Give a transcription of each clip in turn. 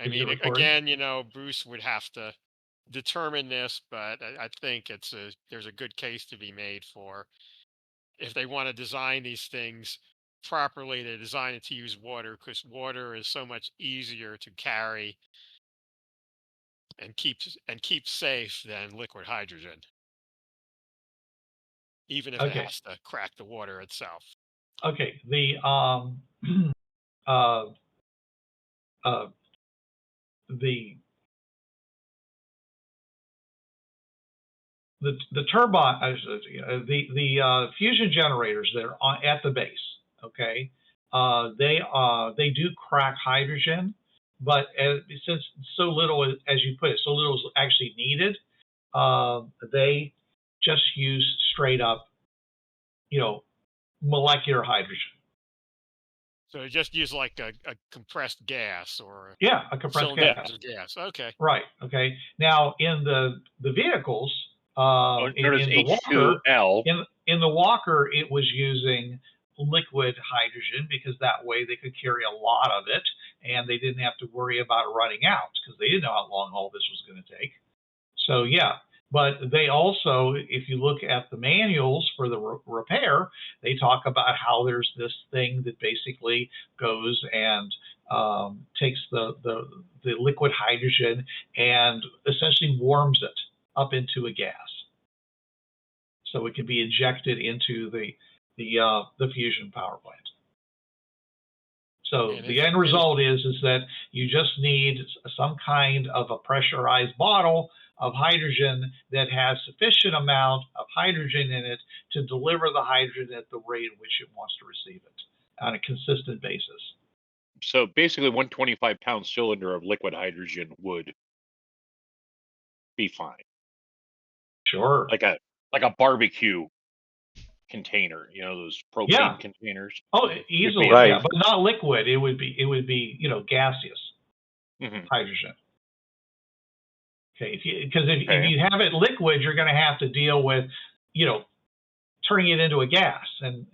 I Is it mean, recording? again, Bruce would have to determine this, but I think there's a good case to be made for if they want to design these things properly, to design it to use water because water is so much easier to carry and keep safe than liquid hydrogen, even if it Okay. has to crack the water itself. Okay. Uh, uh, the the turbine, the fusion generators that are at the base. Okay, they do crack hydrogen, but since so little, as you put it, so little is actually needed, they just use straight up, you know, molecular hydrogen. So just use like a compressed gas or Yeah, a compressed cylinders gas. of gas. Okay. Right. Okay. Now in the vehicles, Known as in the walker, H2L. in the walker, it was using liquid hydrogen because that way they could carry a lot of it and they didn't have to worry about running out because they didn't know how long all this was going to take. So yeah, but they also, if you look at the manuals for the repair, they talk about how there's this thing that basically goes and takes the liquid hydrogen and essentially warms it up into a gas, so it can be injected into the fusion power plant. So And the if end and if result is that you just need some kind of a pressurized bottle of hydrogen that has sufficient amount of hydrogen in it to deliver the hydrogen at the rate at which it wants to receive it on a consistent basis. So basically, 125-pound cylinder of liquid hydrogen would be fine, Sure. like a barbecue container. You know, those Yeah. propane containers. Oh, Would be easily. enough. Yeah, but not liquid. It would be gaseous Hmm. hydrogen. Okay. Because if Okay. you have it liquid, you're going to have to deal with, you know, turning it into a gas and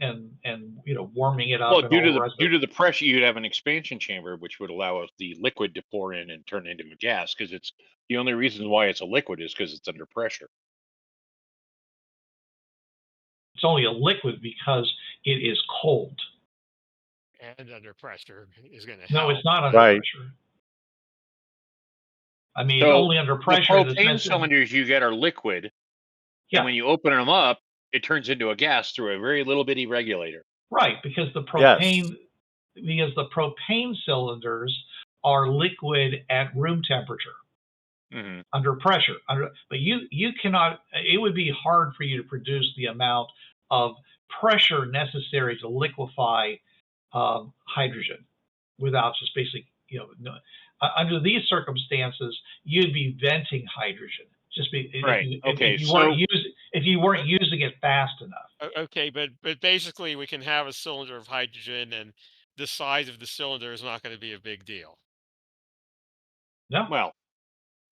warming it up Well, and all the rest of due it. to the pressure, you'd have an expansion chamber, which would allow us the liquid to pour in and turn into a gas. Because it's the only reason why it's a liquid is because it's under pressure. It's only a liquid because it is cold. and under pressure is going to No, it's help. not under But Right. pressure. I mean, it's So only under the pressure in the propane sense that, cylinders you get are liquid, and yeah, when you open them up, it turns into a gas through a very little bitty regulator. right, Yes. because the propane cylinders are liquid at room temperature Hmm. under pressure. But you cannot. It would be hard for you to produce the amount of pressure necessary to liquefy hydrogen without just basically, no, under these circumstances, you'd be venting hydrogen. Just be Right. Okay. So if you weren't using it fast enough. okay, but basically we can have a cylinder of hydrogen, and the size of the cylinder is not going to be a big deal. No, well,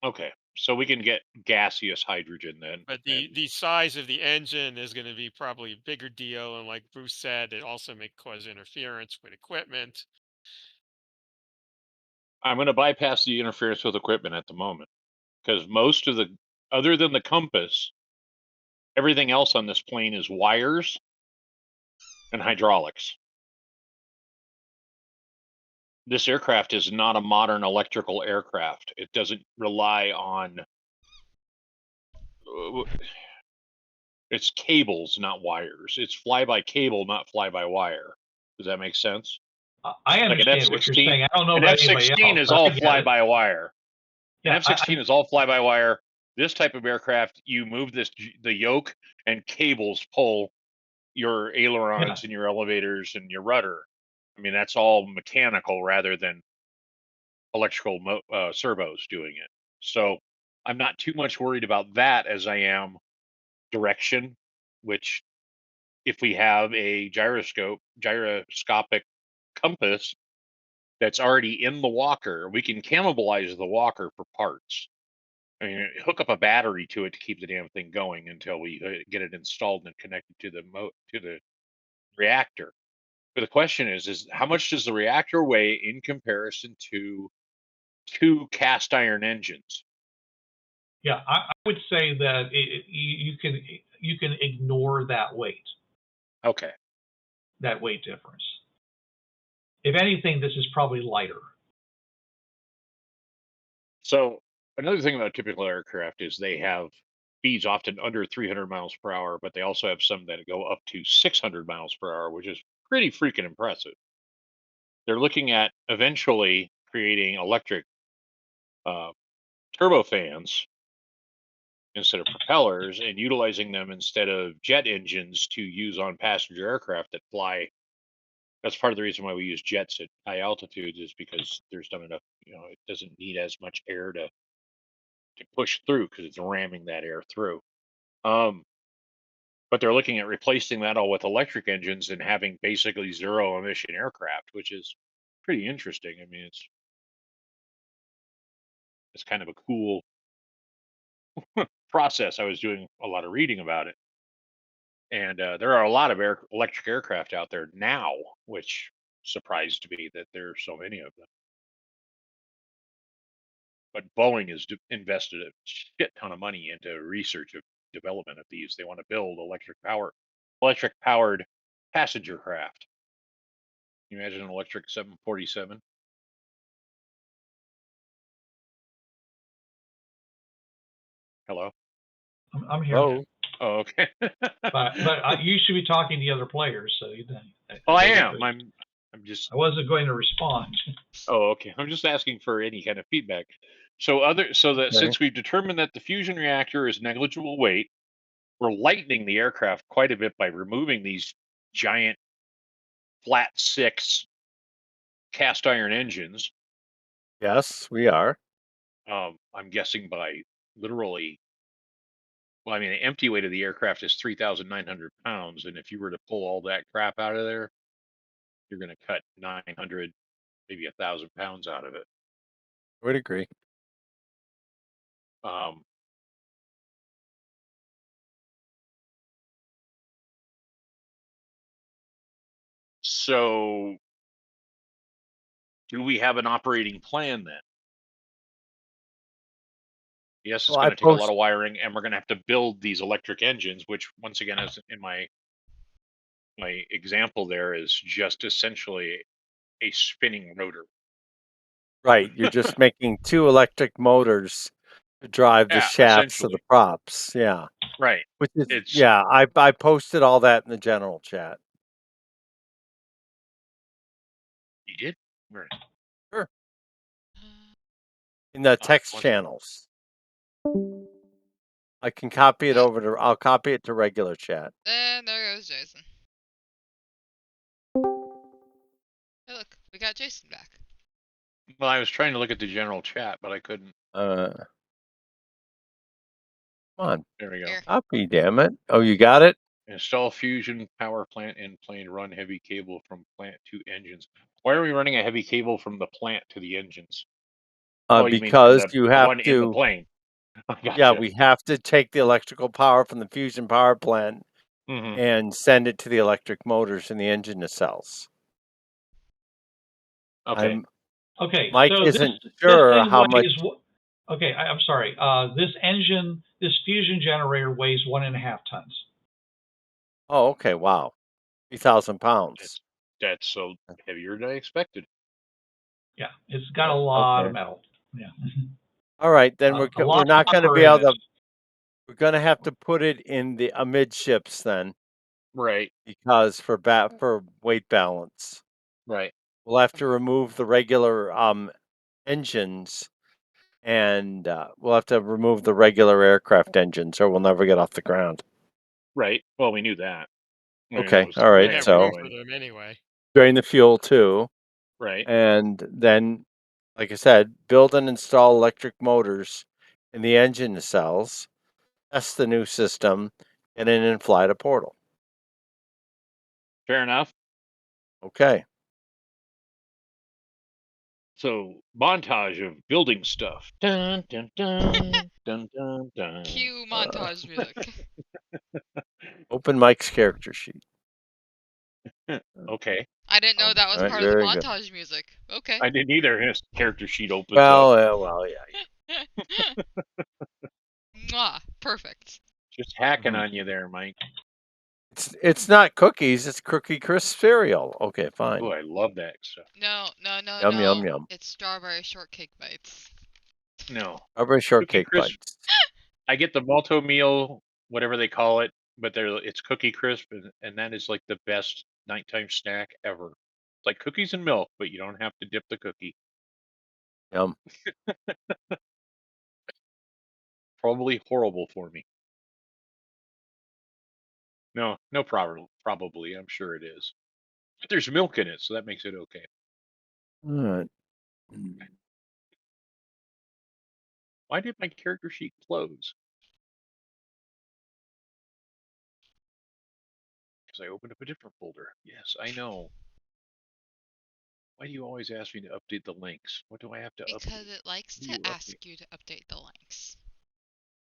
okay. So we can get gaseous hydrogen then, But the and the size of the engine is going to be probably a bigger deal, and like Bruce said, it also may cause interference with equipment. I'm going to bypass the interference with equipment at the moment because most of the, other than the compass, everything else on this plane is wires and hydraulics. This aircraft is not a modern electrical aircraft. It doesn't rely on it's cables, not wires. It's fly by cable, not fly by wire. Does that make sense? I Like an understand what you're F-16, saying. I don't know an about anybody F-16 else, is but all I get fly it. by wire. An Yeah, F-16 is all fly by wire. This type of aircraft, you move the yoke, and cables pull your yeah. ailerons and your elevators and your rudder. I mean, that's all mechanical rather than electrical servos doing it. So I'm not too much worried about that as I am direction, which if we have a gyroscopic compass that's already in the walker, we can cannibalize the walker for parts. I mean, hook up a battery to it to keep the damn thing going until we get it installed and connected to the reactor. But the question is how much does the reactor weigh in comparison to 2 cast iron engines. Yeah, I would say that you can ignore that weight Okay. difference. If anything, this is probably lighter. So another thing about typical aircraft is they have speeds often under 300 miles per hour, but they also have some that go up to 600 miles per hour, which is pretty freaking impressive. They're looking at eventually creating electric uh, turbofans instead of propellers and utilizing them instead of jet engines to use on passenger aircraft that fly. That's part of the reason why we use jets at high altitudes is because there's not enough, it doesn't need as much air to push through because it's ramming that air through. Um, but they're looking at replacing that all with electric engines and having basically zero emission aircraft, which is pretty interesting. I mean, it's kind of a cool process. I was doing a lot of reading about it, and there are a lot of electric aircraft out there now, which surprised me that there are so many of them. But Boeing has invested a shit ton of money into research of development of these. They want to build electric powered passenger craft. Can you imagine an electric 747? Hello. I'm here. Oh, Oh, okay. But you should be talking to the other players, so you. Oh, I am. I'm just. I wasn't going to respond. Oh, okay. I'm just asking for any kind of feedback. So that okay. since we've determined that the fusion reactor is negligible weight, we're lightening the aircraft quite a bit by removing these giant flat six cast iron engines. Yes, we are. I'm guessing by literally. Well, I mean, the empty weight of the aircraft is 3,900 pounds, and if you were to pull all that crap out of there, you're going to cut 900, maybe 1,000 pounds out of it. I would agree. Um, so, do we have an operating plan then? Yes, it's Well, I going to take a lot post. of wiring, and we're going to have to build these electric engines, which, once again, as in my example, there is just essentially a spinning rotor. Right, you're just making 2 electric motors to drive the Yeah, shafts of the essentially. props. Yeah, Right. which is It's yeah. I posted all that in the general chat. You did? Right. Sure. In the text One second. channels. I can copy it over to. I'll copy it to regular chat. And there goes Jason. Hey, look, we got Jason back. Well, I was trying to look at the general chat, but I couldn't. Come on, There we go. Here. copy, damn it! Oh, you got it. Install fusion power plant and plane. Run heavy cable from plant to engines. Why are we running a heavy cable from the plant to the engines? Oh, you mean from Because the you have one in the to. plane? Yeah, Gotcha. we have to take the electrical power from the fusion power plant Mhm. and send it to the electric motors in the engine nacelles. Okay. Okay, Mike so isn't this sure thing how much. weighs. Okay, I'm sorry. This fusion generator weighs 1.5 tons. Oh, okay. Wow, 3,000 pounds. That's heavier than I expected. Yeah, it's got a lot of metal. Yeah. All right, then A we're lot not of going to copper be in able it. to. We're going to have to put it in the amidships then, Right. because for weight balance, Right. we'll have to remove the regular engines, and we'll have to remove the regular aircraft engines, or we'll never get off the ground. Right. Well, we knew that. I mean, that Okay, was all We right. planned have room So for anyway. them anyway. drain the fuel too, Right. and then, like I said, build and install electric motors in the engine nacelles. Test the new system, get in and fly to Portal. Fair enough. Okay. So montage of building stuff. Dun dun dun dun dun dun. Cue montage music. Open Mike's character sheet. Okay. I didn't know that was Alright, part of the very good. montage music. Okay. I didn't either. His character sheet opens Well, yeah. Mwah, perfect. Just hacking on you there, Mike. It's not cookies. It's Cookie Crisp cereal. Okay, fine. Oh, I love that stuff. No. Yum, yum, yum. It's strawberry shortcake bites. No. Strawberry shortcake Crisp. bites. I get the malto meal, whatever they call it, but it's Cookie Crisp, and that is like the best nighttime snack ever. It's like cookies and milk, but you don't have to dip the cookie. Yum. Probably horrible for me. No problem. Probably, I'm sure it is. But there's milk in it, so that makes it okay. All right. Why did my character sheet close? Because I opened up a different folder. Yes, I know. Why do you always ask me to update the links? What do I have to update? Because it likes What do to you ask update? you to update the links.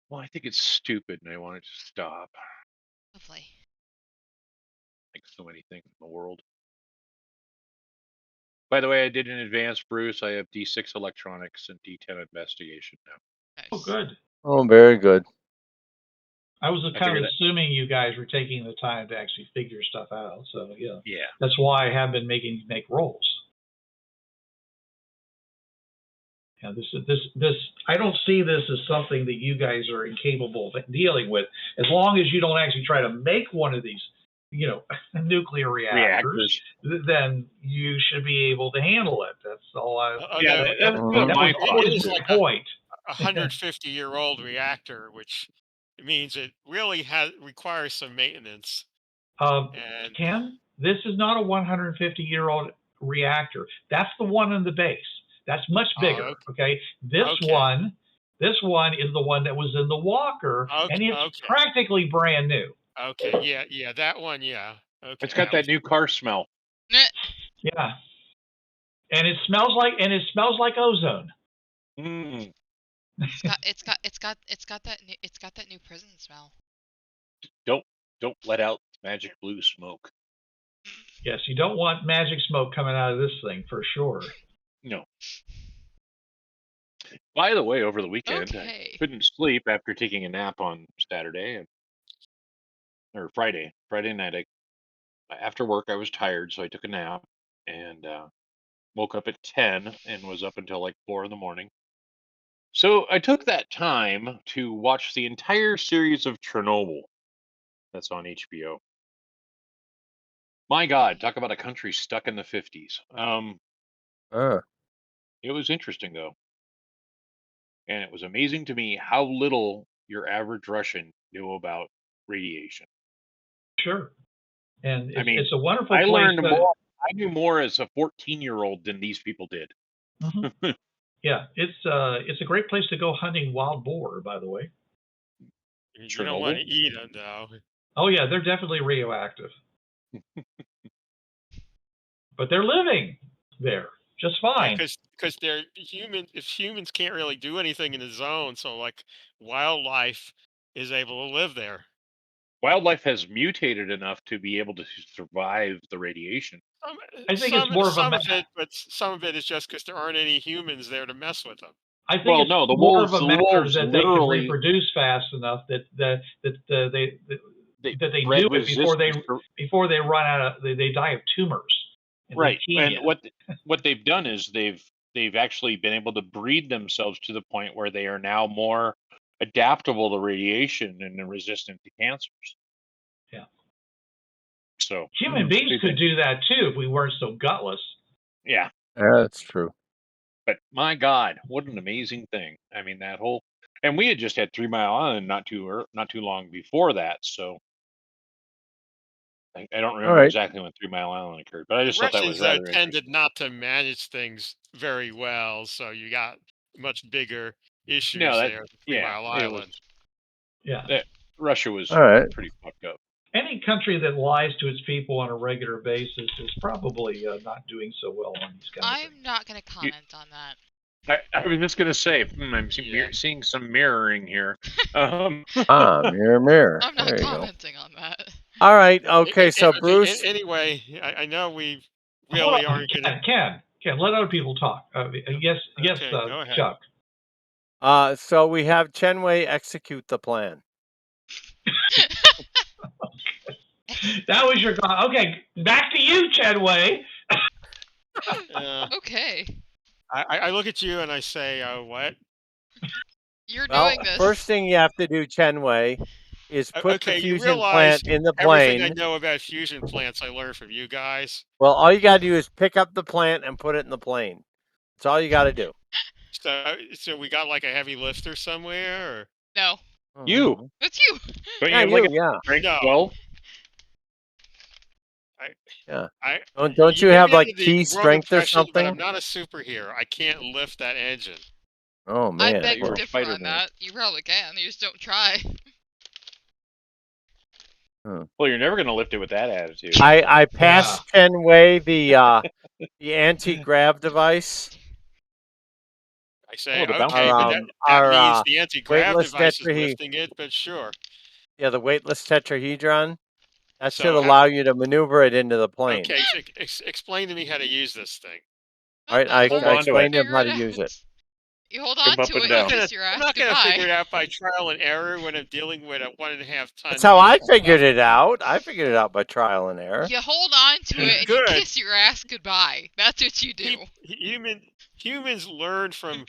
Well, I think it's stupid, and I want it to stop. Lovely. Like so many things in the world. By the way, I did an advanced Bruce. I have D6 electronics and D10 investigation now. Nice. Oh, good. Oh, very good. I was kind figured of assuming you guys were taking the time to actually figure stuff out. So yeah, Yeah. that's why I have been making you make rolls. Yeah, this. I don't see this as something that you guys are incapable of dealing with, as long as you don't actually try to make one of these, nuclear reactors. Then you should be able to handle it. That's all I. Yeah, that's Mhm. my That was thought. It is the like point. a 150-year-old reactor, which means it really requires some maintenance. And Ken, this is not a 150-year-old reactor. That's the one in the base. That's much bigger. Okay. This one is the one that was in the Walker, and it's practically brand new. Okay. Yeah, that one. Yeah. Okay. It's got that new car smell. Yeah. And it smells like ozone. Mm. It's got that new prison smell. Don't let out magic blue smoke. Yes, you don't want magic smoke coming out of this thing for sure. No. By the way, over the weekend, I couldn't sleep after taking a nap on Saturday or Friday. Friday night, after work, I was tired, so I took a nap and woke up at 10 and was up until like 4 in the morning. So I took that time to watch the entire series of Chernobyl. That's on HBO. My God, talk about a country stuck in the 50s. It was interesting though. And it was amazing to me how little your average Russian knew about radiation. Sure. And I mean, it's a wonderful I place. learned more. I knew more as a 14-year-old than these people did. Mm-hmm. Yeah, it's a great place to go hunting wild boar, by the way. You don't want to eat them, though. Oh yeah, they're definitely radioactive. But they're living there just fine. Because they're human. If humans can't really do anything in the zone, so like wildlife is able to live there. Wildlife has mutated enough to be able to survive the radiation. I think it's more of it, but some of it is just because there aren't any humans there to mess with them. I think it's the more wolves, of a matter that they can literally reproduce fast enough that they bred do it before they run out of they die of tumors. Right, and what they've done is they've actually been able to breed themselves to the point where they are now more adaptable to radiation and resistant to cancers. Yeah. So human beings could do that too if we weren't so gutless. Yeah. That's true. But my God, what an amazing thing! I mean, that whole, and we had just had 3 Mile Island not too long before that, so I don't remember exactly when 3 Mile Island occurred, but I just thought that was rather interesting. Tended not to manage things very well, so you got much bigger issues there. 3 Mile Island. Russia was pretty fucked up. Any country that lies to its people on a regular basis is probably not doing so well on these kinds of things. I'm not going to comment on that. I was just going to say, I'm seeing some mirroring here. Mirror. I'm not commenting on that. All right. Okay. So Okay, Bruce. anyway, I know we Hold really on, aren't going to. Ken, let other people talk. Yes, Okay, go ahead. Chuck. So we have Chen Wei execute the plan. That was your okay. Back to you, Chen Wei. Okay. I look at you and I say, what? You're Well, doing this. first thing you have to do, Chen Wei, is put the Okay, you fusion realize plant in the everything I plane. know about fusion plants I learned from you guys. Well, all you got to do is pick up the plant and put it in the plane. That's all you got to do. So we got like a heavy lifter somewhere, or No, You. it's you. Don't Yeah, you have like a yeah, strength No. 12? yeah. I Don't you maybe have like under the key wrong strength or impression, but something? I'm not a superhero. I can't lift that engine. Oh I man. beg you to were differ on Spider-Man. that. You probably can. You just don't try. Well, you're never going to lift it with that attitude. I passed Chen Wei the anti-grav device. I say, the bouncy okay, but thing. that means the anti-grav weightless device is tetrahedron. lifting it, but sure. Yeah, the weightless tetrahedron. That should So, allow you to maneuver it into the plane. okay, so explain to me how to use this thing. All right, I Hold on to explained to him Figure how it to use it. out. You hold Jump on up to and it, down. you kiss your I'm ass not going to goodbye. figure it out by trial and error when I'm dealing with a 1.5 ton. That's how I figured it out. I figured it out by trial and error. You hold on to it and you Good. kiss your ass goodbye. That's what you do. Humans learn from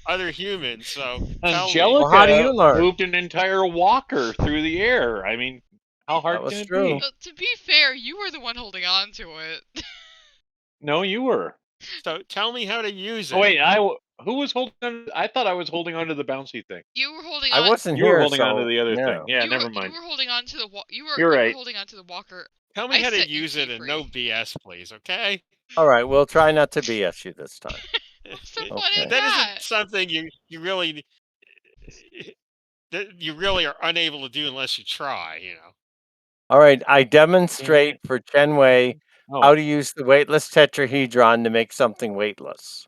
other humans, so tell me. Angelica Well, how do you learn? moved an entire walker through the air. I mean, how hard That was can it true. be? Well, to be fair, you were the one holding on to it. No, you were. So tell me how to use it. Oh wait, who was holding on? I thought I was holding on to the bouncy thing. You were holding I on. wasn't You were here, holding on to so the other yeah. thing. Yeah, you never were, mind. You were holding on to the You're you right. were holding on to the walker. Tell me I how to set you use it and free. no BS, please, okay? All right, we'll try not to BS you this time. What's the fun Okay. in That that? isn't something you really that you really are unable to do unless you try, you know. All right, I demonstrate for Chen Wei how Oh, to use the weightless tetrahedron to make something weightless.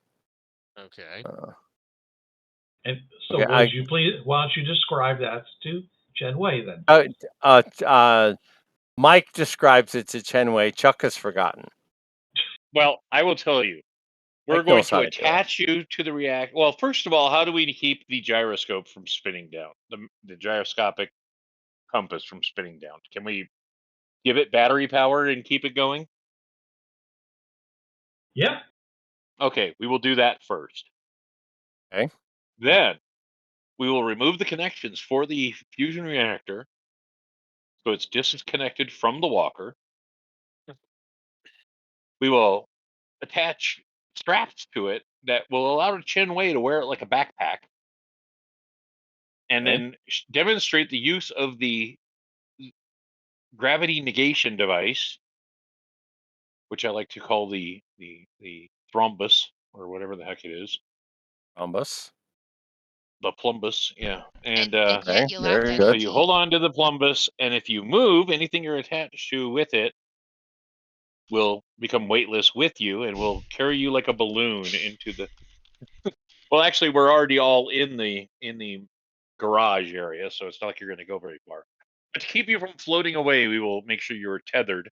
Okay. And so, Okay, would you please? Why don't you describe that to Chen Wei then? Mike describes it to Chen Wei. Chuck has forgotten. well, I will tell you. We're Mike going knows how to to do it. attach you to the react. Well, first of all, how do we keep the gyroscope from spinning down? The gyroscopic compass from spinning down? Can we give it battery power and keep it going? Yeah. Okay, we will do that first. Okay. Then we will remove the connections for the fusion reactor, so it's disconnected from the walker. We will attach straps to it that will allow Chen Wei to wear it like a backpack, and Okay. then demonstrate the use of the gravity negation device, which I like to call the thrombus or whatever the heck it is, Rhombus. the plumbus, yeah. And yet Okay, you laughed very at so good. it. you hold on to the plumbus, and if you move anything you're attached to with it, will become weightless with you and will carry you like a balloon into the. Well, actually, we're already all in the garage area, so it's not like you're going to go very far. But to keep you from floating away, we will make sure you're tethered,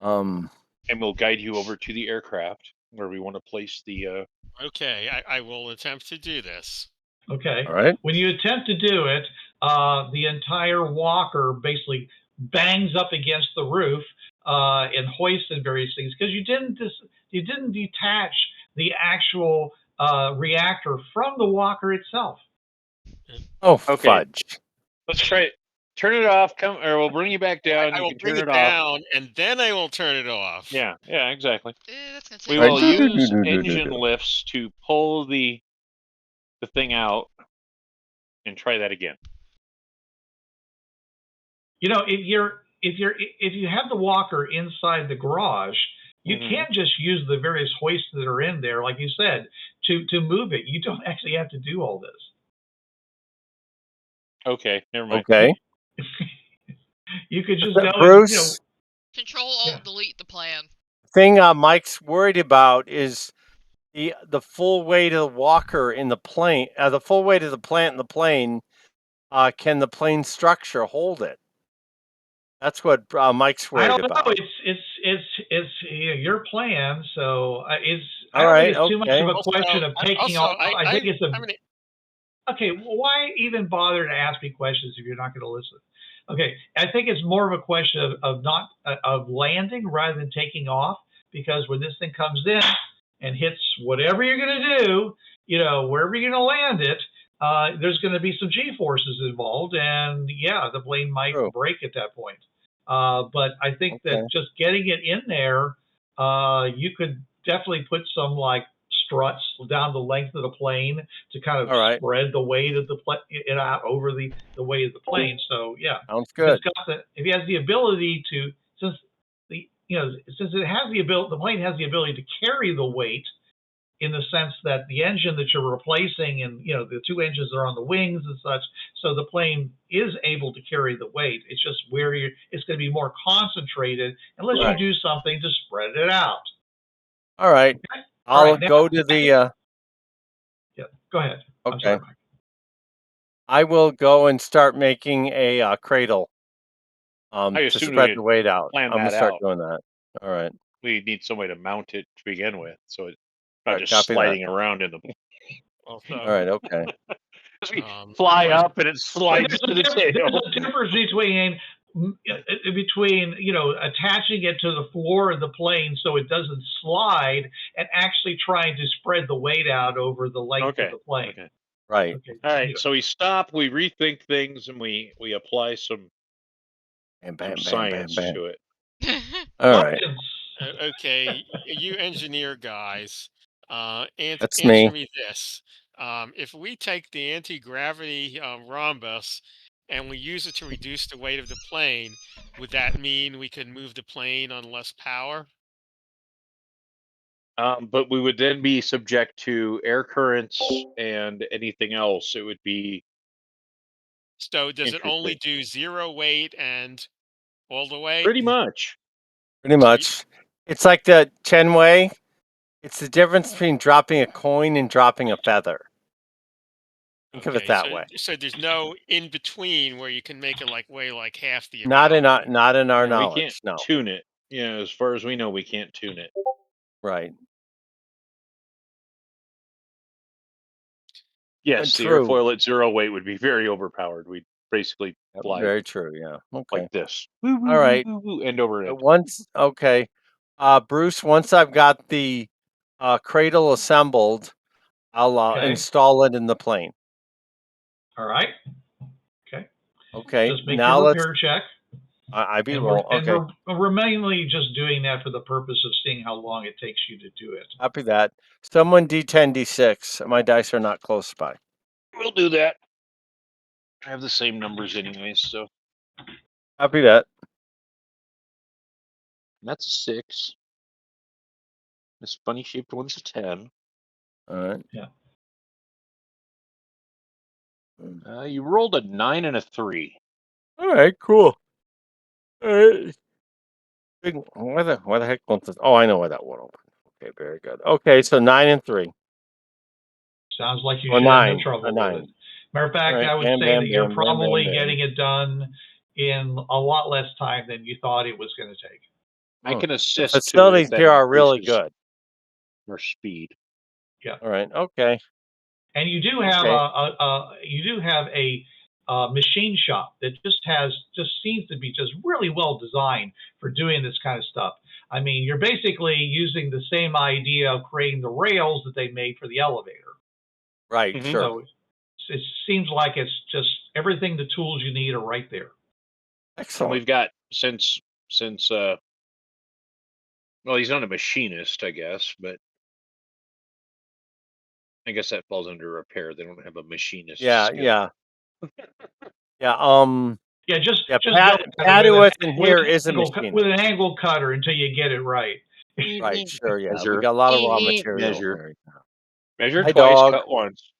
Um. and we'll guide you over to the aircraft where we want to place the. Okay, I will attempt to do this. Okay. All right. When you attempt to do it, the entire walker basically bangs up against the roof and hoists and various things because you didn't detach the actual reactor from the walker itself. Oh, Okay. fudge. Let's try it. Turn it off. Come, or we'll bring you back down. I You will can bring turn it it off. down and then I will turn it off. Yeah, exactly. That's gonna take We a will while. use engine lifts to pull the thing out and try that again. You know, if you have the walker inside the garage, you can't just use the various hoists that are in there, like you said, to move it. You don't actually have to do all this. Okay, never mind. Okay. You could just go Bruce. Control Alt Delete the plan. Thing Mike's worried about is the full weight of the walker in the plane, the full weight of the plant in the plane can the plane structure hold it? That's what Mike's I worried don't know. about. It's your plan. So I All don't think right, it's too much of okay. a question of taking also, off. I think it's I'm gonna. okay. Why even bother to ask me questions if you're not going to listen? Okay, I think it's more of a question of not of landing rather than taking off, because when this thing comes in and hits whatever you're going to do, wherever you're going to land it, there's going to be some G forces involved, and yeah, the plane might True. break at that point. But I think Okay. that just getting it in there, you could definitely put some like struts down the length of the plane to kind of All right. spread the weight of it out over the weight of the plane. So yeah, Sounds if good. if he has the ability to, since it has the ability, the plane has the ability to carry the weight, in the sense that the engine that you're replacing, and the two engines are on the wings and such, so the plane is able to carry the weight. It's just where it's going to be more concentrated unless Right. you do something to spread it out. All right. Okay? I'll All right, go to the. yeah, go ahead. I'm Okay. sorry, Mike. I will go and start making a cradle. I To assume spread we the weight out. plan I'm gonna that start out. doing that. All right. We need some way to mount it to begin with, so it's All not right. just Copy that. sliding around in the. Also, All right. Okay. As we um, fly question- up and it slides to the tail. There's a difference between attaching it to the floor of the plane so it doesn't slide, and actually trying to spread the weight out over the length of the plane. Okay. Right. Okay. All right. So we stop, we rethink things, and we apply some Bam, bam, bam, science bam, bam. to it. All right. okay, you engineer guys, That's answer me. me this: if we take the anti-gravity rhombus and we use it to reduce the weight of the plane, would that mean we could move the plane on less power? But we would then be subject to air currents and anything else. It would be So does it only interesting. do zero weight and all the way? Pretty much. Pretty So much. It's like the Chen way. It's the difference between dropping a coin and dropping a feather. Think of it okay, that way. so there's no in between where you can make it weigh like half the Not amount. in our We can't knowledge. No. tune it. As far as we know, we can't tune it. Right. Yes, the True. airfoil at zero weight would be very overpowered. We'd basically fly Very true. Yeah. Okay. like this. All right. End over end. Once, okay. Bruce, once I've got the cradle assembled, I'll Okay. install it in the plane. All right. Okay. Okay. Just make Now your let's. repair check. I be And roll. Okay. we're mainly just doing that for the purpose of seeing how long it takes you to do it. Copy that. Someone D10, D6. My dice are not close by. We'll do that. I have the same numbers anyways, so Copy that. that's a 6. This funny shaped one's a 10. All right. Yeah. You rolled a 9 and a 3. All right. Cool. All right. Why the heck won't this? Oh, I know why that won't open. Okay. Very good. Okay. So 9 and 3. Sounds like you Or should have 9. no trouble A with 9. it. Matter of fact, All right. I would Bam, say bam, that you're bam, bam, probably bam, bam. getting it done in a lot less time than you thought it was going to take. I can The assist to it facilities if that here are really increases good. our speed. Yeah. All right. Okay. And you do have a machine shop that just seems to be just really well designed for doing this kind of stuff. I mean, you're basically using the same idea of creating the rails that they made for the elevator. Right. Mhm. Sure. So it seems like it's just everything, the tools you need are right there. And Excellent. we've got since well, he's not a machinist, I guess, but I guess that falls under repair. They don't have a machinist Yeah. skill. Yeah. Yeah. Yeah, just Yeah. go Patty in here is a with machinist. an angle cutter until you get it right. Right. Sure. Yeah. We Measure. got a lot of raw material. Measure. Here. Measure Hi, twice, dog. cut once.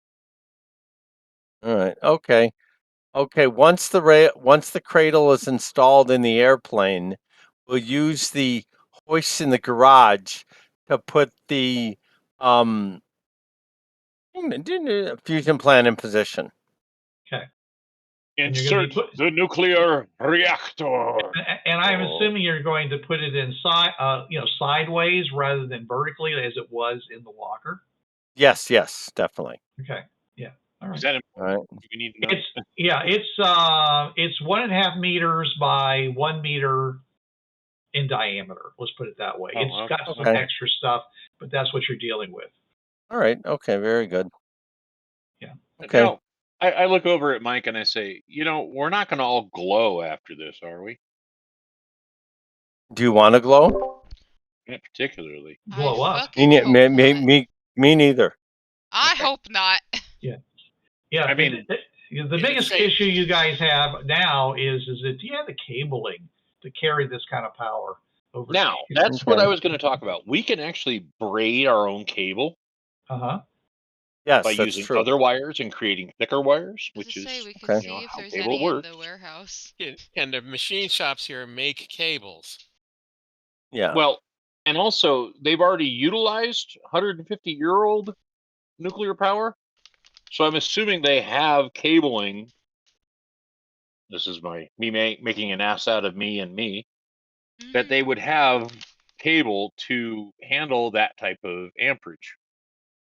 All right. Okay. Okay. Once the cradle is installed in the airplane, we'll use the hoist in the garage to put the fusion plant in position. Okay. And you're going to Insert be the nuclear reactor. and I'm Oh. assuming you're going to put it in sideways rather than vertically as it was in the walker. Yes, definitely. Okay. Yeah. All right. Is that All right. important? Do we need to know? It's 1.5 meters by 1 meter in diameter. Let's put it that way. Oh, It's got some okay. extra stuff, but that's what you're dealing with. All right. Okay. Very good. Yeah. Okay. Now, I look over at Mike and I say, we're not going to all glow after this, are we? Do you want to glow? Not particularly. Blow I up. fucking hope not. Me neither. I Okay. hope not. Yeah. I mean, the biggest issue you guys have now is that do you have the cabling to carry this kind of power over? now that's what I was going to talk about. We can actually braid our own cable Yes, by that's using true. other wires and creating thicker wires, Does which it say is we could okay. see if how there's cable any in works. the warehouse? And the machine shops here make cables. Yeah. Well, and also they've already utilized 150-year-old nuclear power, so I'm assuming they have cabling. This is me making an ass out of me and me. That they would have cable to handle that type of amperage.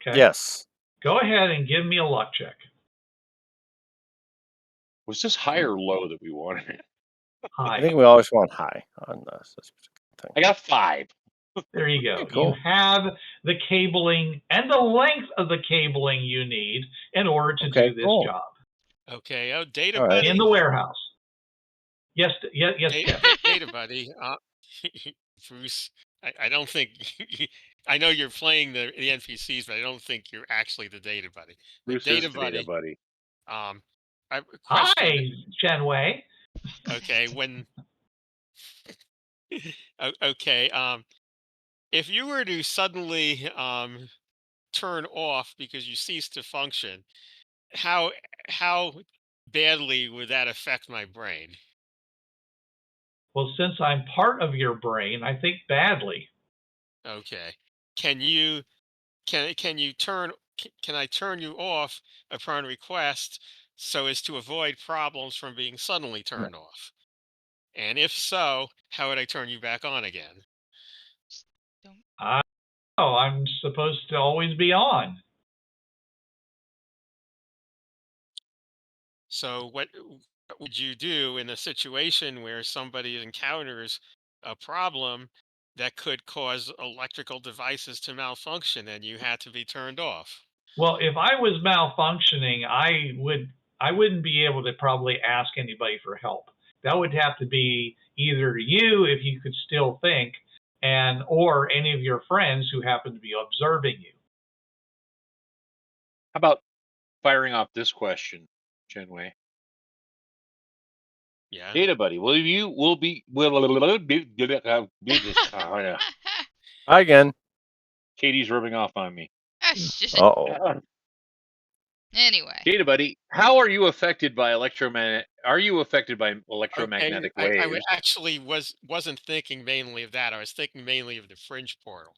Okay. Yes. Go ahead and give me a luck check. Was this high or low that we wanted? High. I think we always want high on this thing. I got 5. There you go. Okay, cool. You have the cabling and the length of the cabling you need in order to do this cool. job. Okay. Oh, Data All right. Buddy. In the warehouse. Yes, Data Buddy. Bruce, I don't think I know you're playing the NPCs, but I don't think you're actually the Data Buddy. The Bruce Data is the Buddy. data buddy. I have a question. Hi, Chen Wei. Okay, okay. If you were to suddenly turn off because you cease to function, how how badly would that affect my brain? Well, since I'm part of your brain, I think badly. Okay. Can you can you can I turn you off upon request so as to avoid problems from being suddenly turned off? And if so, how would I turn you back on again? I'm supposed to always be on. So what would you do in a situation where somebody encounters a problem that could cause electrical devices to malfunction and you had to be turned off? Well, if I was malfunctioning, I wouldn't be able to probably ask anybody for help. That would have to be either you if you could still think, or any of your friends who happen to be observing you. How about firing off this question, Chen Wei? Yeah. Data buddy, will be Hi again. Katie's rubbing off on me. Ah, shit. Uh-oh. Anyway. Data buddy, how are you affected by electromagnetic? Are you affected by electromagnetic Okay, I waves? actually wasn't thinking mainly of that. I was thinking mainly of the fringe portal.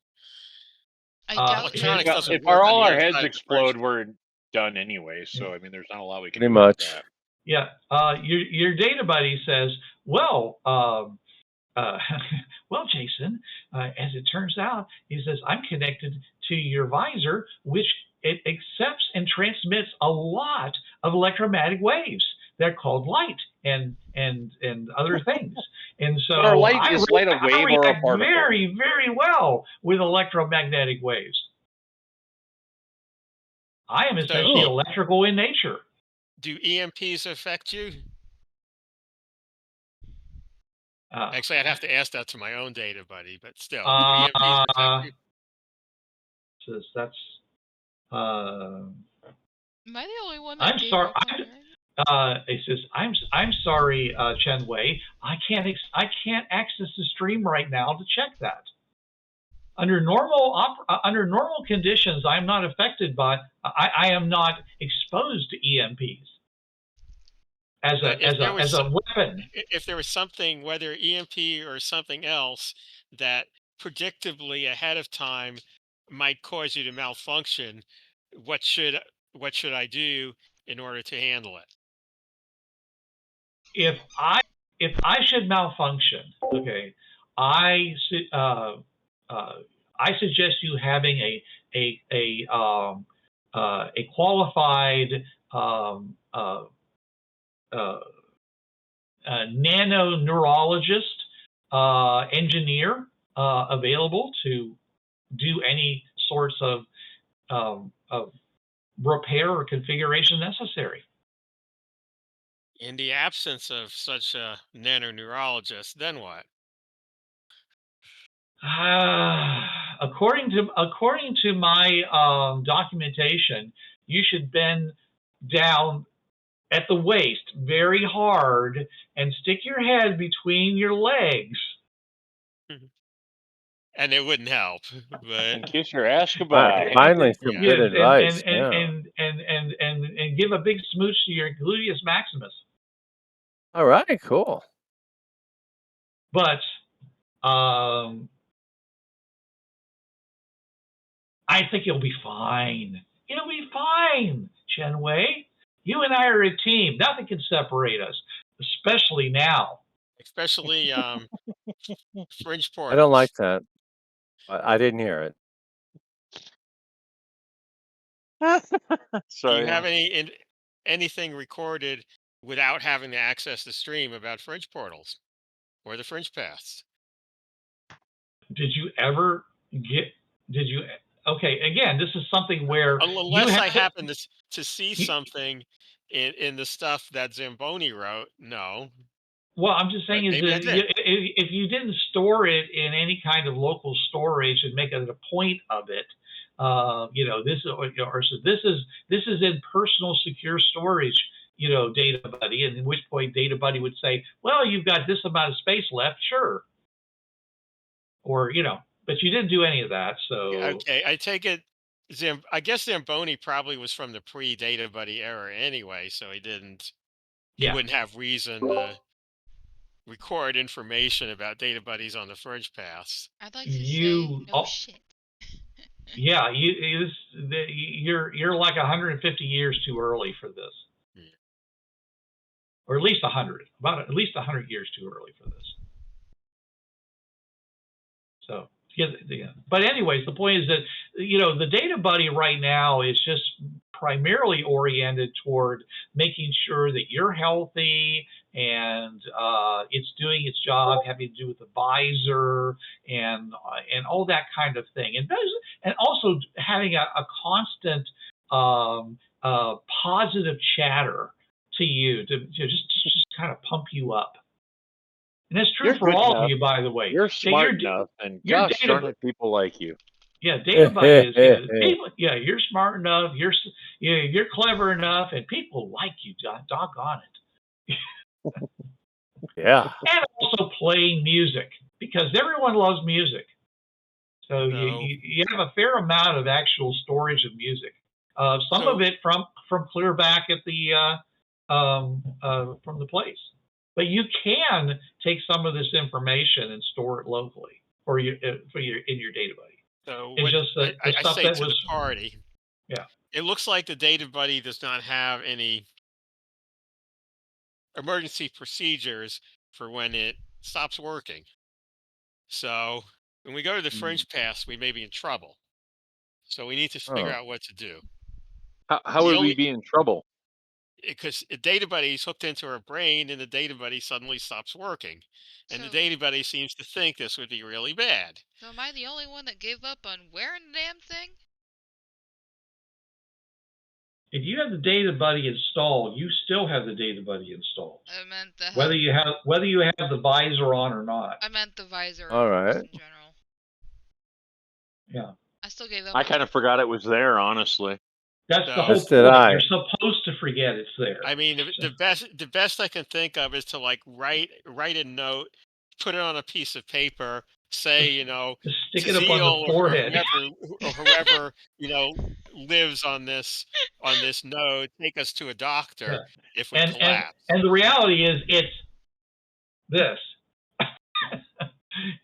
I doubt Electronics Well, doesn't if work on all the our inside heads of the fringe. explode, we're done anyway. So I mean, there's not a lot we can Pretty do much. about that. Yeah. Your data buddy says, well, well, Jason, as it turns out, he says, I'm connected to your visor, which it accepts and transmits a lot of electromagnetic waves. They're called light and other things. And so But our light is light a wave or a react particle? very, very well with electromagnetic waves. I am essentially electrical in nature. Do EMPs affect you? Actually, I'd have to ask that to my own data buddy, but still, do EMPs affect you? Says that's. Am I the only one that I'm gave sorry. up on her? It says I'm sorry, Chen Wei. I can't access the stream right now to check that. Under normal conditions, I'm not affected by. I am not exposed to EMPs as a weapon. If there was something, whether EMP or something else, that predictably ahead of time might cause you to malfunction, what should I do in order to handle it? if I should malfunction, okay, I suggest you having a qualified nano neurologist engineer available to do any sorts of repair or configuration necessary. In the absence of such a nanoneurologist, then what? According to my documentation, you should bend down at the waist very hard and stick your head between your legs. And it wouldn't help, but And kiss your ass goodbye. Finally, some Yeah. good Yes, advice. Yeah. and give a big smooch to your gluteus maximus. All right, cool. But I think you'll be fine. You'll be fine, Chen Wei. You and I are a team. Nothing can separate us, especially now. especially fringe portals. I don't like that. I didn't hear it. Do Sorry. you have anything recorded without having to access the stream about fringe portals or the fringe paths? Did you ever get? Did you? Okay, again, this is something where Unless I have to, happen to see something in the stuff that Zamboni wrote, no. well, I'm just saying But is maybe I that did. if you didn't store it in any kind of local storage and make it a point of it, this is in personal secure storage, Data Buddy, and at which point Data Buddy would say, well, you've got this amount of space left, sure, or but you didn't do any of that, so Okay, I take it. I guess Zamboni probably was from the pre-Data Buddy era anyway, so he yeah. wouldn't have reason to record information about data buddies on the fringe paths. I'd like to say no shit. Yeah, you're like 150 years too early for this, or at least 100, about at least 100 years too early for this. So, yeah. But anyways, the point is that the Data Buddy right now is just primarily oriented toward making sure that you're healthy and it's doing its job, having to do with the visor and all that kind of thing, and also having a constant positive chatter to you to just kind of pump you up. And that's true You're for good all enough. of you, by the way. You're smart enough, and gosh darn it, people like you. Yeah, Data Buddy is people. Yeah, you're smart enough. You're clever enough, and people like you. Doggone it. Yeah. And also playing music, because everyone loves music. So you have a fair amount of actual storage of music. Some of it from clear back at the from the place. But you can take some of this information and store it locally in your Data Buddy. So it's just the stuff say that to was the party. Yeah. It looks like the Data Buddy does not have any emergency procedures for when it stops working. So when we go to the fringe paths, we may be in trouble. So we need to figure out what to do. How would we be in trouble? Because a Data Buddy is hooked into her brain, and the Data Buddy suddenly stops working, and the Data Buddy seems to think this would be really bad. So am I the only one that gave up on wearing the damn thing? If you have the Data Buddy installed, you still have the Data Buddy installed. I meant whether you have the visor on or not. I meant the visor. All right. In general. Yeah. I still gave up. I kind of forgot it was there, honestly. That's the whole point. You're supposed to forget it's there. I mean, the best I can think of is to like write a note, put it on a piece of paper, say, just stick it up on the forehead, or whoever lives on this node, take us to a doctor if we collapse. And the reality is, it's this.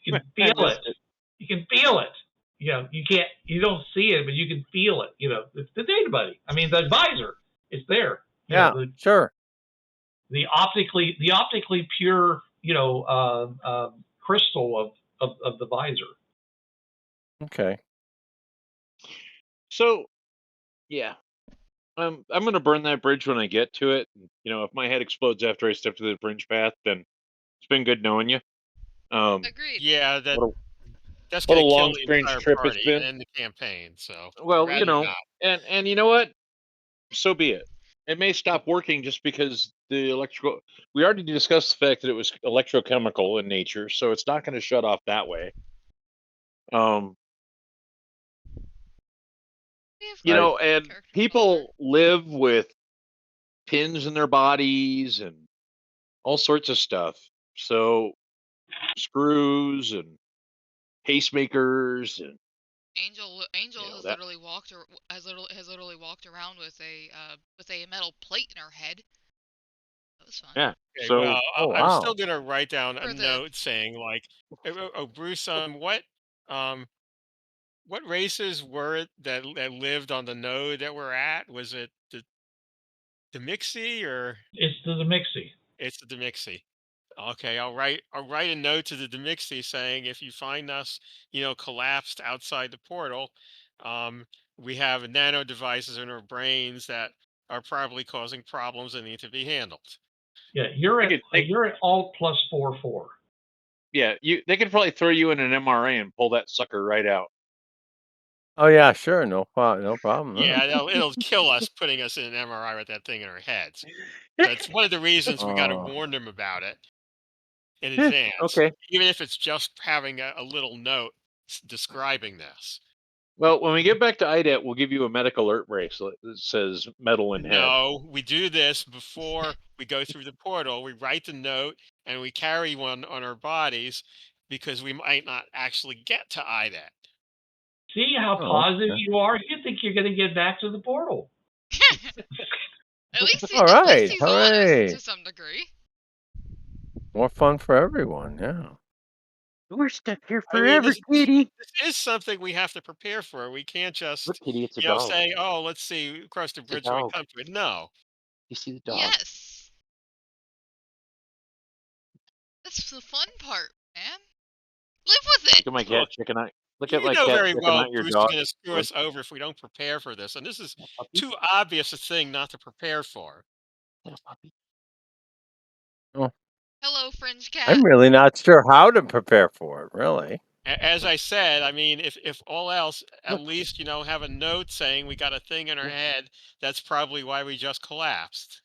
You can feel it. You can feel it. You don't see it, but you can feel it. It's the Data Buddy. I mean, the visor, it's there. Sure. the optically pure, crystal of the visor. Okay. So, yeah, I'm going to burn that bridge when I get to it. If my head explodes after I step to the fringe path, then it's been good knowing you. Agreed. Yeah, that's what a going to kill long, the strange entire trip it's party and been. end the campaign. So, Well, rather not. and you know what? So be it. It may stop working just because the electrical. We already discussed the fact that it was electrochemical in nature, so it's not going to shut off that way. And people live with pins in their bodies and all sorts of stuff. So screws and pacemakers and Angel has literally walked around with a metal plate in her head. That was fun. Yeah. Okay, So well, Oh, I'm wow. still gonna write down a For the- note saying like, oh, Bruce, what races were it that lived on the node that we're at? Was it the Mixie or It's the Mixie. it's the Demixie? Okay, I'll write a note to the Demixie saying if you find us, collapsed outside the portal, we have nano devices in our brains that are probably causing problems and need to be handled. Yeah, you're at Alt +4. Yeah, they could probably throw you in an MRA and pull that sucker right out. Oh yeah, sure, no problem. Yeah, it'll kill us putting us in an MRI with that thing in our heads. That's one of the reasons we got to warn them about it in advance. Okay. Even if it's just having a little note describing this. Well, when we get back to IDET, we'll give you a medical alert bracelet that says metal in head. No, we do this before we go through the portal. We write the note and we carry one on our bodies because we might not actually get to IDET. See how positive you are? You think you're going to get back to the portal. At least he's Hooray. honest to some degree. More fun for everyone, yeah. We're stuck here I mean, forever, kitty. This is something we have to prepare for. We can't just, Look, kitty, it's a dog. say, "Oh, let's see, cross the bridge when we come to it." No. You see the dog? Yes. That's the fun part, man. Live with it. Look at my cat checking out. Look You at my know cat very checking well out your Bruce dog. is going to screw us over if we don't prepare for this, and this is too obvious a thing not to prepare for. Little puppy. Hello, Fringe Cat. I'm really not sure how to prepare for it, really. As I said, I mean, if all else, at least have a note saying we got a thing in our head. That's probably why we just collapsed.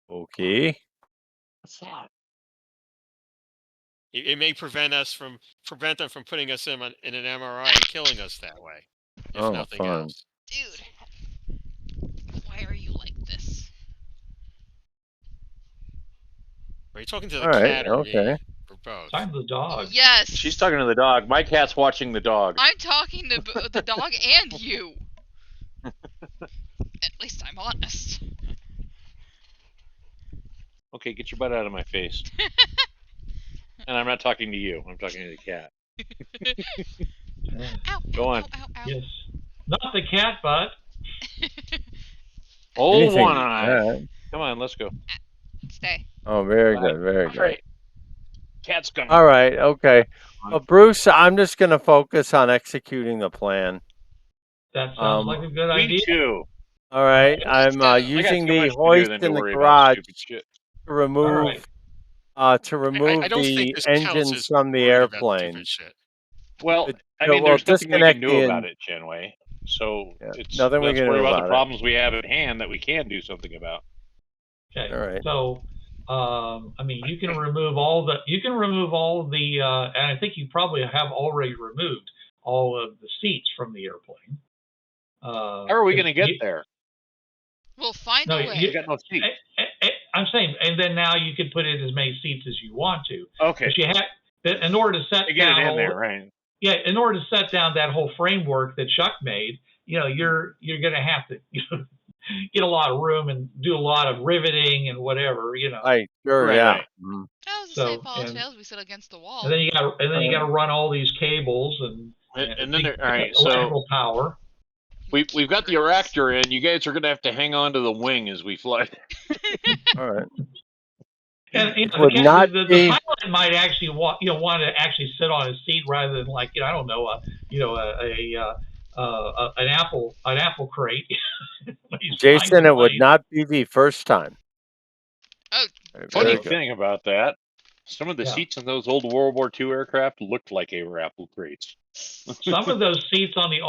Okay. What's that? It may prevent them from putting us in an MRI and killing us that way, if nothing fun. else. Dude, why are you like this? Are you talking to the All right, cat or me? okay. Or both? Time the dog. Yes. She's talking to the dog. My cat's watching the dog. I'm talking to the dog and you. At least I'm honest. Okay, get your butt out of my face. And I'm not talking to you. I'm talking to the cat. Ow, Go on. Ow, ow, ow. Yes. Not the cat butt. Old Anything one like eye. that. Come on, let's go. Stay. Oh, very good, very good. All right. Cat's coming. All right, okay. Well, Bruce, I'm just going to focus on executing the plan. That sounds like a good Me idea. too. All right, Let's I'm go. using I got too the much to do hoist than to in the worry about garage stupid shit. to remove I don't the think this counts engines as from the worried about airplane. stupid shit. Well, I Yeah, mean, well, there's nothing we can disconnect do the about in- it, Chenway. So Yeah, it's nothing we let's can worry do about about the it. problems we have at hand that we can do something about. Okay. All right. So, I mean, you can remove all the, and I think you probably have already removed all of the seats from the airplane. How are we going to get there? We'll find No, a way. We got no seats. I'm saying, and then now you can put in as many seats as you want to. Okay. But you have, in order to set To get down it in all, there, right? yeah, in order to set down that whole framework that Chuck made, you're going to have to get a lot of room and do a lot of riveting and whatever, Right, sure, Right, yeah. right. Mhm. That was the So, same ball and- tails we sit against the wall. And then you got to run all these cables and then there, all right. So electrical power. we've got the reactor in. You guys are going to have to hang on to the wing as we fly. All right. And It would not the be. pilot might actually want to actually sit on his seat rather than like I don't know an apple crate when he's flying Jason, the it would plane. not be the first time. Oh, Very Funny good. thing about that, some of the Yeah. seats in those old World War II aircraft looked like they were apple crates. Some of those seats on the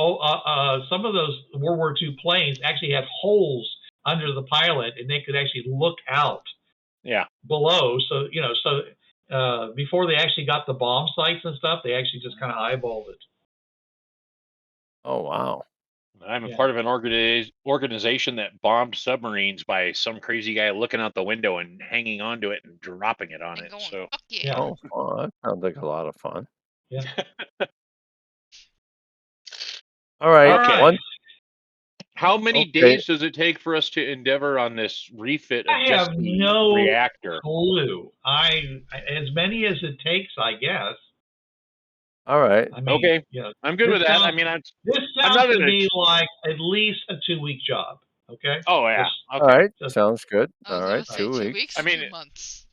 some of those World War II planes actually had holes under the pilot, and they could actually look out Yeah. below. So before they actually got the bomb sites and stuff, they actually just kind of eyeballed it. Oh wow. I'm a Yeah. part of an organization that bombed submarines by some crazy guy looking out the window and hanging onto it and dropping it on and it. going, So fuck yeah. Yeah. Oh, fun. That sounds like a lot of fun. Yeah. All right. All right. One. how many Okay. days does it take for us to endeavor on this refit of I just have the no reactor? clue. As many as it takes, I guess. All right. I mean, Okay. yeah. I'm good This with that. I sounds- mean, This I'm sounds not to in me a. like at least a 2-week job. Okay. Oh yeah. Just- All Okay. right. just- Sounds good. I was All gonna right. say 2 2 weeks. weeks, I mean, 2 months.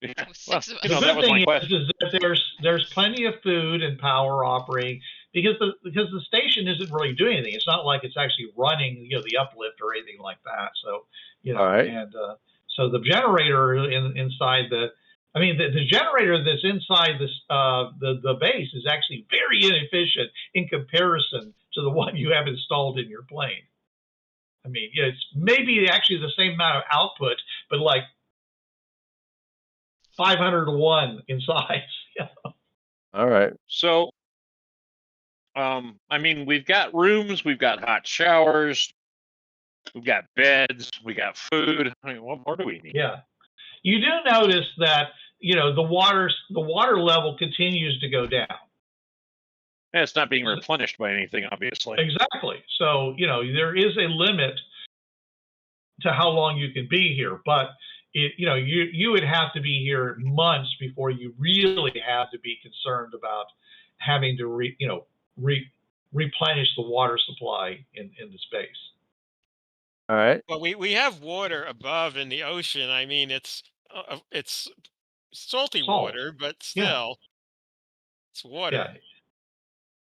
Yeah, With well, 6 of you us. know, the that good was my thing question. is that there's plenty of food and power operating because the station isn't really doing anything. It's not like it's actually running the uplift or anything like that. So All right. and so the generator inside the generator that's inside this the base is actually very inefficient in comparison to the one you have installed in your plane. I mean, it's maybe actually the same amount of output, but like 500 to 1 in size. All right. So, I mean, we've got rooms, we've got hot showers, we've got beds, we got food. I mean, what more do we need? Yeah. You do notice that, the water level continues to go down. And it's not being replenished by anything, obviously. Exactly. So, there is a limit to how long you can be here, but you would have to be here months before you really have to be concerned about having to replenish the water supply in the space. All right. Well, we have water above in the ocean. I mean, it's salty Salt. water, but Yeah. still, it's water. Yeah.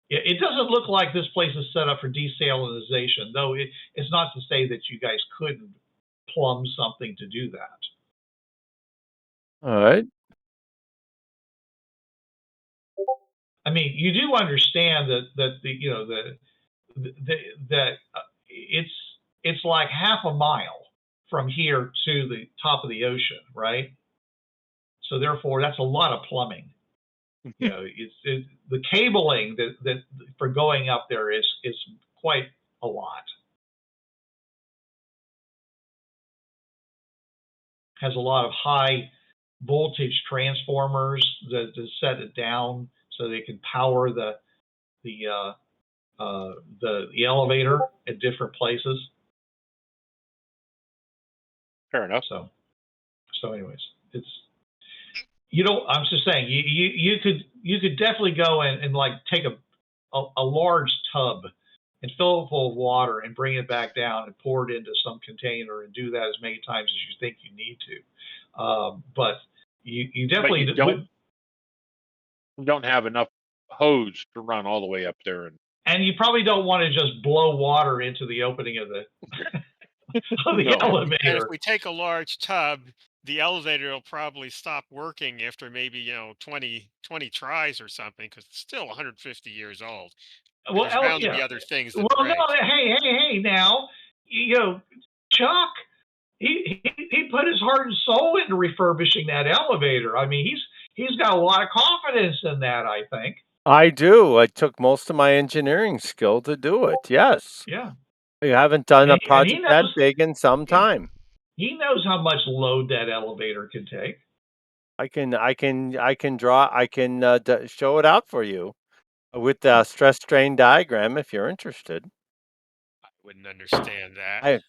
Yeah, it doesn't look like this place is set up for desalinization, though it's not to say that you guys couldn't plumb something to do that. All right. I mean, you do understand that it's like half a mile from here to the top of the ocean, right? So therefore, that's a lot of plumbing. It's the cabling that for going up there is quite a lot. Has a lot of high voltage transformers that set it down so they can power the elevator at different places. Fair enough. So anyways, it's I'm just saying you could definitely go and like take a large tub and fill it full of water and bring it back down and pour it into some container and do that as many times as you think you need to. But you definitely don't have enough hose to run all the way up there. And you probably don't want to just blow water into the opening of the No. elevator. And if we take a large tub, the elevator will probably stop working after maybe 20 tries or something, because it's still 150 years old. Well, There's bound to be other things that well, break. no, hey, now, Chuck, he put his heart and soul into refurbishing that elevator. I mean, he's got a lot of confidence in that, I think. I do. I took most of my engineering skill to do it. Yes. Yeah. You haven't done a And he project that knows- big in some time. He knows how much load that elevator can take. I can show it out for you with the stress strain diagram if you're interested. I wouldn't understand that.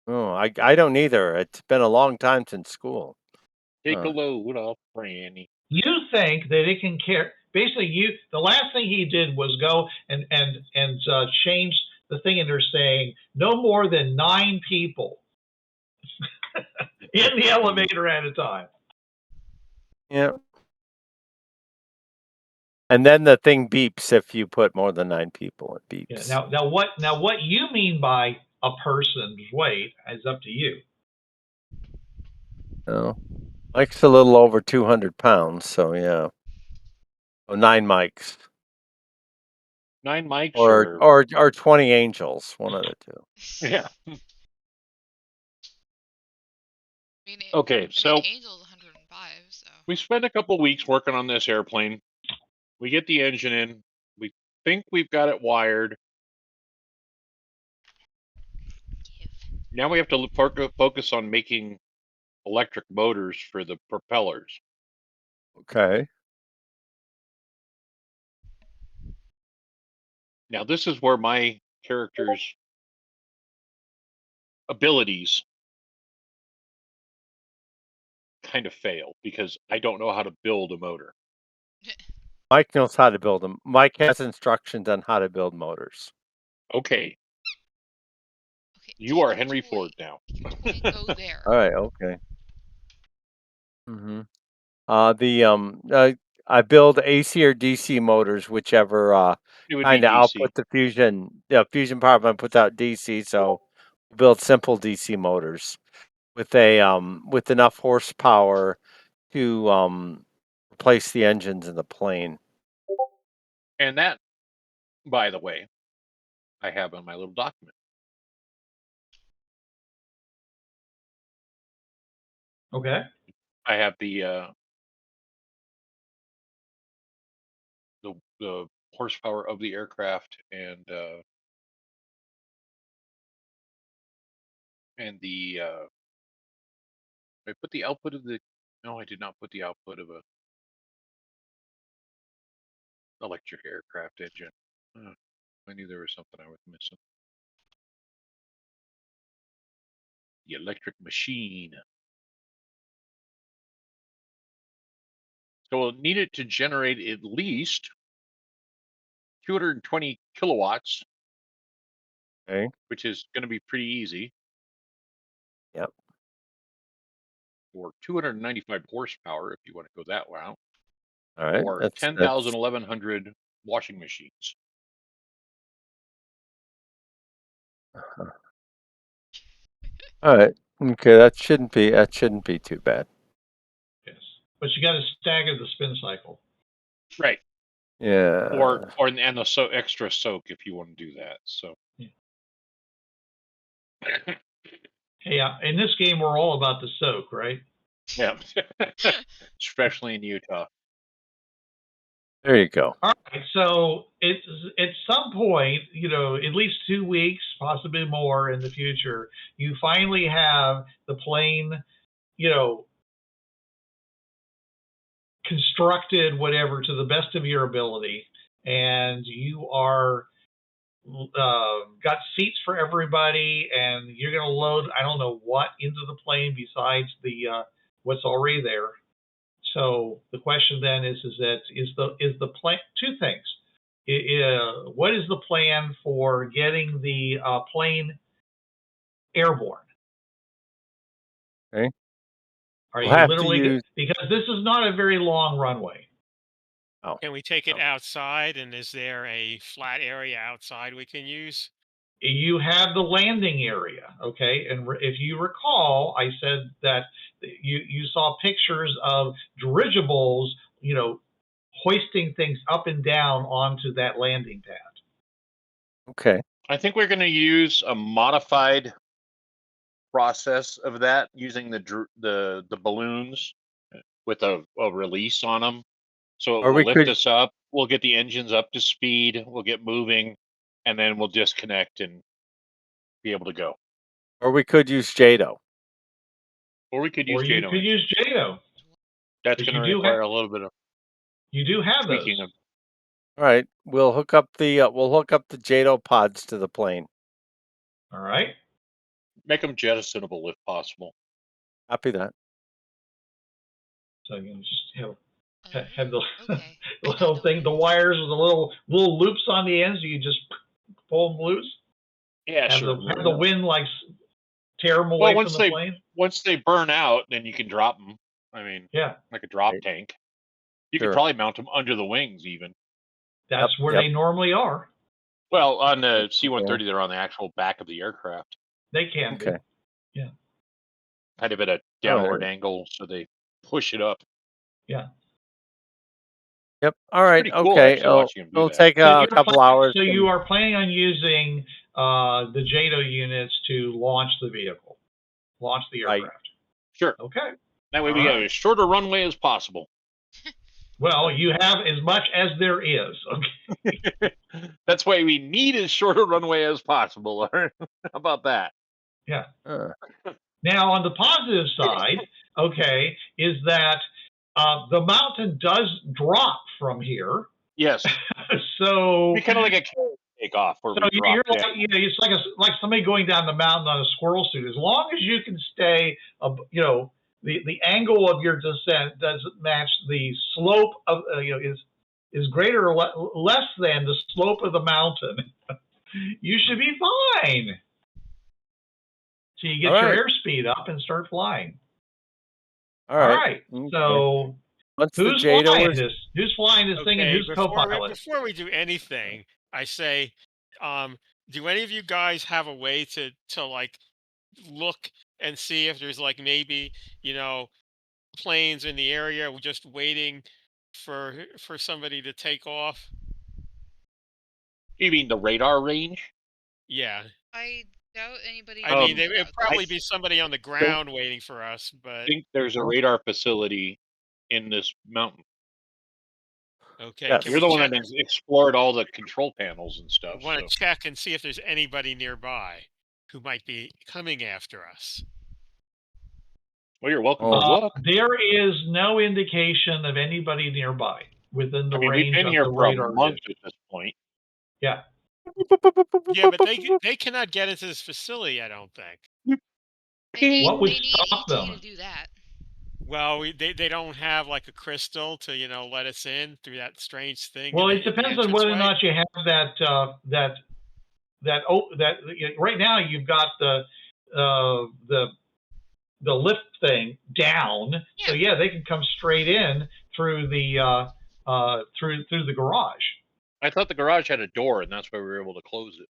I don't either. It's been a long time since school. Take a load off Franny. You think that it can care? Basically, the last thing he did was go and change the thing, and they're saying no more than 9 people in the elevator at a time. Yeah. And then the thing beeps if you put more than 9 people. It beeps. Yeah. Now what you mean by a person's weight is up to you. Oh, Mike's a little over 200 pounds, so yeah. Oh, 9 Mikes. 9 mics or 20 angels, one of the two. Yeah. Okay, so Angel's 105, so we spent a couple weeks working on this airplane. We get the engine in. We think we've got it wired. Now we have to focus on making electric motors for the propellers. Okay. Now this is where my character's abilities kind of fail because I don't know how to build a motor. Mike knows how to build them. Mike has instructions on how to build motors. Okay. You are Henry Ford now. Go there. All right. Okay. Mm-hmm. I build AC or DC motors, whichever kind of output the fusion power plant puts out DC. So we build simple DC motors with with enough horsepower to replace the engines in the plane. And that, by the way, I have on my little document. Okay. I have the horsepower of the aircraft and the I put the output of the no, I did not put the output of a electric aircraft engine. I knew there was something I was missing. The electric machine. So we'll need it to generate at least 220 kilowatts. Okay. Which is going to be pretty easy. Yep. Or 295 horsepower if you want to go that route. All right. Or 10,000, 1,100 washing machines. All right. Okay, that shouldn't be too bad. Yes, but you got to stagger the spin cycle. Right. Yeah. And the extra soak if you want to do that. So. Yeah. Hey, in this game we're all about the soak, right? Yeah. Especially in Utah. There you go. All right. So it's at some point, at least 2 weeks, possibly more in the future, you finally have the plane, constructed, whatever, to the best of your ability, and you are got seats for everybody, and you're going to load I don't know what into the plane besides the what's already there. So the question then is the plan? Two things. What is the plan for getting the plane airborne? Okay. Are you literally because this is not a very long runway. Oh. Can we take it outside, and is there a flat area outside we can use? You have the landing area, okay? And if you recall, I said that you saw pictures of dirigibles, hoisting things up and down onto that landing pad. Okay. I think we're going to use a modified process of that using the balloons with a release on them. So it will lift us up. We'll get the engines up to speed. We'll get moving, and then we'll disconnect and be able to go. Or we could use JATO. Or we could use JATO. That's going to require a little bit of. You do have those. All right, we'll hook up the JATO pods to the plane. All right. Make them jettisonable if possible. Copy that. So you can just have the little thing, the wires with the little loops on the ends. You just pull them loose. Yeah, have sure. Have the wind like tear them Well, away from the plane? once they burn out, then you can drop them. I mean, Yeah, like a drop Right. tank. You could Sure. probably mount them under the wings, even. that's where Yep. they normally are. Well, on the C-130, Okay. they're on the actual back of the aircraft, They can be. Okay. Yeah, kind of at a All downward right. angle, so they push it up. yeah. Yep. All It's right. pretty cool Okay. actually watching them do It'll that. take So a couple hours. so you are planning on using the JATO units to launch the vehicle, launch the Right. aircraft. Sure. Okay. That way we All get right. as short a runway as possible. Well, you have as much as there is. Okay. That's why we need as short a runway as possible. How about that? Yeah. Uh, Now, on the positive side, okay, is that the mountain does drop from here. Yes. So Be kind of like a takeoff where we drop you're down. like, it's like somebody going down the mountain on a squirrel suit. As long as you can stay, the angle of your descent doesn't match the slope of, is greater or less than the slope of the mountain, you should be fine. So you get All your right. airspeed up and start flying. All All right. right. Okay. So Once the who's JATO flying is this? Who's flying this thing, and Okay, who's co-pilot? before we do anything, I say, do any of you guys have a way to like look and see if there's like maybe, you know, planes in the area just waiting for somebody to take off? You mean the radar range? Yeah. I doubt anybody I mean, usually it'd does. I probably be somebody on the ground waiting for us, but think there's a radar facility in this mountain. okay, can yes. You're we the one check? that has explored all the control panels and stuff. Want So, to check and see if there's anybody nearby who might be coming after us. well, you're welcome to Oh, look. There is no indication of anybody nearby within the I mean, we've range been of here the for a radar month vision. at this point. Yeah. Yeah, but they cannot get into this facility, I don't think. What would They need stop ET them? to do that. Well, they don't have like a crystal to let us in through that strange thing Well, in it the depends on whether or entranceway. not you have right now you've got the lift thing down. So Yeah. they can come straight in through the through the garage. I thought the garage had a door, and that's why we were able to close it.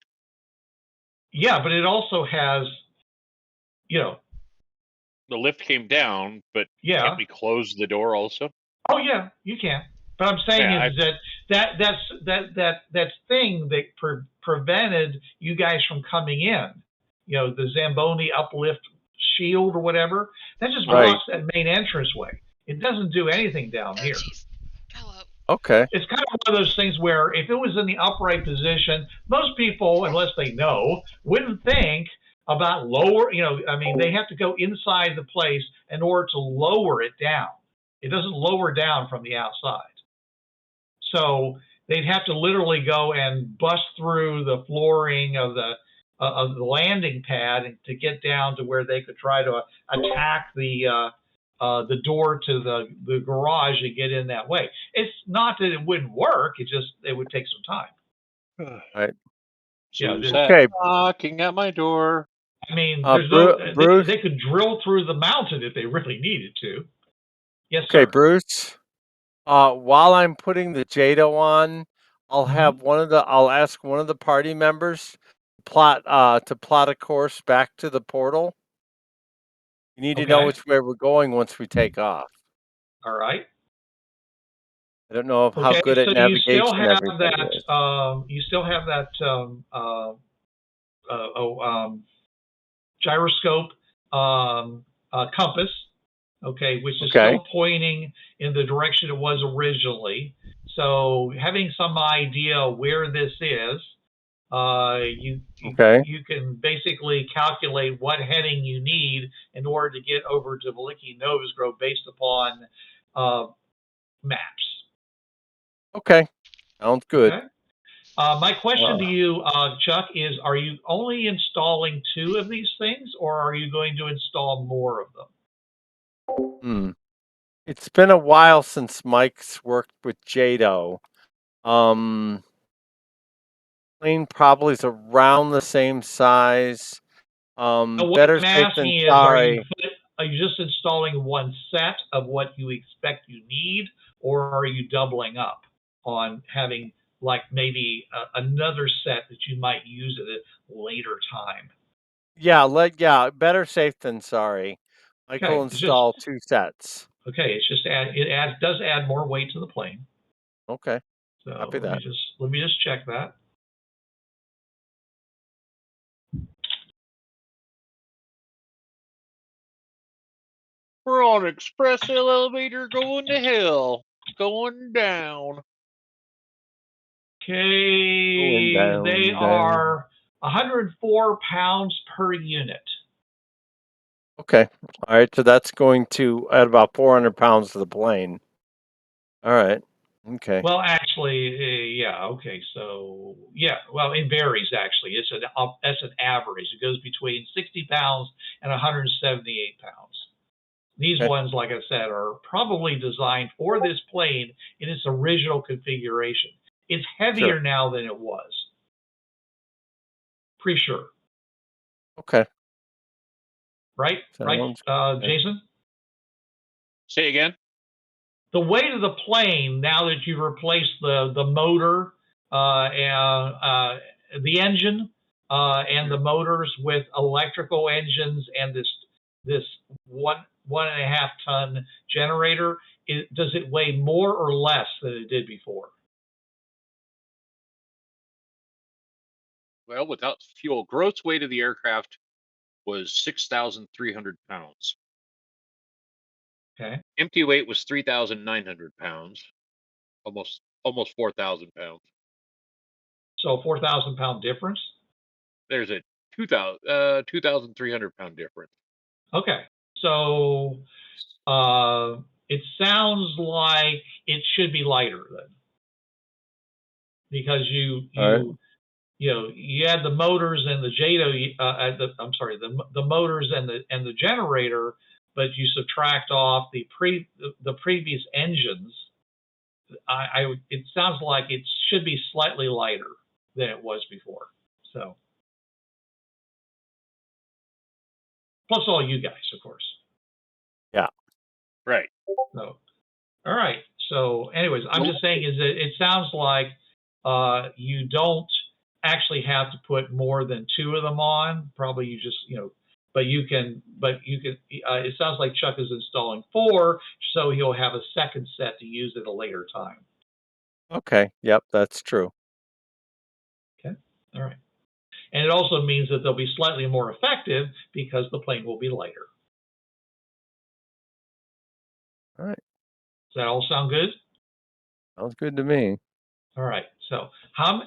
Yeah, but it also has, The lift came down, but yeah. can't we close the door also? Oh yeah, you can. But I'm saying Yeah, is that thing that prevented you guys from coming in, the Zamboni uplift shield or whatever, that just Right. blocks that main entranceway. It doesn't do anything down Oh, here. jeez. Hello. Okay. It's kind of one of those things where if it was in the upright position, most people, unless they know, wouldn't think about lower, I mean, they have to go inside the place in order to lower it down. It doesn't lower down from the outside. So they'd have to literally go and bust through the flooring of the landing pad and to get down to where they could try to attack the door to the garage and get in that way. It's not that it wouldn't work; it would take some time. Right. So Yeah, Okay. knocking at my door. I mean, Bruce. they could drill through the mountain if they really needed to. Yes, Okay, sir. Bruce. While I'm putting the JATO on, I'll have I'll ask one of the party members to plot a course back to the portal. You need to know Okay. which way we're going once we take off. All right. I don't know how Okay, good at so you still navigation have everybody that. is. You still have that gyroscope compass. Okay, which is Okay. still pointing in the direction it was originally. So having some idea where this is, you can basically calculate what heading you need in order to get over to Veliki Nose Grove based upon maps. Okay. Sounds good. Okay. My question to you, Chuck, is: are you only installing 2 of these things, or are you going to install more of them? It's been a while since Mike's worked with JATO. Plane probably is around the same size. What better I'm safe than asking is, sorry. are you just installing one set of what you expect you need, or are you doubling up on having like maybe another set that you might use at a later time? Yeah, better safe than sorry. Michael Okay, install 2 sets. it's just it does add more weight to the plane. Okay. So Copy that. let me just check that. We're on express elevator going to hell. Going down. Okay, down, they down. are 104 pounds per unit. Okay. All right. So that's going to add about 400 pounds to the plane. All right. Okay. Well, actually, yeah. Okay, so yeah. Well, it varies. Actually, that's an average. It goes between 60 pounds and 178 pounds. These Okay. ones, like I said, are probably designed for this plane in its original configuration. It's heavier now than it was. Pretty sure. Okay. Right? Sounds Right, Jason? Say again? The weight of the plane, now that you've replaced the motor and the engine and the motors with electrical engines and this 1.5 ton generator, does it weigh more or less than it did before? Well, without fuel, gross weight of the aircraft was 6,300 pounds. Okay. Empty weight was 3,900 pounds. Almost 4,000 pounds. So 4,000 pound difference? There's a 2,300 pound difference. Okay. So it sounds like it should be lighter then, because you had the motors and the the motors and the generator, but you subtract off the previous engines. It sounds like it should be slightly lighter than it was before. So plus all you guys, of course. Yeah. Right. So all right. So anyways, I'm just saying is that it sounds like you don't actually have to put more than 2 of them on. Probably you just, but you can, it sounds like Chuck is installing 4, so he'll have a second set to use at a later time. Okay. Yep, that's true. Okay. All right. And it also means that they'll be slightly more effective because the plane will be lighter. All right. Does that all sound good? Sounds good to me. All right. So how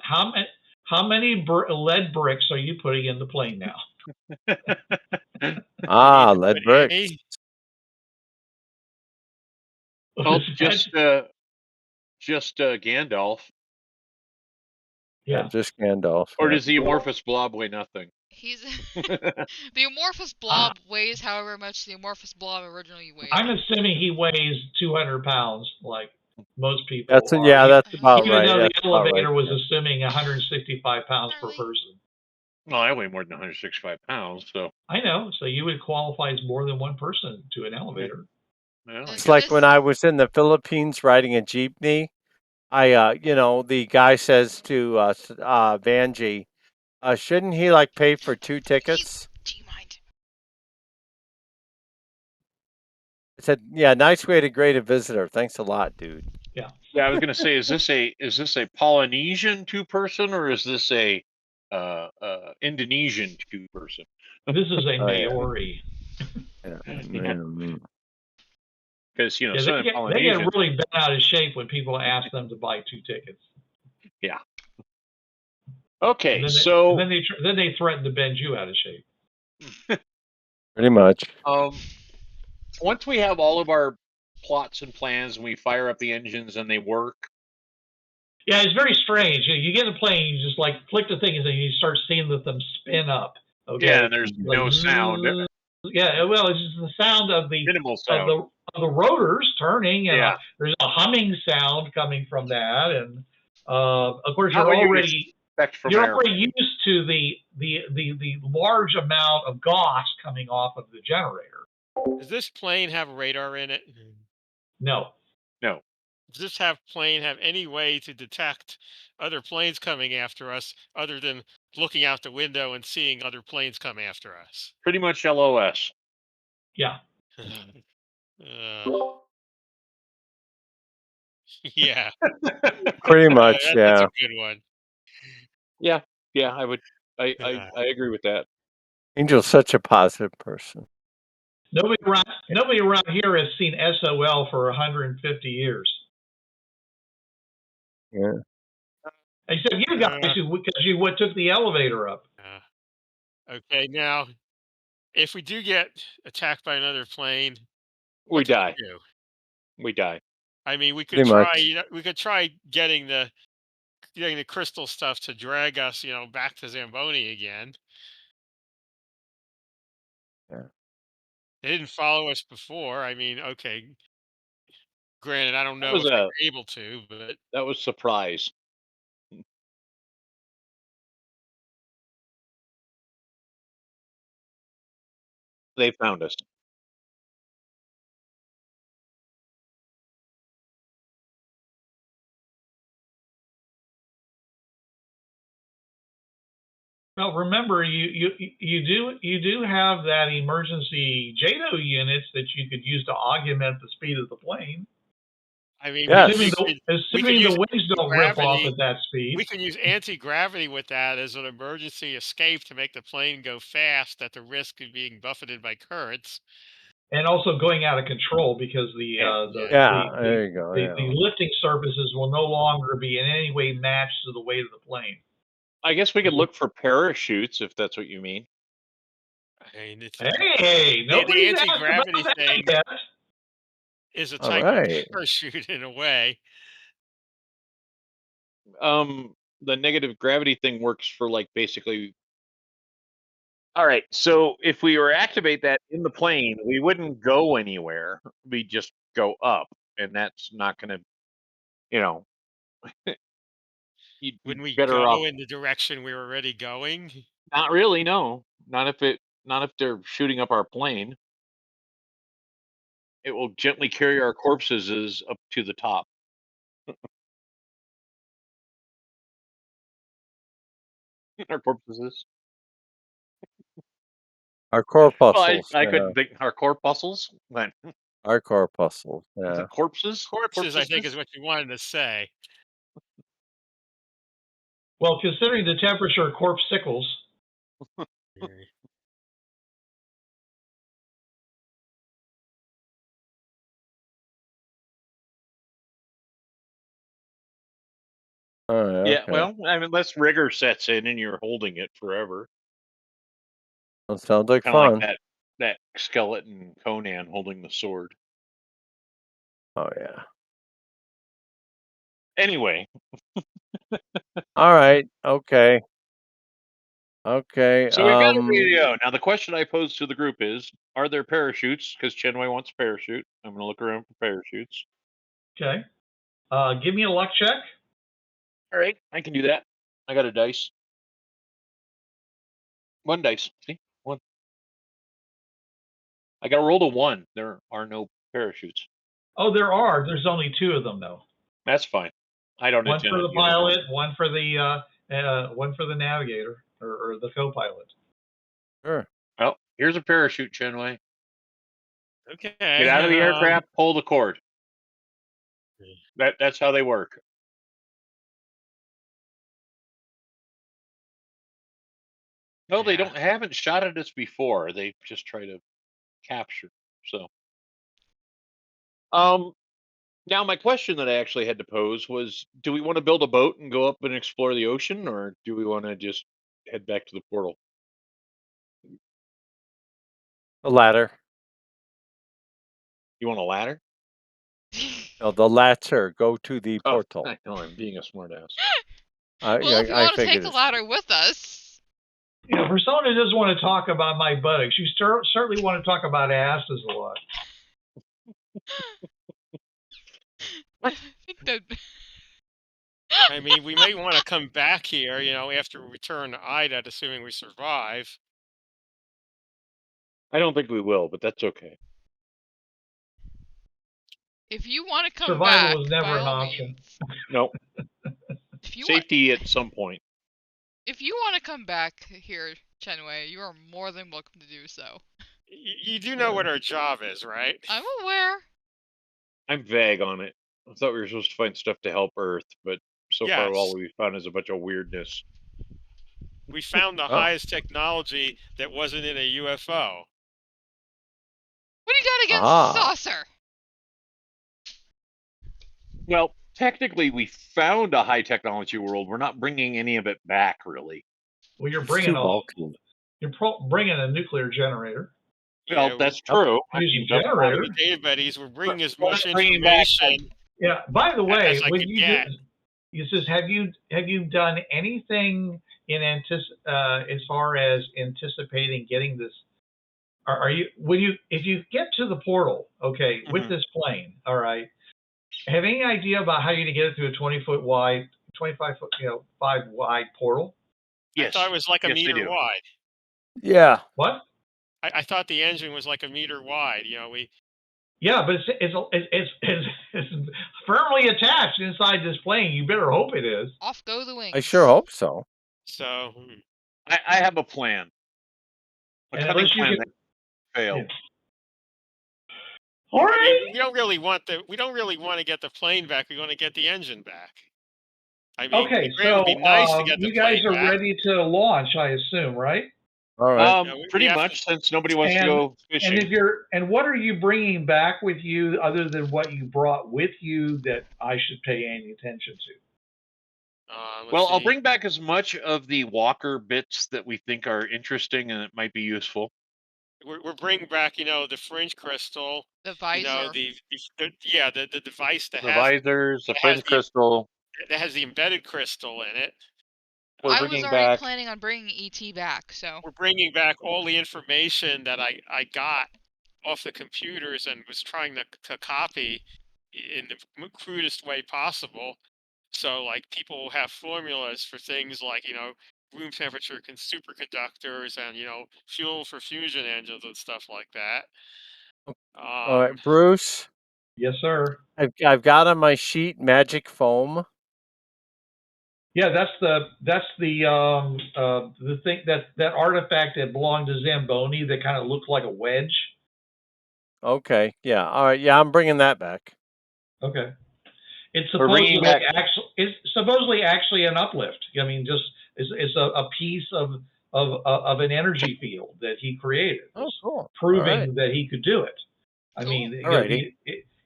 many lead bricks are you putting in the plane now? Lead bricks. Well, just Gandalf. Yeah. Just Gandalf. Or does the amorphous blob weigh nothing? He's the amorphous blob weighs however much the amorphous blob originally weighed. I'm assuming he weighs 200 pounds, like most people. That's about even right. though the That's elevator right, was yeah. assuming 165 pounds per person. Well, I weigh more than 165 pounds, so. I know. So you would qualify as more than one person to an elevator. Well, It's like when I was in the Philippines riding a jeepney. The guy says to Vanjie, shouldn't he pay for 2 tickets? Do you mind? I said, yeah, nice way to grade a visitor. Thanks a lot, dude. Yeah. Yeah, I was going to say, is this a Polynesian 2-person or is this a Indonesian 2-person? This is a Maori. Because they get really bent out of shape when people ask them to buy 2 tickets. Yeah. Okay, then they threaten to bend you out of shape. Pretty much. Once we have all of our plots and plans and we fire up the engines and they work. Yeah, it's very strange. You get a plane, you just flick the thing and then you start seeing them spin up. Okay. Yeah, and there's no sound. Yeah, well, it's just the sound of the minimal sound of the rotors turning, and there's a humming sound coming from that, and of course you're already used to the large amount of gas coming off of the generator. Does this plane have radar in it? No. No. Does this plane have any way to detect other planes coming after us other than looking out the window and seeing other planes come after us? Pretty much LOS. Yeah. Yeah. Pretty much, That's yeah. a good one. Yeah, I would. I agree with that. Angel's such a positive person. Nobody around here has seen SOL for 150 years. Yeah. Except you guys, because you took the elevator up. Okay, now, if we do get attacked by another plane, We die. do? We die. I mean, we could Pretty try. much. We could try getting the crystal stuff to drag us, back to Zamboni again. Yeah. They didn't follow us before. I mean, okay. Granted, I don't That know was if they were able to, but that was surprise. They found us. Well, remember, you do have that emergency JATO units that you could use to augment the speed of the plane. I mean, Yes. Assuming the wings don't rip off at that speed. We can use anti-gravity with that as an emergency escape to make the plane go fast at the risk of being buffeted by currents. And also going out of control because there you go. The lifting surfaces will no longer be in any way matched to the weight of the plane. I guess we could look for parachutes if that's what you mean. I mean, the anti-gravity thing yet. is a type of parachute in a way. The negative gravity thing works for basically. All right, so if we were activate that in the plane, we wouldn't go anywhere. We'd just go up, and that's not going to, When we better go off. in the direction we were already going? Not really, no. Not if they're shooting up our plane. It will gently carry our corpses up to the top. Our corpses. Our corpuscles. Well, I couldn't think our corpuscles. When our corpuscles. Yeah. Corpses. Corpses, I think, is what you wanted to say. Well, considering the temperature of corpuscles. Okay. Yeah, well, I mean, unless rigor sets in and you're holding it forever. That sounds like Kinda fun. like that skeleton Conan holding the sword. Oh yeah. Anyway. All right. Okay. Okay. So we've got a radio. Now the question I pose to the group is: are there parachutes? Because Chenwei wants a parachute. I'm going to look around for parachutes. Okay. Give me a luck check. All right, I can do that. I got a dice. One dice. See? One. I got rolled a 1. There are no parachutes. Oh, there are. There's only 2 of them, though. That's fine. I don't One for the pilot, one for the navigator or the co-pilot. Sure. Well, here's a parachute, Chenwei. Okay. Get out of the aircraft, pull the cord. That's how they work. No, they haven't shot at us before. They just try to capture. So, now my question that I actually had to pose was: do we want to build a boat and go up and explore the ocean, or do we want to just head back to the portal? The ladder. You want a ladder? No, the latter. Go to the portal. I know, I'm being a smartass. Well, if you want to take the ladder with us. For someone who doesn't want to talk about my buttocks, you certainly want to talk about asses a lot. I think that I mean, we may want to come back here, after we return to IDET, assuming we survive. I don't think we will, but that's okay. If you want to come Survival back, is by never an all option. means. Nope. If you Safety at some point. If you want to come back here, Chenwei, you are more than welcome to do so. You do know what our job is, right? I'm aware. I'm vague on it. I thought we were supposed to find stuff to help Earth, but so far all Yes. we've found is a bunch of weirdness. We found the Oh. highest technology that wasn't in a UFO. What do you got against Ah. saucer? Well, technically, we found a high technology world. We're not bringing any of it back, really. Well, you're It's bringing too bulky. bringing a nuclear generator. Well, Yeah, that's true. I Using mean, that's why generator. the data buddies, we're bringing as We're much not bringing back, information Yeah. By the way, as I when could you get. it says, have you done anything in as far as anticipating getting this? Are you if you get to the portal, okay, with Mhm. this plane, all right, have any idea about how you're gonna get it through a 20-foot wide, 25-foot, 5 wide portal? Yes. I thought it was like a Yes, they meter do. wide. Yeah. What? I thought the engine was like a meter wide. Yeah, but it's firmly attached inside this plane. You better hope it is. Off go the wings. I sure hope so. So, I have a plan. A And cunning unless you plan can, that failed. yeah. All I mean, right. we don't really want to get the plane back. We want to get the engine back. I mean, Okay, it would be so nice to get the you guys plane are back. ready to launch, I assume, right? All right. We Pretty have much, to. since nobody wants to And go fishing. what are you bringing back with you other than what you brought with you that I should pay any attention to? Let's Well, I'll see. bring back as much of the Walker bits that we think are interesting and it might be useful. We're bringing back, the fringe crystal. The visor. The device The visors, the that has fringe crystal. that has the embedded crystal in it. We're I was bringing already back. planning on bringing ET back, so. We're bringing back all the information that I got off the computers and was trying to copy in the crudest way possible. So, like, people will have formulas for things like, room temperature superconductors and, fuel for fusion engines and stuff like that. All right, Bruce. Yes, sir. I've got on my sheet magic foam. Yeah, that's the thing that artifact that belonged to Zamboni that kind of looked like a wedge. Okay. Yeah. All right. Yeah, I'm bringing that back. Okay. It's We're bringing back. supposedly actually an uplift. I mean, just it's a piece of an energy field that he created, Oh, cool. proving that he could do it. I Cool. mean, Alrighty.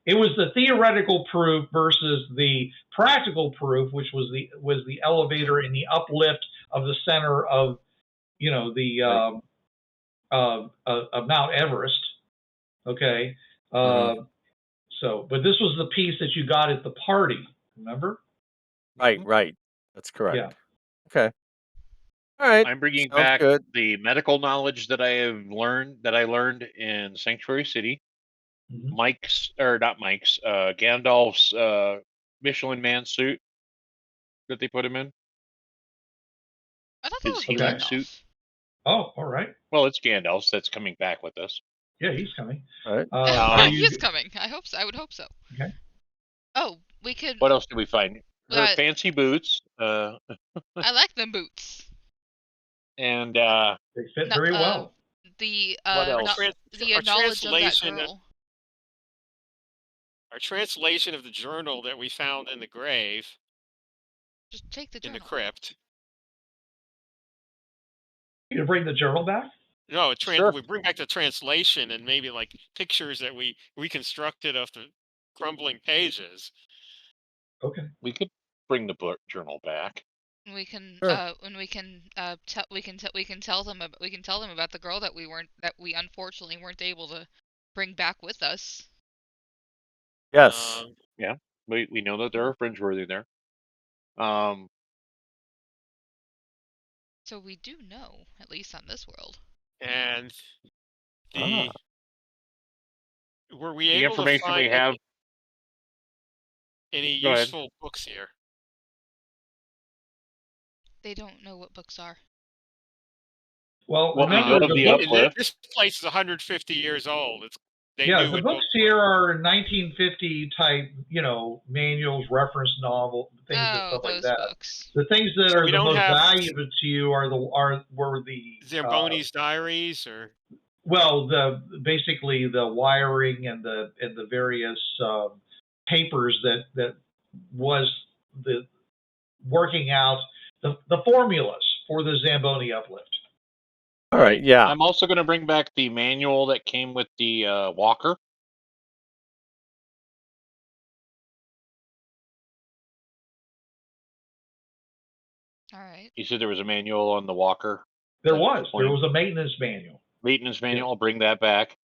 it was the theoretical proof versus the practical proof, which was the elevator and the uplift of the center of the of Mount Everest. Okay. So, but this was the piece that you got at the party. Remember? Right. That's correct. Yeah. Okay. All right. I'm bringing Sounds back good. the medical knowledge that I learned in Sanctuary City. Mhm. Gandalf's Michelin Man suit that they put him in. I thought that His was healing Gandalf. suit. Oh, all right. Well, it's Gandalf's that's coming back with us. Yeah, he's coming. All right. He is coming. I hope so. I would hope so. Okay. Oh, we could. What else did we find? Her fancy boots. I like them boots. And they fit very well. The what else? the knowledge of that girl. Our translation of the journal that we found in the grave. Just take the journal. In the crypt. You bring the journal back? No, sure. We bring back the translation and maybe like pictures that we reconstructed of the crumbling pages. Okay. We could bring the book journal back. We can Sure. we can tell them about the girl that we unfortunately weren't able to bring back with us. Yes. Yeah. We know that there are Fringeworthy there. So we do know, at least on this world. And were we the able information to find we have any useful books here? They don't know what books are. Well, What we remember know of the the book. uplift. This place is 150 years old. They Yeah, knew the what books books here were. are 1950 type, manuals, reference novel, things and Oh, stuff like those that. books. The things that So are we the don't most have valuable to you were the Zamboni's diaries or well, basically the wiring and the various papers that was the working out the formulas for the Zamboni uplift. All right. Yeah. I'm also going to bring back the manual that came with the walker. All right. You said there was a manual on the walker. There was a maintenance manual. Maintenance manual. Yeah. I'll bring that back.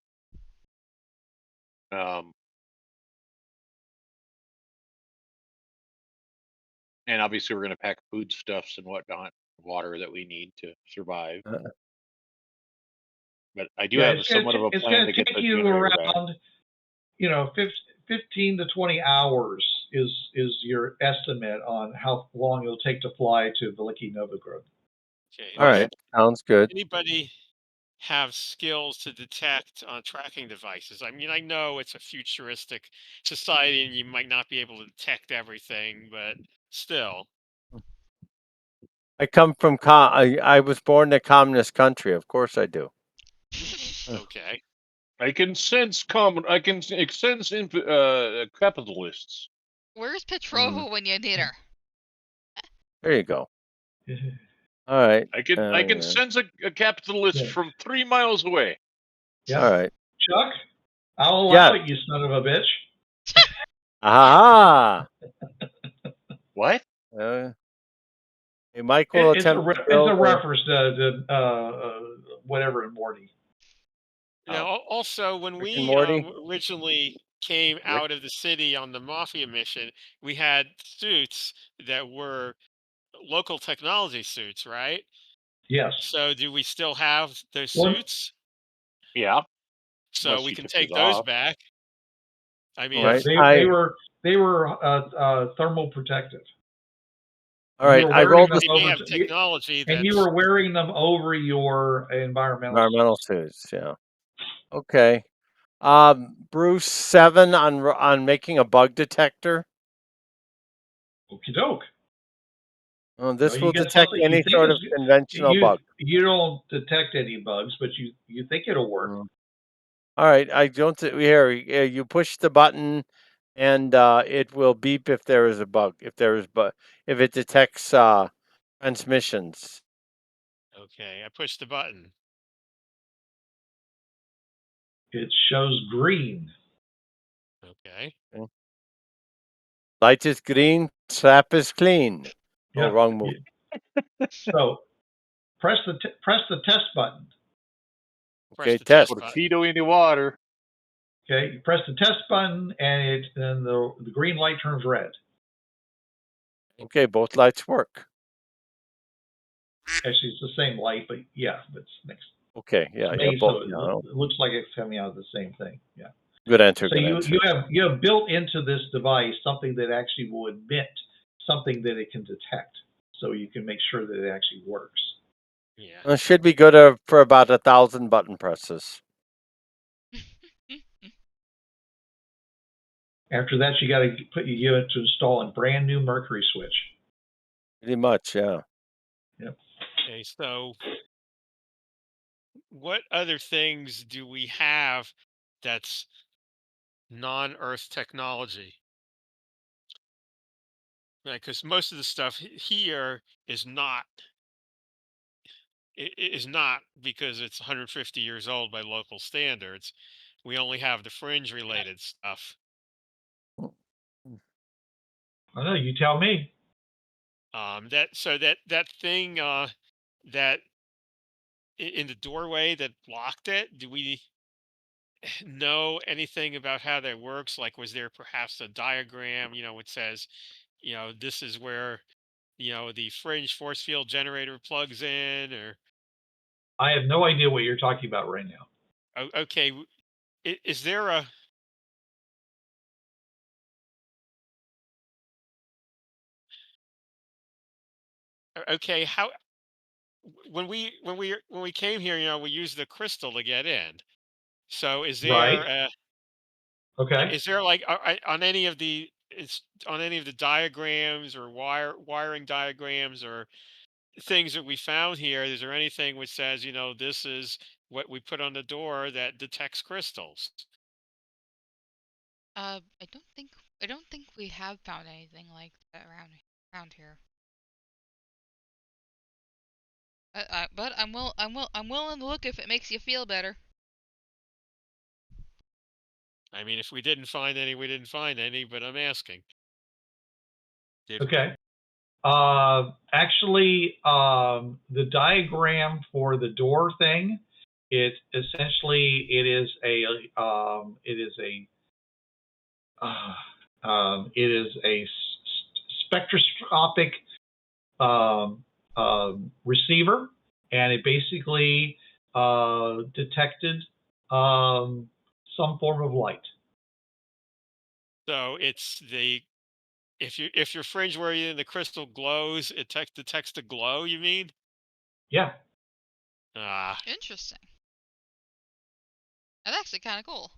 And obviously we're going to pack foodstuffs and whatnot, water that we need to survive. But I do have somewhat of a plan to get the generator back. Around, 15 to 20 hours is your estimate on how long it'll take to fly to Veliki Novgorod. okay. All right. Sounds good. Anybody have skills to detect on tracking devices? I mean, I know it's a futuristic society and you might not be able to detect everything, but still. I come from I was born in a communist country. Of course I do. Okay. I can sense capitalists. Where's Petrova when you need her? There you go. All right. I can sense a capitalist from 3 miles away. Yeah. All right. Chuck, I'll allow it, you son of a bitch. Aha. What? Hey, Mike will attempt to build it's a reference to whatever in Morty. Now, also, when Rick and we Morty? originally came out of the city on the mafia mission, we had suits that were local technology suits, right? Yes. So, do we still have those Well, suits? Yeah. So Unless we you can took take those those off. back. I mean, Right. they were thermal protective. All right. I rolled they may have technology and you that's were wearing them over your environmental suits. Yeah. Okay. Bruce, 7 on making a bug detector. Okie doke. This will detect any sort of conventional bug. You don't detect any bugs, but you think it'll work. All right. I don't. Here, you push the button, and it will beep if there is a bug. If it detects transmissions. okay. I pushed the button. It shows green. Okay. Light is green, trap is clean. Yeah. Oh, wrong move. So press the test button. Press the test. button. Torpedo in the water. Okay, you press the test button, and the green light turns red. Okay, both lights work. Actually, it's the same light, but yeah, it's next. Okay, yeah, both. So it looks like it's coming out of the same thing. Yeah. Good answer. So you have built into this device something that actually will emit something that it can detect, so you can make sure that it actually works. Yeah. It should be good for about 1,000 button presses. After that, you got to give it to install a brand new Mercury switch. Pretty much, yeah. Yep. Okay, so what other things do we have that's non-Earth technology? Because most of the stuff here is not. It is not because it's 150 years old by local standards. We only have the fringe-related stuff. I know. You tell me. That thing that in the doorway that blocked it. Do we know anything about how that works? Like, was there perhaps a diagram? Which says, this is where the fringe force field generator plugs in, or I have no idea what you're talking about right now. okay, is there a Okay, how when we came here, we used the crystal to get in. So Right. Okay. is there like on any of the it's on any of the diagrams or wiring diagrams or things that we found here, is there anything which says, this is what we put on the door that detects crystals? I don't think we have found anything like that around here. But I'm willing to look if it makes you feel better. I mean, if we didn't find any, we didn't find any, but I'm asking. Okay. Actually, the diagram for the door thing, it is a spectroscopic receiver, and it basically detected some form of light. So it's if you're fringeworthy and the crystal glows, it detects the glow, you mean? Yeah. Ah, Interesting. That's actually kind of cool.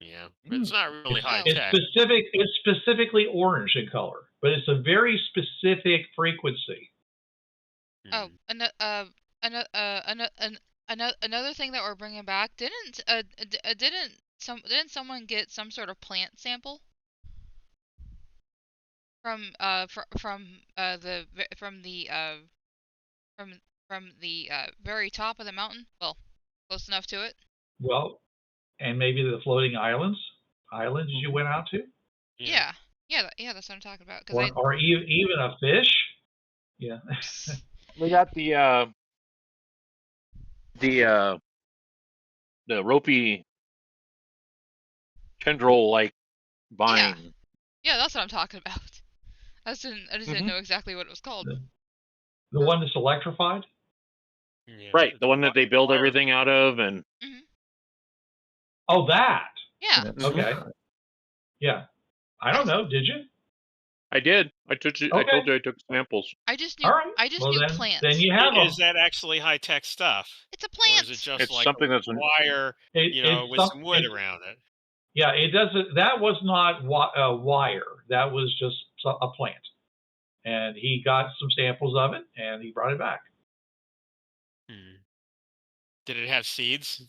yeah, but it's not really high It's tech. It's specifically orange in color, but it's a very specific frequency. Oh, another thing that we're bringing back, didn't someone get some sort of plant sample from the very top of the mountain? Well, close enough to it. Well, and maybe the floating islands you went out to. Yeah, that's what I'm talking about. Or even a fish. Yeah. We got the ropey tendril like vine. Yeah, that's what I'm talking about. I just didn't know exactly what it was called. The one that's electrified? Yeah, Right, the one that they build everything out of, and Oh, that. Yeah. Okay. Yeah. I don't know. Did you? I did. I told you I took samples. I just knew. All right. I just knew then, plants. Then you have them. Is that actually high tech stuff? It's a Or plant. is it just It's like something that's wire, with some wood around it? Yeah, it doesn't. That was not wire. That was just a plant, and he got some samples of it, and he brought it back. Did it have seeds?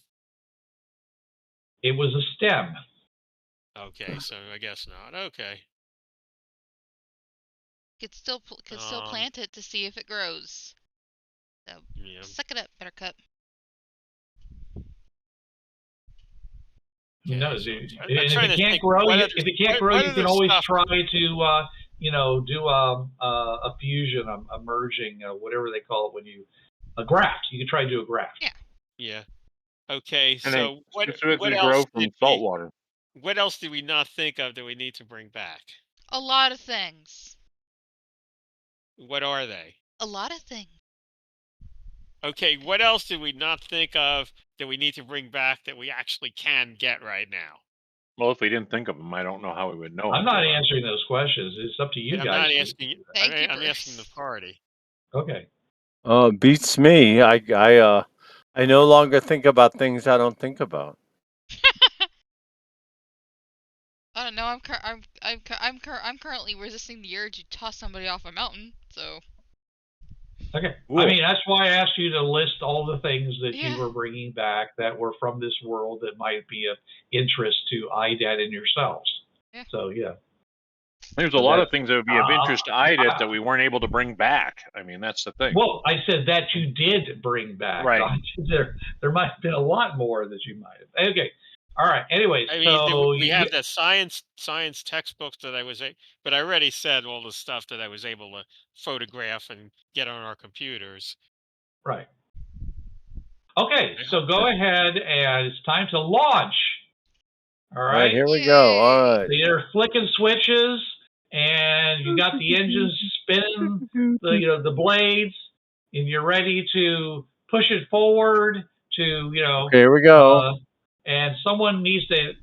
It was a stem. Okay, so I guess not. Okay. Could still plant it to see if it grows. So suck it up, Buttercup. Who knows? And if it can't grow, you can always try to do a fusion, a merging, whatever they call it when you a graft. You can try to do a graft. Yeah. Yeah. Okay. And so what else grow from salt water? What else do we not think of that we need to bring back? A lot of things. What are they? A lot of things. Okay, what else did we not think of that we need to bring back that we actually can get right now? Well, if we didn't think of them, I don't know how we would know. I'm not answering those questions. It's up to you guys. I'm not asking you. Thank I'm asking the party. Okay. Beats me. I no longer think about things I don't think about. I don't know. I'm currently resisting the urge to toss somebody off a mountain. So. Okay. Cool. I mean, that's why I asked you to list all the things that you were bringing back that were from this world that might be of interest to IDET and yourselves. Yeah. So, yeah. There's a lot of things that would be of interest to IDET that we weren't able to bring back. I mean, that's the thing. Well, I said that you did bring back. Right. There might have been a lot more that you might have. Okay. All right. Anyways, I mean, we have the science textbooks that but I already said all the stuff that I was able to photograph and get on our computers. Right. Okay, so go ahead, and it's time to launch. All right. Here we go. All right. So you're flicking switches, and you got the engines spinning, the blades, and you're ready to push it forward to, Okay, here we go. And someone needs to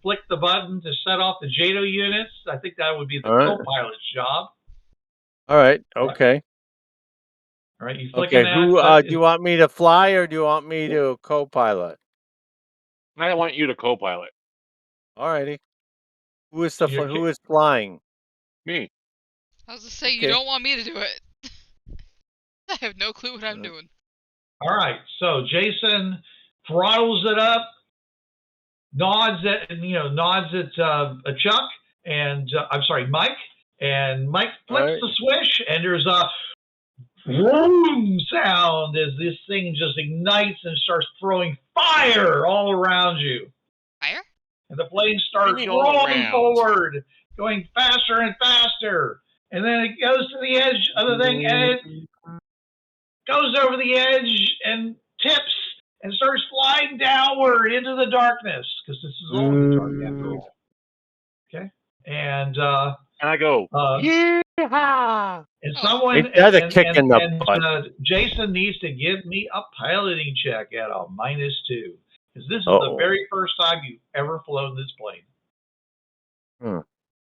flick the button to set off the JATO units. I think that would be the co-pilot's job. All right. Okay. All right, you Okay. flicking Who that? do you want me to fly or do you want me to co-pilot? I want you to co-pilot. All righty. Who is So you're who is flying? Me. I was to say, you Okay. don't want me to do it. I have no clue what I'm doing. All right, so Jason throttles it up, nods at Chuck, and I'm sorry, Mike, and Mike flips right. the switch, and there's a vroom sound as this thing just ignites and starts throwing fire all around you. Fire? And the plane What do you starts mean all rolling around? forward, going faster and faster. And then it goes to the edge of the thing, and it goes over the edge and tips and starts flying downward into the darkness, because this is all in the dark after all. Okay? And And I go, yeah. and someone Ain't that a kick in the butt? Jason needs to give me a piloting check at a -2, because this is the Uh-oh. very first time you've ever flown this plane.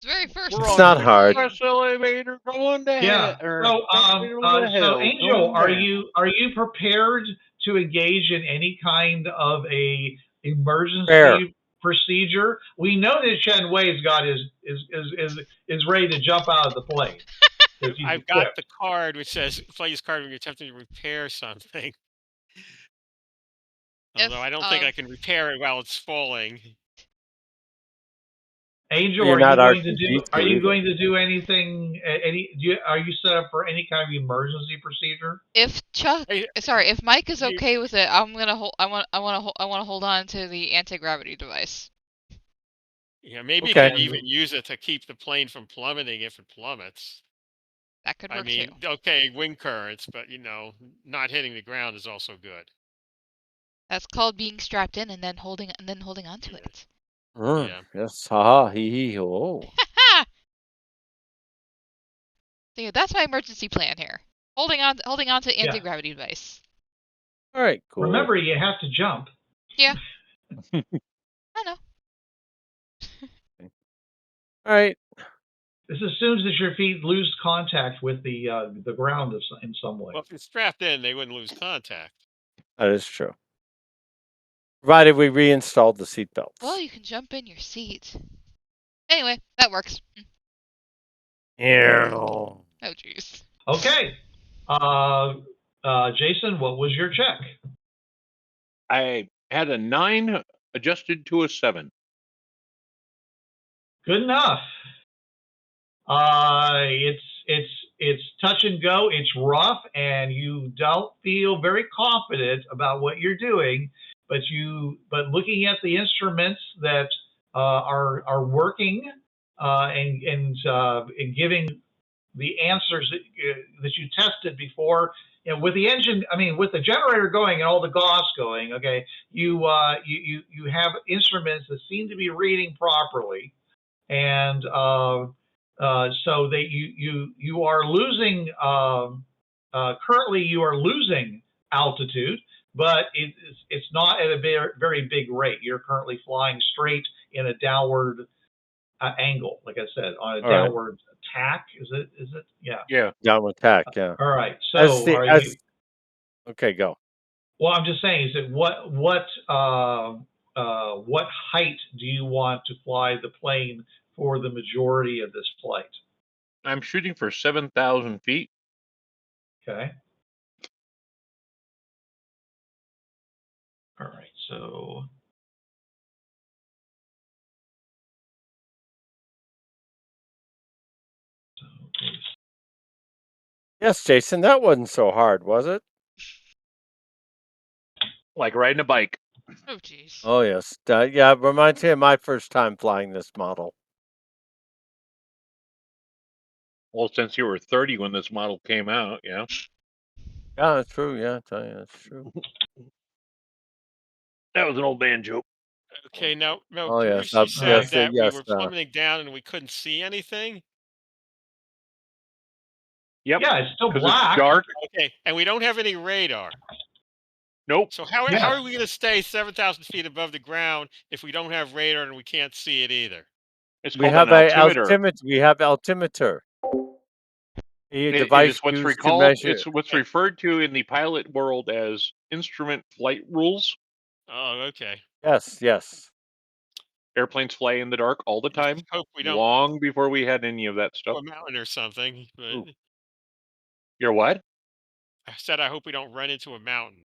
It's very first. We're It's on not the hard. express elevator going to Yeah. hell. So Angel, are you prepared to engage in any kind of a emergency procedure? We know that Chen Wei's got is ready to jump out of the plane. I've got the card which says please card when you're attempting to repair something. Although I don't think I can repair it while it's falling. Angel, You're not are you R2D2 going to do anything? Are you set up for any kind of emergency procedure? If if Mike is You- okay with it, I'm gonna hold. I want to hold on to the anti-gravity device. Yeah, maybe Okay. you can even use it to keep the plane from plummeting if it plummets. That could work I mean, too. okay, wing currents, but not hitting the ground is also good. That's called being strapped in and then holding on to it. Yeah. Yes. Ha hee hee ho. So yeah, that's my emergency plan here. Holding on to anti-gravity device. All right. Cool. Remember, you have to jump. Yeah. I know. All right. This assumes that your feet lose contact with the ground in some way. Well, if you're strapped in, they wouldn't lose contact. That is true. Provided we reinstalled the seatbelts. Well, you can jump in your seat. Anyway, that works. Yeah. Oh, jeez. Okay. Jason, what was your check? I had a 9 adjusted to a 7. Good enough. It's touch and go. It's rough, and you don't feel very confident about what you're doing. But looking at the instruments that are working and giving the answers that you tested before, with the engine, with the generator going and all the GOS going, okay, you have instruments that seem to be reading properly, and so that you are losing currently you are losing altitude, but it's not at a very big rate. You're currently flying straight in a downward angle, like I said, on a downward tack. Is it? Yeah. Downward tack. Yeah. All right. So okay, go. Well, I'm just saying, is that what height do you want to fly the plane for the majority of this flight? I'm shooting for 7,000 feet. Okay. All right. So. Yes, Jason, that wasn't so hard, was it? Like riding a bike. Oh, jeez. Oh, yes. Yeah, it reminds me of my first time flying this model. Well, since you were 30 when this model came out, yeah. Yeah, that's true. Yeah, I tell you, that's true. That was an old man joke. Okay, now, Oh, yes. Bruce, you said that yes, we were plummeting down and we couldn't see anything. Yep. Yeah, it's still black. It's dark. Okay, and we don't have any radar. Nope. So how are we going to stay 7,000 feet above the ground if we don't have radar and we can't see it either? It's We called have an an altimeter. altimeter. We have altimeter. A It device is what's used to recalled. measure. It's what's referred to in the pilot world as instrument flight rules. Oh, okay. Yes, yes. Airplanes fly in the dark all the Just time, hope we don't long before we had any of that go stuff. a mountain or something. But Ooh. You're what? I said I hope we don't run into a mountain.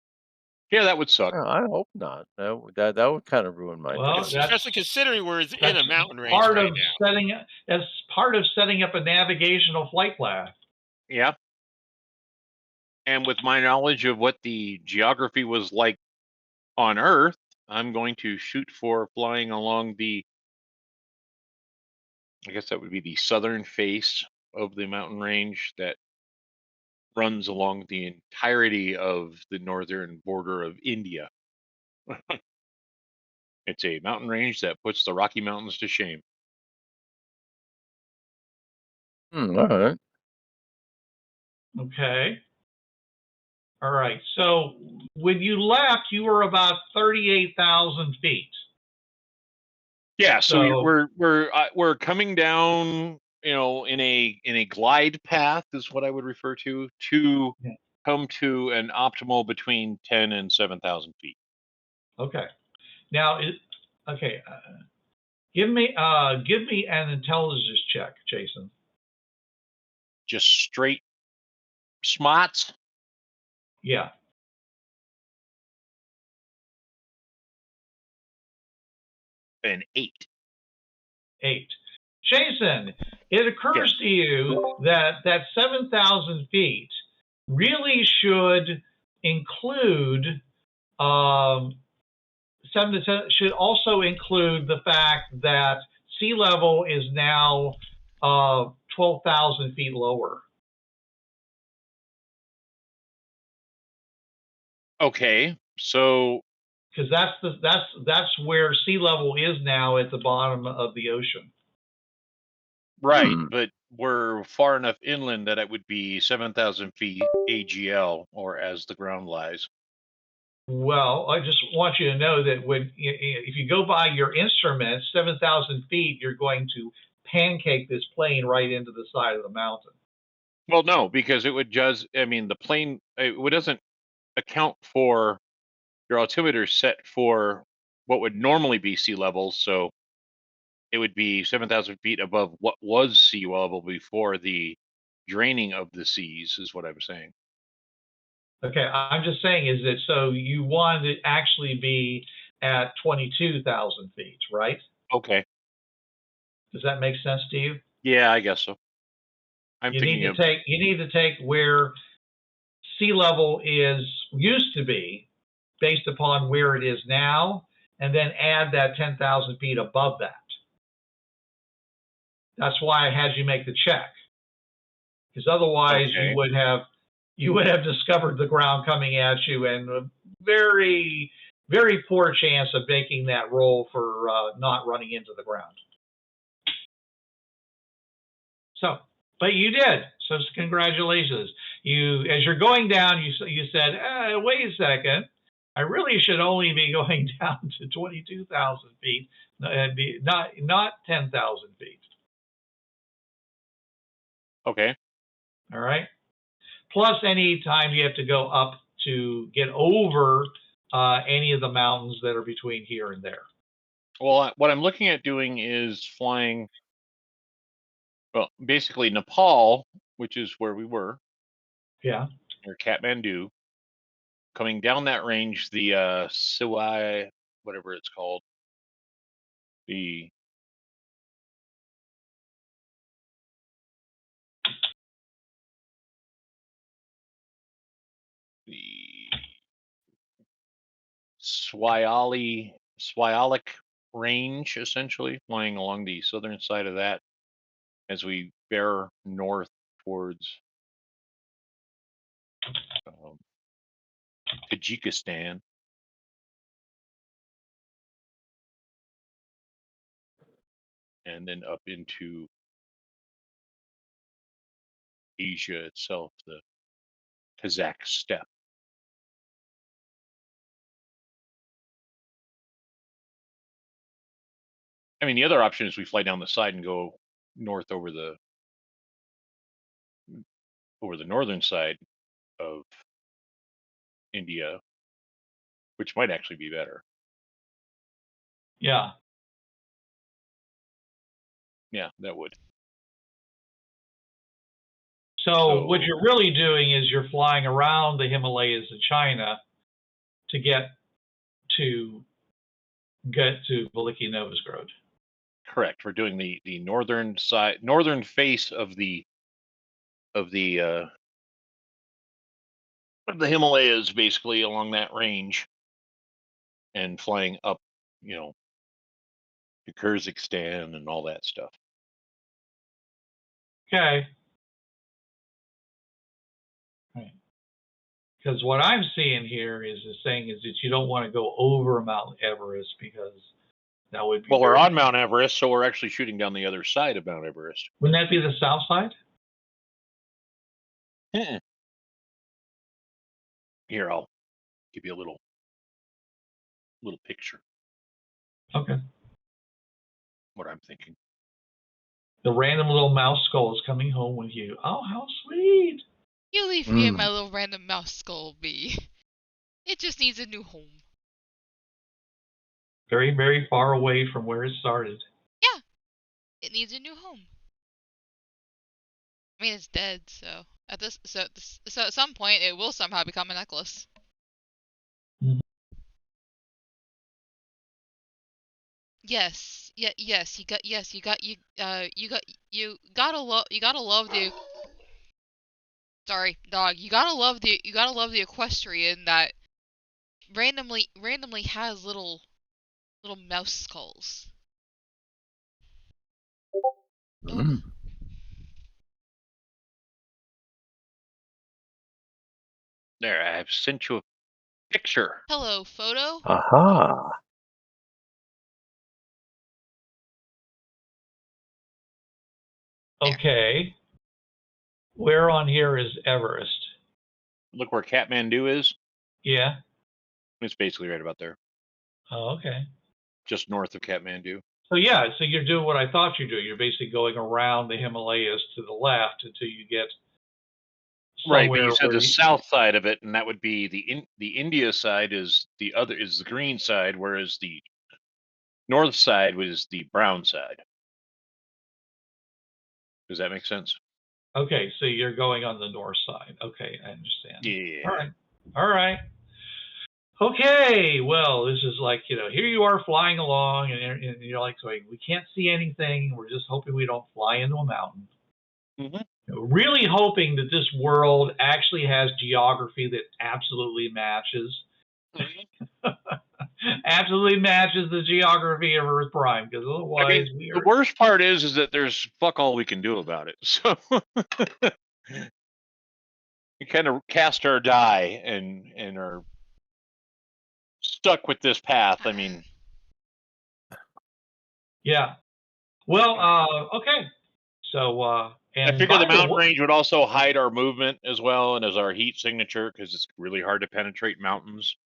Yeah, that would suck. I hope not. That would kind of ruin my Well, day. Especially considering we're in that's a mountain range part right of now. setting up a navigational flight path. Yeah. And with my knowledge of what the geography was like on Earth, I'm going to shoot for flying along I guess that would be the southern face of the mountain range that runs along the entirety of the northern border of India. It's a mountain range that puts the Rocky Mountains to shame. All right. Okay. All right. So when you left, you were about 38,000 feet. Yeah, so So we're coming down, in a glide path is what I would refer to yeah. come to an optimal between 10 and 7,000 feet. Okay. Now, okay. Give me an intelligence check, Jason. Just straight smots. Yeah. An 8. 8. Jason, it occurs to you that 7,000 feet really should include should also include the fact that sea level is now 12,000 feet lower. Okay, so Because that's where sea level is now at the bottom of the ocean. right, but we're far enough inland that it would be 7,000 feet AGL, or as the ground lies. Well, I just want you to know that if you go by your instruments, 7,000 feet, you're going to pancake this plane right into the side of the mountain. Well, no, because it would just, the plane, doesn't account for your altimeter set for what would normally be sea level. So it would be 7,000 feet above what was sea level before the draining of the seas, is what I'm saying. Okay, I'm just saying is that so you want to actually be at 22,000 feet, right? Okay. Does that make sense to you? Yeah, I guess so. I'm You need thinking to of, take where sea level used to be based upon where it is now, and then add that 10,000 feet above that. That's why I had you make the check, because otherwise okay. you would have discovered the ground coming at you, and a very, very poor chance of making that roll for not running into the ground. So, but you did. So congratulations. As you're going down, you said, wait a second. I really should only be going down to 22,000 feet, and be not 10,000 feet. Okay. All right. Plus, any time you have to go up to get over any of the mountains that are between here and there. Well, what I'm looking at doing is flying, well, basically Nepal, which is where we were, Yeah. or Kathmandu, coming down that range, the Siwai, whatever it's called, the the Swyalik range, essentially, flying along the southern side of that as we bear north towards um, Tajikistan. And then up into Asia itself, the Kazakh steppe. The other option is we fly down the side and go north over the over the northern side of India, which might actually be better. Yeah. Yeah, that would. So what you're really doing is you're flying around the Himalayas of China to get to Veliki Novgorod. Correct. We're doing the northern side, northern face of the Himalayas, basically along that range, and flying up, to Kyrgyzstan and all that stuff. Okay. Right. Because what I'm seeing here is saying is that you don't want to go over Mount Everest because that would be. Well, we're on Mount Everest, so we're actually shooting down the other side of Mount Everest. Wouldn't that be the south side? Here, I'll give you a little picture. Okay. What I'm thinking. The random little mouse skull is coming home with you. Oh, how sweet! You leave me and my little random mouse skull be. It just needs a new home. Very, very far away from where it started. Yeah, it needs a new home. I mean, it's dead, so so at some point it will somehow become a necklace. Mm-hmm. Yes, you gotta love the. Sorry, dog. You gotta love the equestrian that randomly has little mouse skulls. Oh. There, I have sent you a picture. Hello, photo. Aha. Okay. Where on here is Everest? Look where Kathmandu is. Yeah. It's basically right about there. Oh, okay. Just north of Kathmandu. So yeah, so you're doing what I thought you'd do. You're basically going around the Himalayas to the left until you get Right, but you said the south side of it, and that would be the India side is the green side, whereas the north side was the brown side. Does that make sense? Okay, so you're going on the north side. Okay, I understand. Yeah. All right. Okay, well, this is like, here you are flying along, and you're like, we can't see anything. We're just hoping we don't fly into a mountain. Mm-hmm. Really hoping that this world actually has geography that absolutely matches. Absolutely matches the geography of Earth Prime, because otherwise the worst part is that there's fuck all we can do about it. So we kind of cast our die and are stuck with this path. I mean, yeah. Well, okay. So and I figure the mountain range would also hide our movement as well, and as our heat signature, because it's really hard to penetrate mountains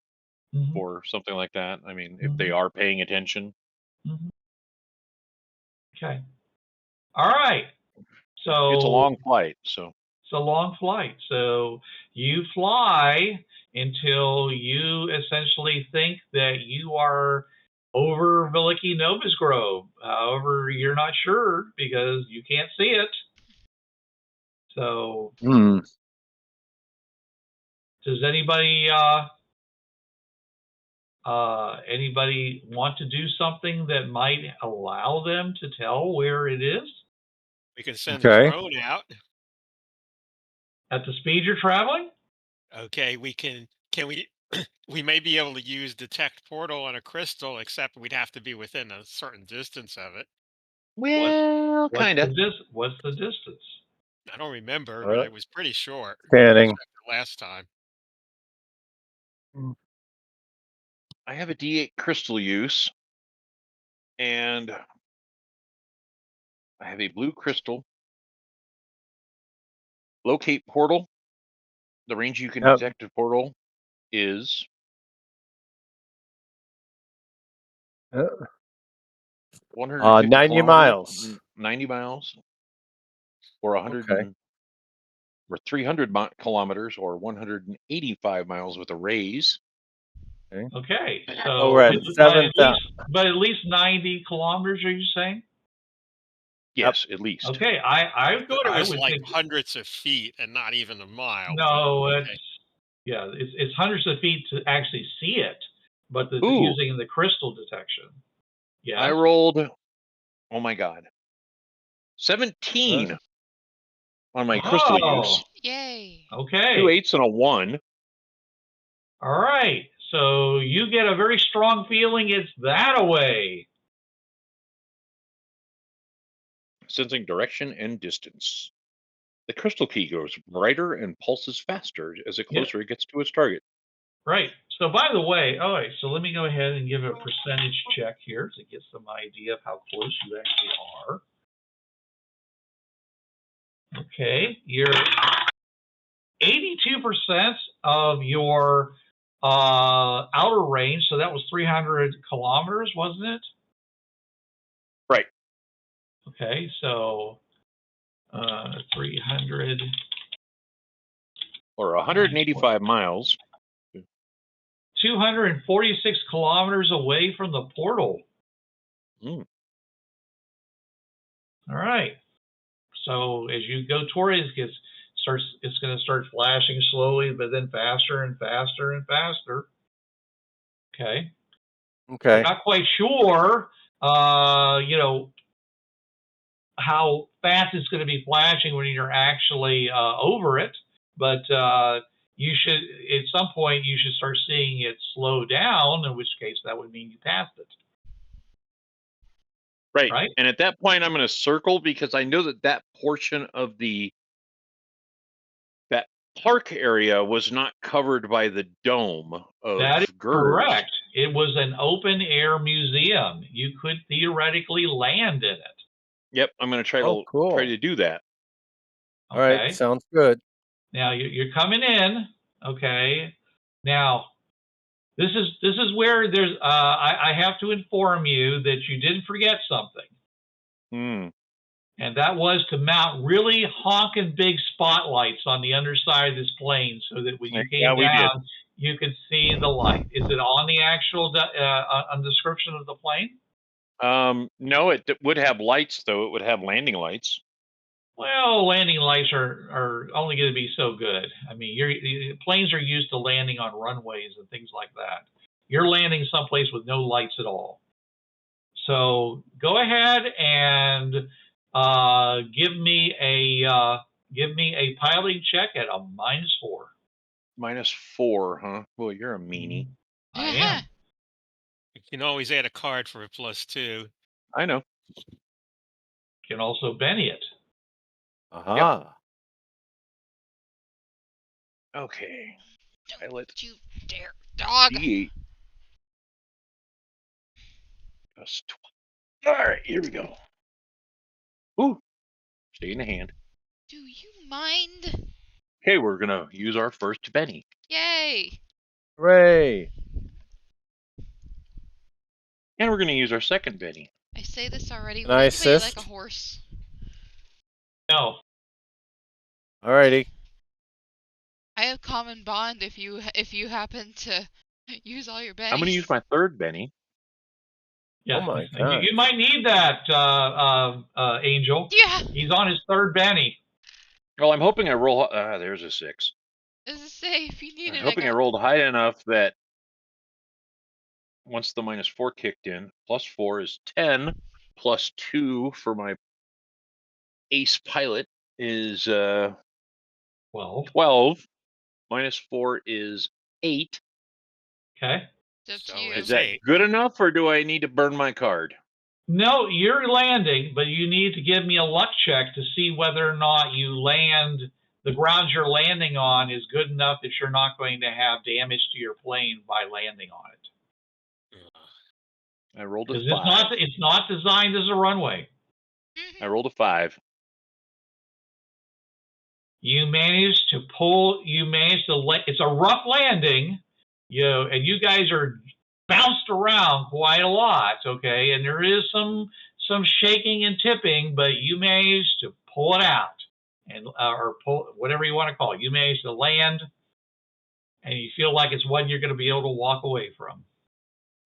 for something like that. I mean, if they are paying attention. Okay. All right. So it's a long flight. So it's a long flight. So you fly until you essentially think that you are over Veliki Novgorod. However, you're not sure because you can't see it. So does anybody want to do something that might allow them to tell where it is? We can send a drone out. At the speed you're traveling? Okay, can we we may be able to use detect portal on a crystal, except we'd have to be within a certain distance of it. Well, kind of. What's the distance? I don't remember, but it was pretty short. Scanning. Last time. I have a D8 crystal use, and I have a blue crystal. Locate portal. The range you can detect a portal is 90 miles. 90 miles, or 100. Okay. We're 300 kilometers or 185 miles with a raise. Okay, Oh, so we're at but at least 90 kilometers. Are you saying? Yes, at least. Okay, I thought it was would like think hundreds of feet and not even a mile. no. But okay. It's hundreds of feet to actually see it, but Ooh. using the crystal detection. Yeah, I rolled, oh my God, 17 on my crystal use. Yay. Okay. 2 8s and a 1. All right. So you get a very strong feeling it's that away. Sensing direction and distance. The crystal key grows brighter and pulses faster as the closer it gets to its target. Right. So by the way, all right, so let me go ahead and give a percentage check here to get some idea of how close you actually are. Okay, you're 82% of your outer range, so that was 300 kilometers, wasn't it? Right. Okay, so 300 or 185 miles. 246 kilometers away from the portal. Mm. All right. So as you go toward it, it's going to start flashing slowly, but then faster and faster and faster. Okay. Okay. I'm not quite sure, how fast it's going to be flashing when you're actually over it, but you should, at some point, you should start seeing it slow down, in which case that would mean you passed it. Right. And at that point, I'm going to circle because I know that portion of that park area was not covered by the dome of That is girders. correct. It was an open air museum. You could theoretically land in it. Yep, I'm going to try to do that. All right, sounds good. Now you're coming in. Okay. Now this is where there's I have to inform you that you didn't forget something. And that was to mount really honking big spotlights on the underside of this plane so that when you came down, you could see the light. Is it on the actual on description of the plane? No, it would have lights, though. It would have landing lights. Well, landing lights are only going to be so good. I mean, planes are used to landing on runways and things like that. You're landing someplace with no lights at all. So go ahead and give me a piloting check at a -4. -4, huh? Well, you're a meanie. I am. You can always add a card for a +2. I know. You can also Benny it. Aha. Yep. Okay. Don't you dare, dog. D8. All right, here we go. Ooh, stay in the hand. Do you mind? Okay, we're gonna use our first Benny. Yay! Hooray! And we're gonna use our second Benny. I say this already. Can I Would anybody assist? like a horse? No. Alrighty. I have common bond if you happen to use all your bennies. I'm gonna use my third Benny. Yeah. Oh my God. You might need that, Angel. Yeah. He's on his third Benny. Well, I'm hoping I roll. There's a 6. This is safe. You need it. I'm hoping I rolled high enough that once the -4 kicked in, +4 is 10, +2 for my ace pilot is 12. 12. -4 is 8. Okay. It's up So to you. Is that good enough, or do I need to burn my card? No, you're landing, but you need to give me a luck check to see whether or not you land. The ground you're landing on is good enough that you're not going to have damage to your plane by landing on it. I rolled a 5. It's not designed as a runway. I rolled a 5. You managed to it's a rough landing, and you guys are bounced around quite a lot, okay? And there is some shaking and tipping, but you managed to pull it out. and or pull, whatever you want to call it. You manage to land, and you feel like it's one you're going to be able to walk away from.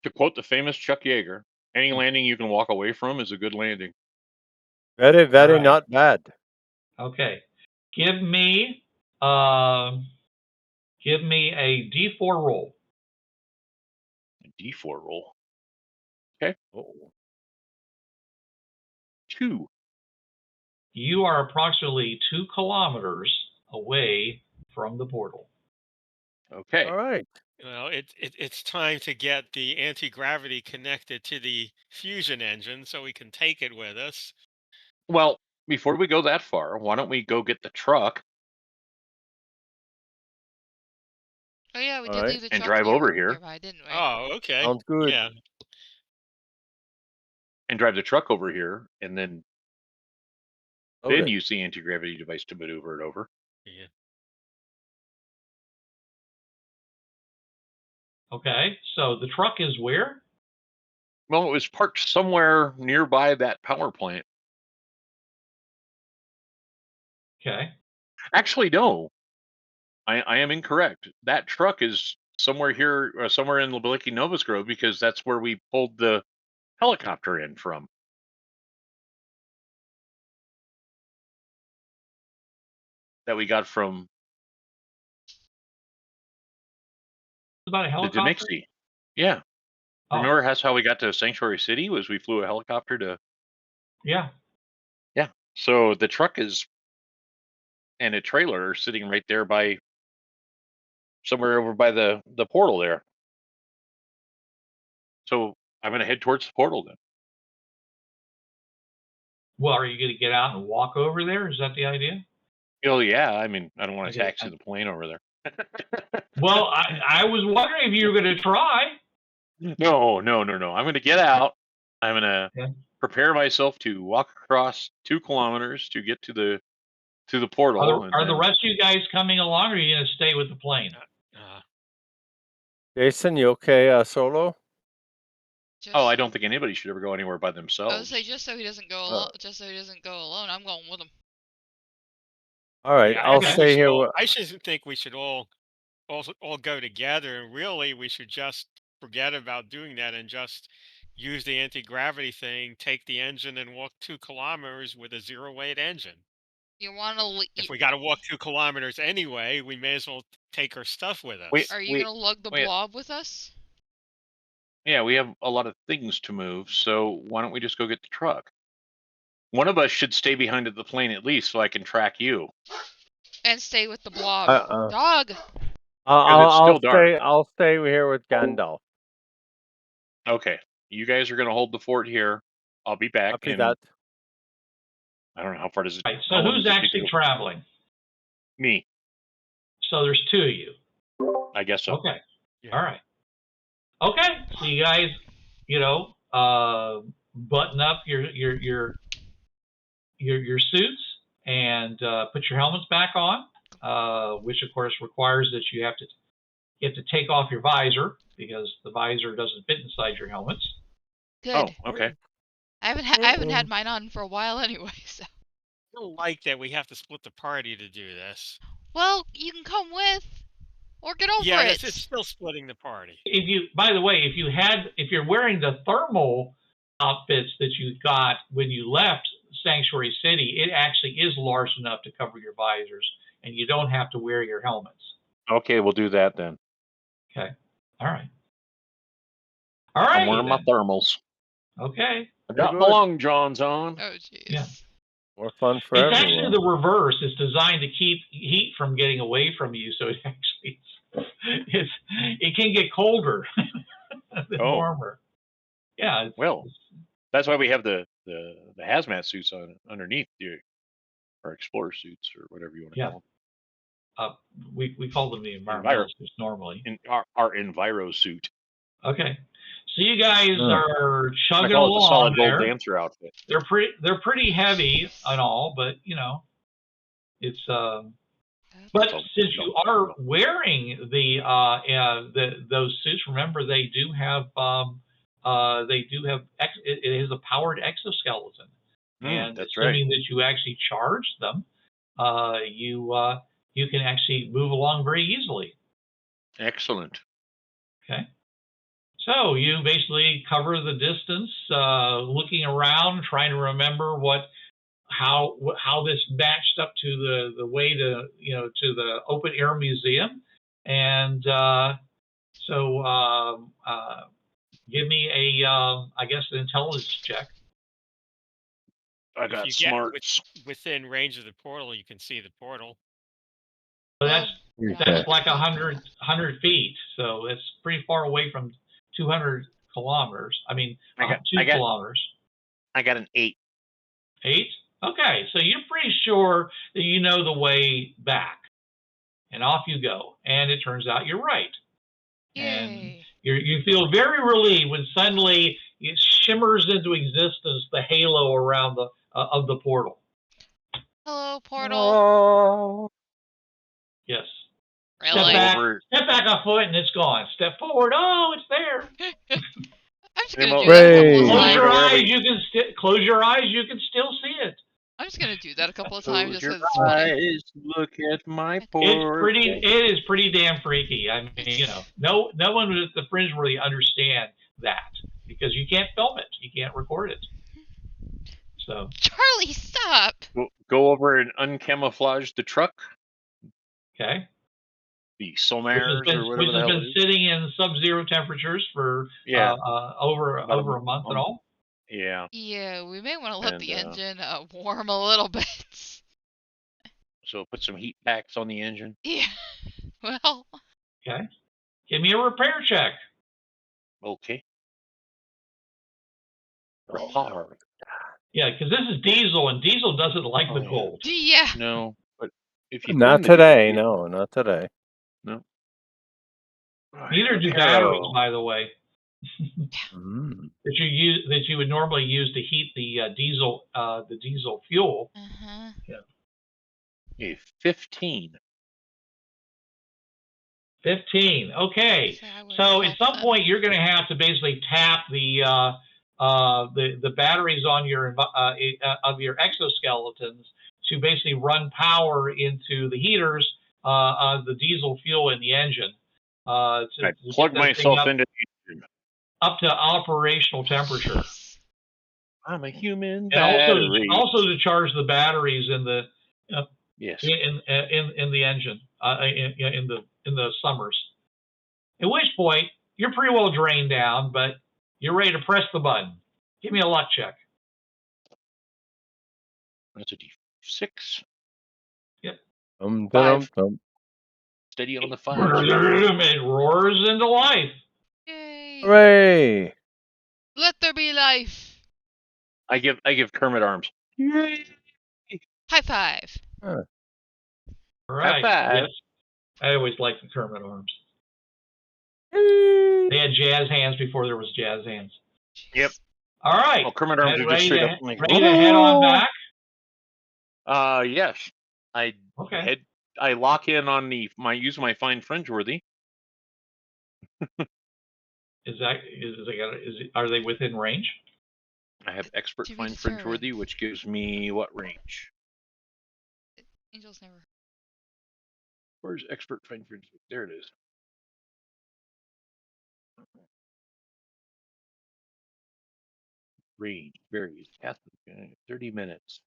To quote the famous Chuck Yeager, any landing you can walk away from is a good landing. Very, very right. not bad. Okay, give me a D4 roll. A D4 roll. Okay. Oh. 2. You are approximately 2 kilometers away from the portal. Okay. All right. Well, it's time to get the anti-gravity connected to the fusion engine so we can take it with us. Well, before we go that far, why don't we go get the truck Oh yeah, we All did right. leave the and truck drive over here nearby, didn't we? Oh, okay. Sounds good. Yeah. and drive the truck over here and then Okay. use the anti-gravity device to maneuver it over. Yeah. Okay, so the truck is where? Well, it was parked somewhere nearby that power plant. Okay. Actually, no. I am incorrect. That truck is somewhere here, somewhere in Labiliki Novus Grove, because that's where we pulled the helicopter in from. That we got from About a the helicopter? Demixie. Yeah. Oh, Remember that's how we got to Sanctuary City, was we flew a helicopter to. yeah. Yeah. So the truck is and a trailer are sitting right there by somewhere over by the portal there. So I'm going to head towards the portal then. Well, are you going to get out and walk over there? Is that the idea? Oh yeah, I mean, I don't want to Okay. taxi the plane over there. Well, I was wondering if you were going to try. No. I'm going to get out. I'm going to Yeah. prepare myself to walk across 2 kilometers to get to the portal. Are the rest of you guys coming along, or are you going to stay with the plane? Uh, Jason, you okay solo? Just, Oh, I don't think anybody should ever go anywhere by I would themselves. say just so he doesn't go alone. Just so he doesn't go alone, I'm going with him. All right. yeah, I'll I think stay here. I should think we should all go together, and really we should just forget about doing that and just use the anti-gravity thing, take the engine, and walk 2 kilometers with a zero-weight engine. You want to? If we got to walk 2 kilometers anyway, we may as well take our stuff with us. Are you gonna lug the blob with us? Yeah, we have a lot of things to move, so why don't we just go get the truck? One of us should stay behind at the plane at least, so I can track you. And stay with the blob. Dog. I'll stay here with Gandalf. Okay, you guys are going to hold the fort here. I'll be back. Copy that. I don't know how far does it. Right. So who's actually traveling? Me. So there's 2 of you. I guess so. Okay. Yeah. All right. Okay. So you guys, button up your suits and put your helmets back on, which of course requires that you have to take off your visor because the visor doesn't fit inside your helmets. Good. Oh, okay. I haven't had mine on for a while anyway, so. I don't like that we have to split the party to do this. Well, you can come with, or get over Yeah, it. it's still splitting the party. By the way, if you're wearing the thermal outfits that you got when you left Sanctuary City, it actually is large enough to cover your visors, and you don't have to wear your helmets. Okay, we'll do that then. Okay. All right. All right. I'm wearing my thermals. Okay. I got my long johns on. Oh, jeez. Yeah. More fun for It's everyone. actually the reverse. It's designed to keep heat from getting away from you, so it actually it can get colder than warmer. Yeah. That's why we have the hazmat suits on underneath our explorer suits or whatever you want to call them. We call them the environmental suits normally. Our Enviro suit. Okay. So you guys are chugging along. The solid there. gold dancer outfit. They're pretty heavy and all, but it's But since you are wearing those suits, remember they do have it is a powered exoskeleton, and that's assuming that you actually charge them, you can actually move along very easily. Excellent. Okay. So you basically cover the distance, looking around, trying to remember how this matched up to the way to to the open air museum, and give me a I guess an intelligence check. I If got you get smarts. within range of the portal, you can see the portal. So Well, that's like 100 feet. So it's pretty far away from 200 kilometers. I mean, 2 kilometers. I got an 8. 8? Okay, so you're pretty sure that you know the way back. And off you go. And it turns out you're right. Yay. And you feel very relieved when suddenly it shimmers into existence the halo around of the portal. Hello, portal. Oh. Yes. Really? Step back a foot and it's gone. Step forward. Oh, it's there. I'm just gonna do that a couple of Close times. your eyes. Close your eyes. You can still see it. I'm just gonna do that a couple of times just Close because it's your funny. eyes, look at my portal. It is pretty damn freaky. I mean, no one with the Fringeworthy understand that because you can't film it, you can't record it. So Charlie, stop. Go over and uncamouflage the truck. Okay. The Solmares or whatever which the has hell been sitting in sub-zero temperatures for over a month and all. Yeah. Yeah, we may want to let the engine warm a little bit. So put some heat packs on the engine. Yeah. Well. Okay. Give me a repair check. Okay. Repair. Yeah, because this is diesel, and diesel doesn't like the cold. Yeah. No, but if you not today, no, not today. No. Neither do batteries, by the way. That you would normally use to heat the diesel fuel. Yeah. 15. 15. Okay. So at some point you're going to have to basically tap the batteries on your of your exoskeletons to basically run power into the heaters of the diesel fuel in the engine. I plug myself into the engine up to operational temperature. I'm a human battery. And also to charge the batteries in the yes in the engine in the summers. At which point you're pretty well drained down, but you're ready to press the button. Give me a luck check. That's a D6. Yep. 5. Steady on the 5. It roars into life. Yay. Hooray! Let there be life. I give Kermit arms. Yay! High five. All right. High five. Yes. I always liked the Kermit arms. They had jazz hands before there was jazz hands. Yep. All right. Well, Kermit arms are just straight up. Ready to head on back? Yes. I lock in on use my fine Fringeworthy. Are they within range? I have expert fine Fringeworthy, which gives me what range? Angels never. Where's expert fine Fringeworthy? There it is. Range varies. 30 minutes.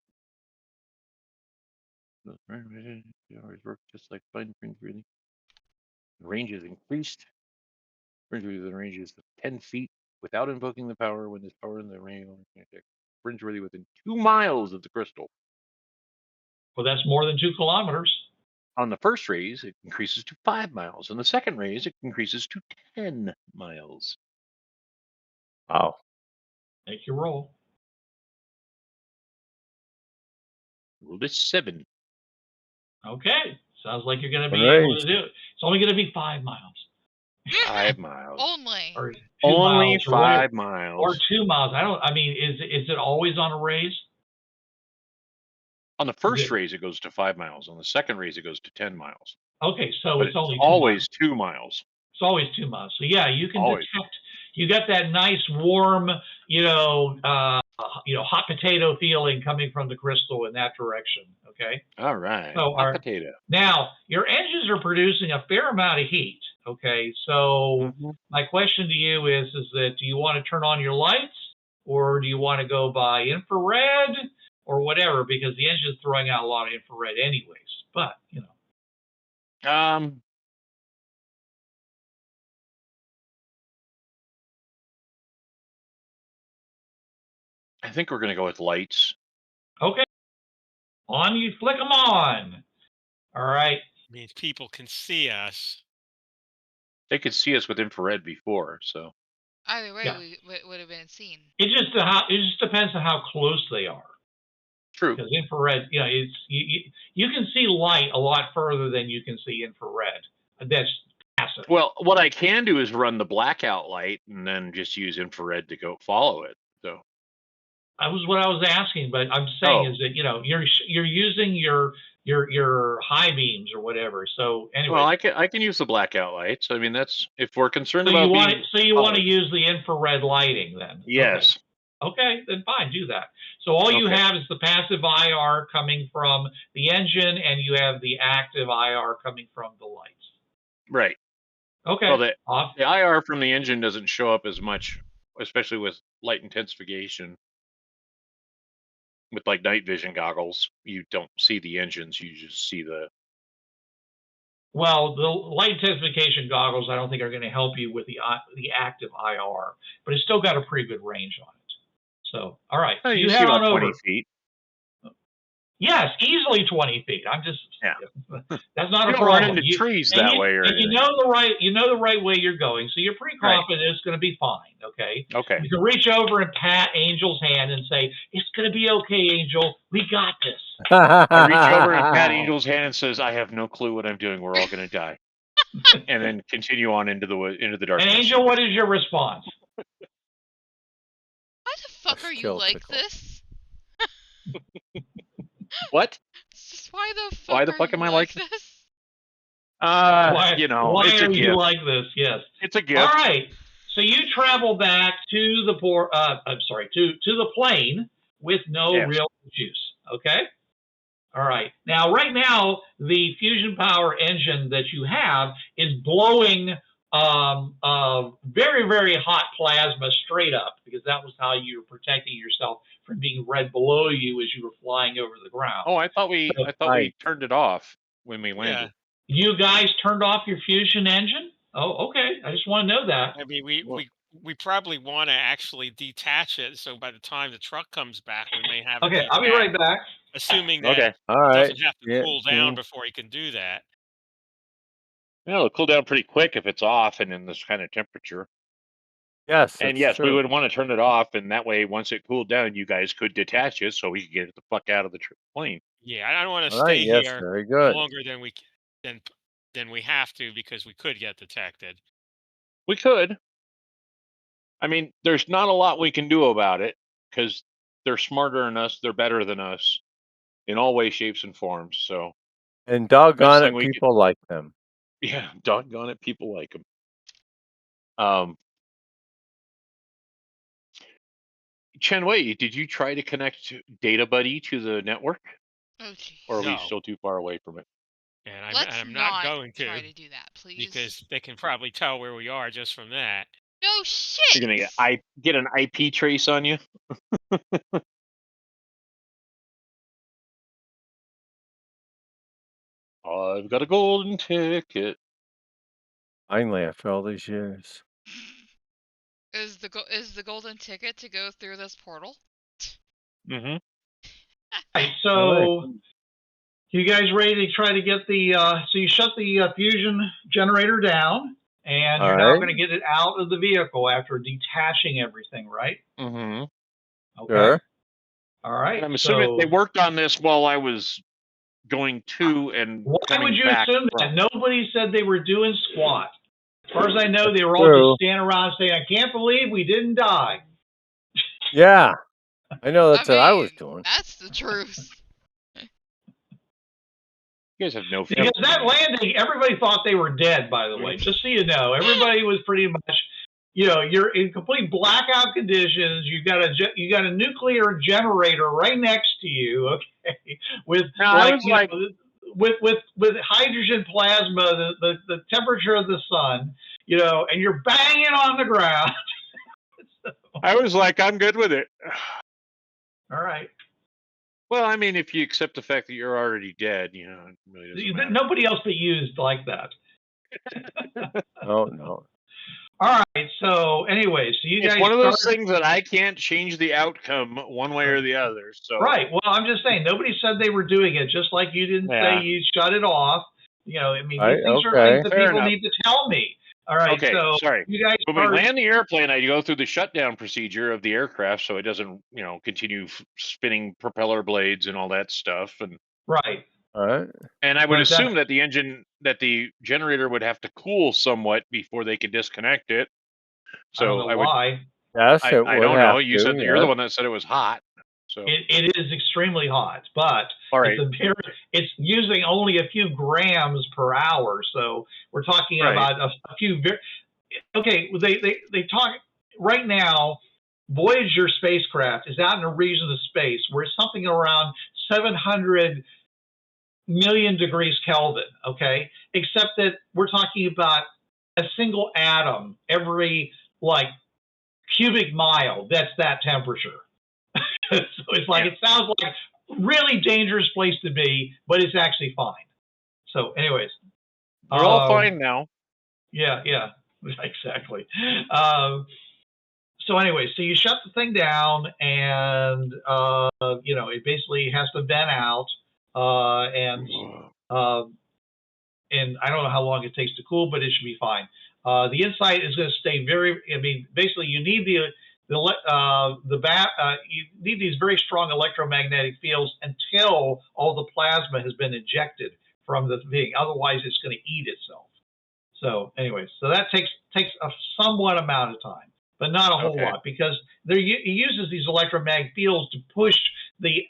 Always work just like fine Fringeworthy. Range is increased. Fringeworthy range is 10 feet without invoking the power when there's power in the range. Fringeworthy within 2 miles of the crystal. Well, that's more than 2 kilometers. On the first raise, it increases to 5 miles. On the second raise, it increases to 10 miles. Wow. Make your roll. Roll this 7. Okay. Sounds like you're going to be able to do it. It's only going to be 5 miles. 5 miles. Only. Or only miles, 5 miles. Or 2 miles. Is it always on a raise? On the first raise, it goes to 5 miles. On the second raise, it goes to 10 miles. Okay, so but it's only always 2 miles. It's always 2 miles. So yeah, you can You got that nice warm, hot potato feeling coming from the crystal in that direction. Okay. All right. So Hot potato. now your engines are producing a fair amount of heat. Okay. So my question to you is that do you want to turn on your lights, or do you want to go by infrared or whatever? Because the engine's throwing out a lot of infrared anyways. But I think we're going to go with lights. Okay. On, you flick them on. All right. Means people can see us. They could see us with infrared before, so. Either way, Yeah. we would have been seen. It just depends on how close they are. True. Because infrared, you can see light a lot further than you can see infrared. That's passive. Well, what I can do is run the blackout light and then just use infrared to go follow it. So. That was what I was asking, but I'm saying is that you're using your high beams or whatever. So anyway, well, I can use the blackout lights. I mean, that's if we're concerned so about you want to use the infrared lighting then? Yes. Okay, then fine, do that. So all you have is the passive IR coming from the engine, and you have the active IR coming from the lights. Right. Okay. Well, the IR from the engine doesn't show up as much, especially with light intensification. With like night vision goggles, you don't see the engines; you just see the. Well, the light intensification goggles, I don't think are going to help you with the active IR, but it's still got a pretty good range on it. So, all right, Oh, you head see about on 20 over. feet. Yes, easily 20 feet. I'm just that's not you a problem. Run into trees and that way, or and you know the right way you're going, so you're pretty confident it's going to be fine. Okay. Okay. You can reach over and pat Angel's hand and say, "It's going to be okay, Angel. We got this." I reach over and pat Angel's hand and says, "I have no clue what I'm doing. We're all going to die," and then continue on into the darkness. And Angel, what is your response? Why the fuck are you like this? What? Why the fuck am I like this? Why it's are a gift. you like this? Yes, it's a gift. All right. So you travel back to the to the plane with no real issues. Okay. All right. Now, right now, the fusion power engine that you have is blowing very, very hot plasma straight up, because that was how you were protecting yourself from being red below you as you were flying over the ground. Oh, I thought we turned it off when we landed. Yeah. You guys turned off your fusion engine? Oh, okay. I just want to know that. I mean, we probably want to actually detach it, so by the time the truck comes back, we may have. Okay, I'll be right back. Assuming that it doesn't have to cool down before he can do that. Yeah, it'll cool down pretty quick if it's off and in this kind of temperature. Yes, and yes, we would want to turn it off, and that way, once it cooled down, you guys could detach it so we could get it the fuck out of the plane. Yeah, I don't want to stay here very good. longer than we have to, because we could get detected. We could. I mean, there's not a lot we can do about it, because they're smarter than us, they're better than us in all ways, shapes, and forms. So, and doggone it, people like them. Yeah, doggone it, people like them. Chen Wei, did you try to connect Data Buddy to the network? Oh, geez. Or are we still too far away from it? And I'm not going to try to do that, please. Because they can probably tell where we are just from that. No shit. You're gonna get an IP trace on you. I've got a golden ticket. Finally, after all these years. Is the golden ticket to go through this portal? Mm-hmm. Right, so you guys ready to try to get the so you shut the fusion generator down, and you're now going to get it out of the vehicle after detaching everything, right? Mm-hmm. Okay. Sure. All right. And I'm assuming they worked on this while I was going to and why would you back assume that? Nobody said they were doing squat. As far as I know, they were all just standing around saying, "I can't believe we didn't die." Yeah, I know that's what I was doing. That's the truth. You guys have no fear. Because that landing, everybody thought they were dead, by the way. Just so you know, everybody was pretty much you're in complete blackout conditions. You got a nuclear generator right next to you, okay, with I was like, with hydrogen plasma, the temperature of the sun, and you're banging on the ground. I was like, I'm good with it. All right. Well, I mean, if you accept the fact that you're already dead, it really doesn't matter. Nobody else but you is like that. No. All right. So, anyway, you guys. It's one of those things that I can't change the outcome one way or the other. So. Right. Well, I'm just saying, nobody said they were doing it. Just like you didn't say you shut it off. I mean, these things are things that Fair people enough. need to tell me. All right. Okay. So, sorry. You guys. When we land the airplane, I go through the shutdown procedure of the aircraft, so it doesn't, continue spinning propeller blades and all that stuff. And right. All right. And I would assume that the generator would have to cool somewhat before they could disconnect it. So I would. Why? Yes, I don't know. You said you're the one that said it was hot. So it is extremely hot, but all right. It's using only a few grams per hour. So we're talking about a few. Okay, they talk right now. Voyager spacecraft is out in a region of space where it's something around 700 million degrees Kelvin. Okay, except that we're talking about a single atom every cubic mile. That's that temperature. So it's like it sounds like a really dangerous place to be, but it's actually fine. So, anyways, we're all fine now. Yeah, exactly. So, anyway, so you shut the thing down, and it basically has to vent out, and I don't know how long it takes to cool, but it should be fine. The inside is going to stay basically you need you need these very strong electromagnetic fields until all the plasma has been ejected from the thing. Otherwise, it's going to eat itself. So, anyways, that takes a somewhat amount of time, but not a whole lot, because it uses these electromagnetic fields to push the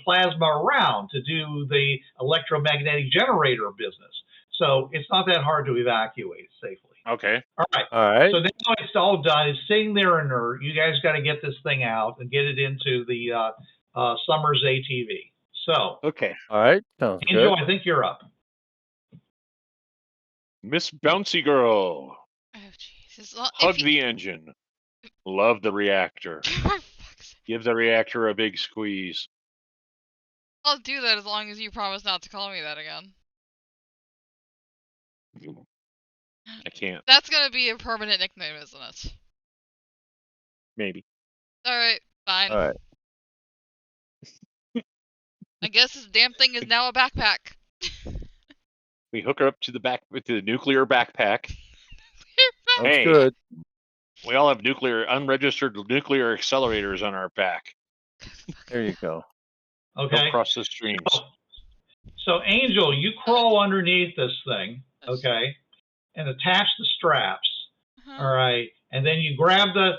plasma around to do the electromagnetic generator business. So it's not that hard to evacuate safely. Okay. All right. So now it's all done. It's sitting there inert. You guys got to get this thing out and get it into the Summers ATV. So. Okay. All right. Sounds Angel, good. I think you're up. Miss Bouncy Girl. Oh, Jesus. Hug the engine. Love the reactor. Give the reactor a big squeeze. I'll do that as long as you promise not to call me that again. I can't. That's gonna be a permanent nickname, isn't it? Maybe. Alright, fine. All right. I guess this damn thing is now a backpack. We hook her up to the nuclear backpack. That's good. We all have unregistered nuclear accelerators on our back. There you go. Okay. Don't cross the streams. So Angel, you crawl underneath this thing, okay, and attach the straps. All right, and then you grab the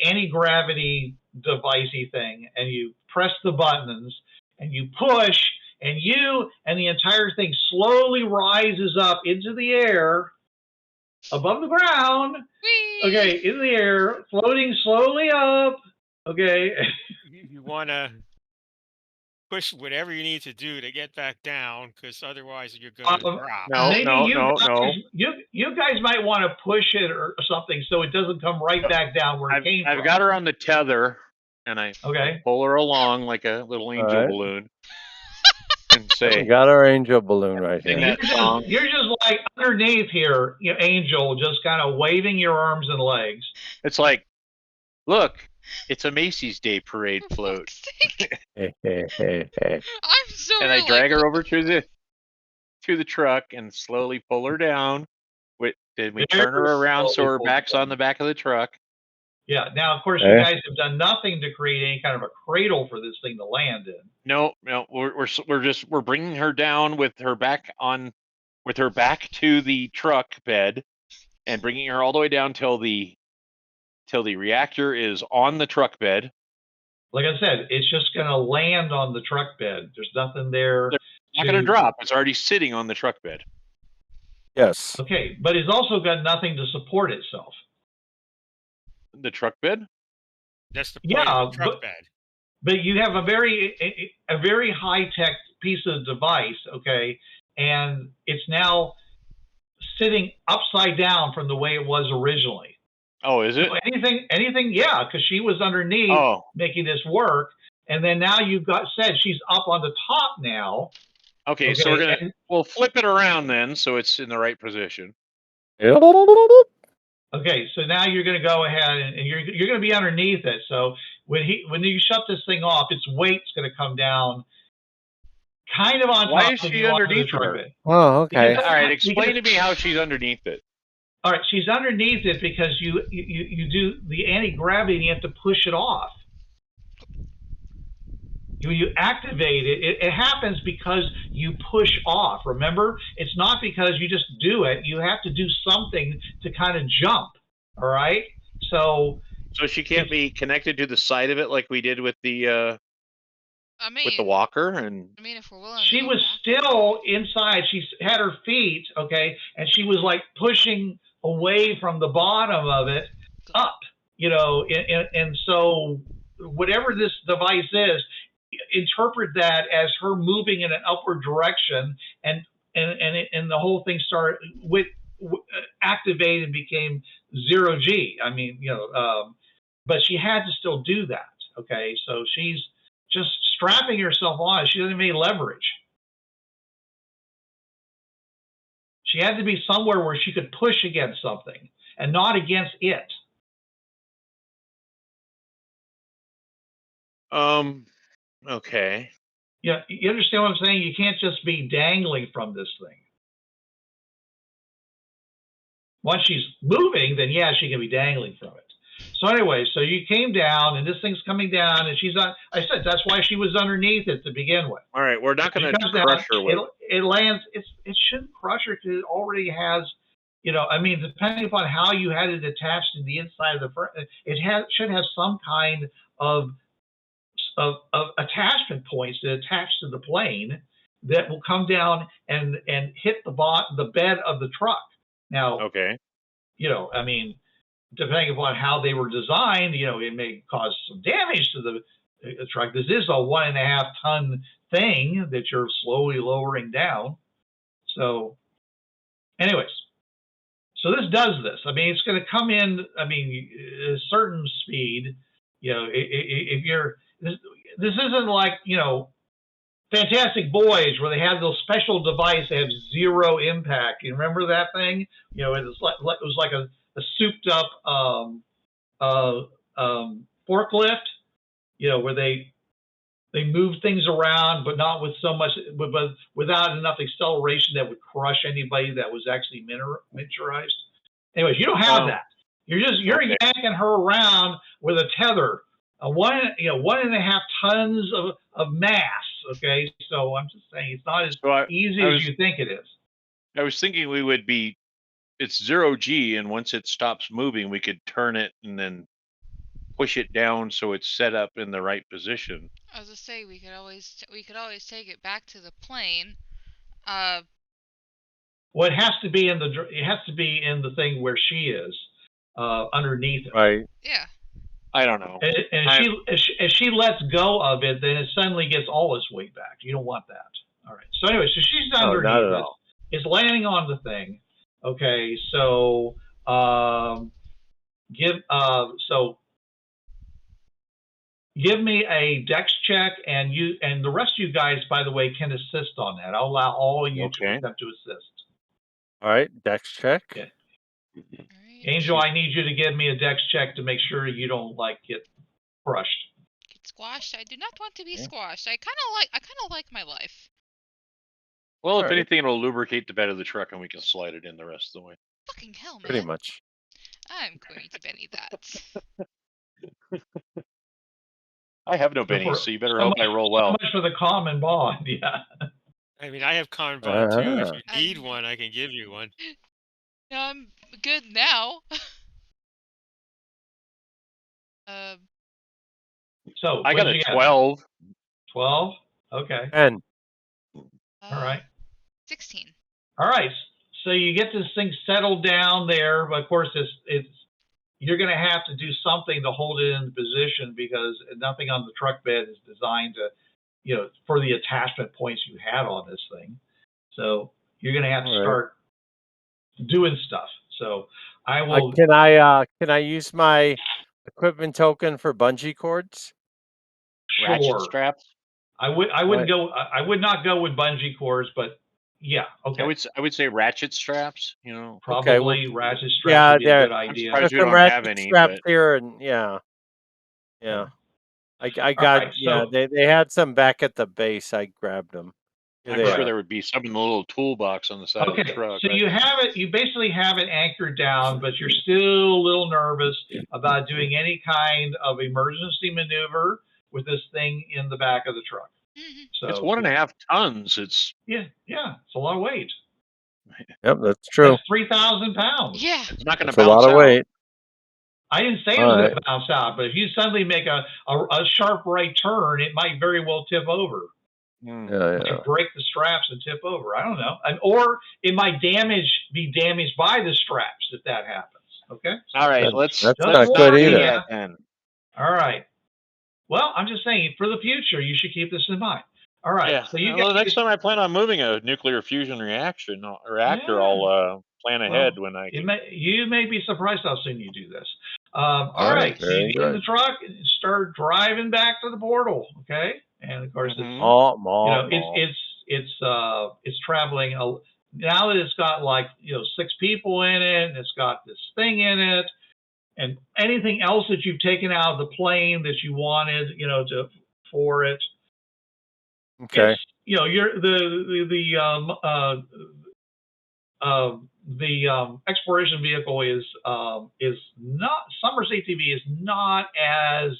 anti-gravity devicey thing, and you press the buttons, and you push, and the entire thing slowly rises up into the air, above the ground. Whee! Okay, in the air, floating slowly up. Okay. You want to push whatever you need to do to get back down, because otherwise you're going to drop. No. You guys might want to push it or something so it doesn't come right back down where it came from. I've got her on the tether, and I pull her along like a little angel balloon. And say, we got our angel balloon right here. You're just like underneath here, Angel, just kind of waving your arms and legs. It's like, look, it's a Macy's Day Parade float. I'm so. And I drag her over to the truck and slowly pull her down. Then we turn her around so her back's on the back of the truck. Yeah. Now, of course, you guys have done nothing to create any kind of a cradle for this thing to land in. No. We're bringing her down with her back to the truck bed, and bringing her all the way down till the reactor is on the truck bed. Like I said, it's just going to land on the truck bed. There's nothing there. It's not going to drop. It's already sitting on the truck bed. Yes. Okay, but it's also got nothing to support itself. The truck bed? That's the point of the truck but bed. but you have a very high tech piece of device, okay, and it's now sitting upside down from the way it was originally. Oh, is it? So anything, yeah, because she was underneath Oh, making this work, and then now you've got said she's up on the top now. okay. So we'll flip it around then, so it's in the right position. Okay, so now you're going to go ahead and you're going to be underneath it. So when you shut this thing off, its weight's going to come down, kind of on Why top is of she you onto the underneath truck her? bed. Oh, okay. All right, explain to me how she's underneath it. All right, she's underneath it because you do the anti-gravity and you have to push it off. When you activate it, it happens because you push off. Remember, it's not because you just do it. You have to do something to kind of jump. All right, so she can't be connected to the side of it like we did with the with the walker. And I mean, if we're willing, she was still inside. She had her feet, okay, and she was like pushing away from the bottom of it up, you know, and so whatever this device is, interpret that as her moving in an upward direction, and the whole thing started with activated and became 0G. I mean, you know, but she had to still do that. Okay, so she's just strapping herself on. She doesn't have any leverage. She had to be somewhere where she could push against something and not against it. Okay. Yeah, you understand what I'm saying? You can't just be dangling from this thing. Once she's moving, then yeah, she can be dangling from it. So anyway, so you came down, and this thing's coming down, and she's on. I said that's why she was underneath it to begin with. All right, we're not going to crush her with it. Lands. It shouldn't crush her because it already has. You know, I mean, depending upon how you had it attached to the inside of the frame, it should have some kind of attachment points that attach to the plane that will come down and hit the bed of the truck. Now, okay, you know, I mean, depending upon how they were designed, you know, it may cause some damage to the truck. This is a 1.5 ton thing that you're slowly lowering down. So, anyways, so this does this. I mean, it's going to come in. I mean, a certain speed. You know, if you're this isn't like, you know, Fantastic Voyage where they had those special devices that have zero impact. You remember that thing? You know, it was like a souped up forklift, you know, where they move things around, but not with so much, but without enough acceleration that would crush anybody that was actually miniaturized. Anyways, you don't have that. You're yanking her around with a tether, 1.5 tons of mass. Okay, so I'm just saying it's not as easy as you think it is. I was thinking it's 0G, and once it stops moving, we could turn it and then push it down so it's set up in the right position. I was to say we could always take it back to the plane. Well, it has to be in the thing where she is, underneath it. Right. Yeah. I don't know. And if she lets go of it, then it suddenly gets all its weight back. You don't want that. All right. So anyway, so she's underneath not at it. all. It's landing on the thing. Okay. So give me a dex check, and the rest of you guys, by the way, can assist on that. I'll allow all you to attempt to assist. All right, dex check. Okay. Right. Angel, I need you to give me a dex check to make sure you don't get crushed. Get squashed. I do not want to be squashed. I kind of like my life. Well, if anything, it'll lubricate the bed of the truck, and we can slide it in the rest of the way. Fucking hell, man. Pretty much. I'm going to Benny that. I have no bennies, so you better hope I roll well. So much for the common bond, yeah. I mean, I have common bond too. If you need one, I can give you one. No, I'm good now. So I got a 12. 12? Okay. 10. All right. 16. All right. So you get this thing settled down there, but of course you're going to have to do something to hold it in position because nothing on the truck bed is designed to, for the attachment points you had on this thing. So you're going to have to start doing stuff. So I will. Can I use my equipment token for bungee cords? Sure. Ratchet straps. I would not go with bungee cords, but yeah, okay. I would say ratchet straps. Probably ratchet straps would be a good idea. I'm surprised we some don't have ratchet any. straps But... here, and yeah. I got right, so, they had some back at the base. I grabbed them. I'm sure there would be some in the little toolbox on the side of the truck. So right? you basically have it anchored down, but you're still a little nervous about doing any kind of emergency maneuver with this thing in the back of the truck. So it's 1.5 tons. It's it's a lot of weight. Yep, that's true. That's 3,000 pounds. Yeah, it's not going to bounce bounce out. Weight. I didn't say it was going to bounce out, but if you suddenly make a sharp right turn, it might very well tip over. Yeah. Break the straps and tip over. I don't know. Or it might be damaged by the straps if that happens. Okay. All right. That's not good either. All right. Well, I'm just saying for the future, you should keep this in mind. All right. Yeah. So the next time I plan on moving a nuclear fusion reactor, I'll plan ahead when I. You may be surprised how soon you do this. All right. So you get in the truck and start driving back to the portal. Okay. And of course, it's traveling. Now that it's got 6 people in it, and it's got this thing in it, and anything else that you've taken out of the plane that you wanted, for it. Okay. You're the exploration vehicle is not, Summer's ATV is not as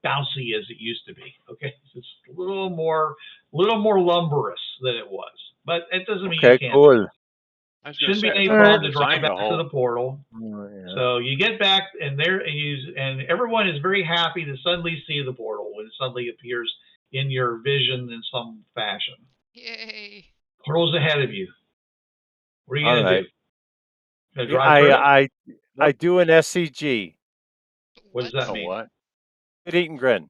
bouncy as it used to be. Okay, it's a little more lumberous than it was, but it doesn't mean you can't. Cool. Shouldn't be any problem to drive back to the portal. So you get back, and and everyone is very happy to suddenly see the portal when it suddenly appears in your vision in some fashion. Yay! Portal's ahead of you. What are you gonna do? I do an SCG. What does that mean? What? Eat and grin.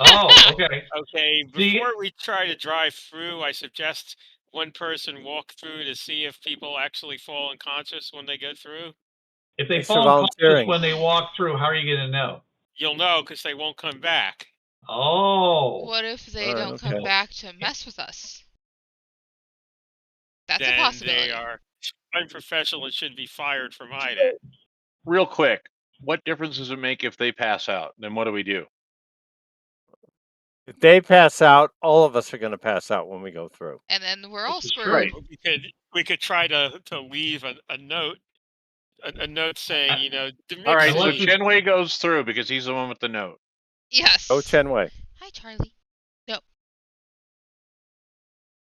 Oh, okay. Okay, before we try to drive through, I suggest one person walk through to see if people actually fall unconscious when they go through. If they fall unconscious when they walk through, how are you going to know? You'll know because they won't come back. Oh. What if they don't come back to mess with us? That's a possibility. They are unprofessional and should be fired from IDET. Real quick, what difference does it make if they pass out? Then what do we do? If they pass out, all of us are going to pass out when we go through. And then we're all screwed. Right. We could try to leave a note. A note saying, all right, so Chenwei goes through because he's the one with the note. Yes. Oh, Chenwei. Hi, Charlie. No.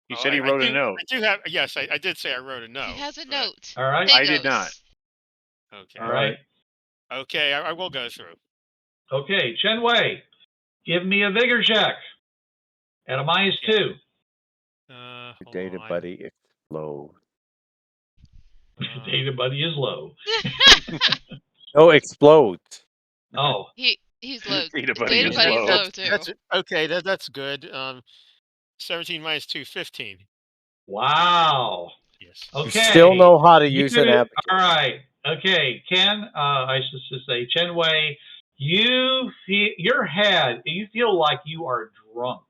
He said he wrote a note. I did say I wrote a note. He has a note. All right. I did not. Okay. All right. Okay, I will go through. Okay, Chenwei, give me a vigor check at a -2. Data buddy explode. Data buddy is low. No, explode. Oh. He's low. Data buddy is low too. That's good. 17 -2, 15. Wow. Yes. Okay. You still know how to use an app. All right. Okay, Ken. I should say, Chenwei. You feel like you are drunk.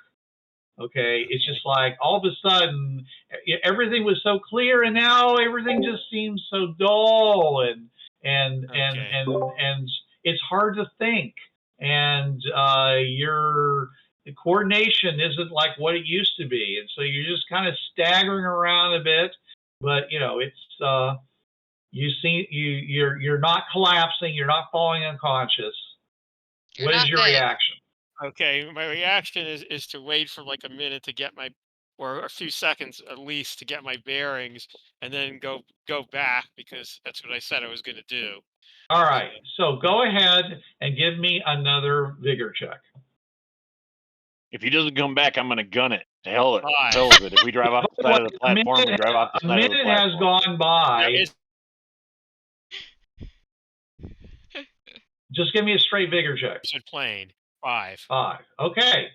Okay, it's just like all of a sudden everything was so clear, and now everything just seems so dull, and it's hard to think, and your coordination isn't like what it used to be, and so you're just kind of staggering around a bit, but it's you're not collapsing, you're not falling unconscious. What is your reaction? Okay, my reaction is to wait for like a minute to get or a few seconds at least to get my bearings, and then go back because that's what I said I was going to do. All right, so go ahead and give me another vigor check. If he doesn't come back, I'm going to gun it. hell with it. If we drive off the side of the platform, we drive off the side of the platform. A minute has gone by. Just give me a straight vigor check. Plane. 5. 5. Okay.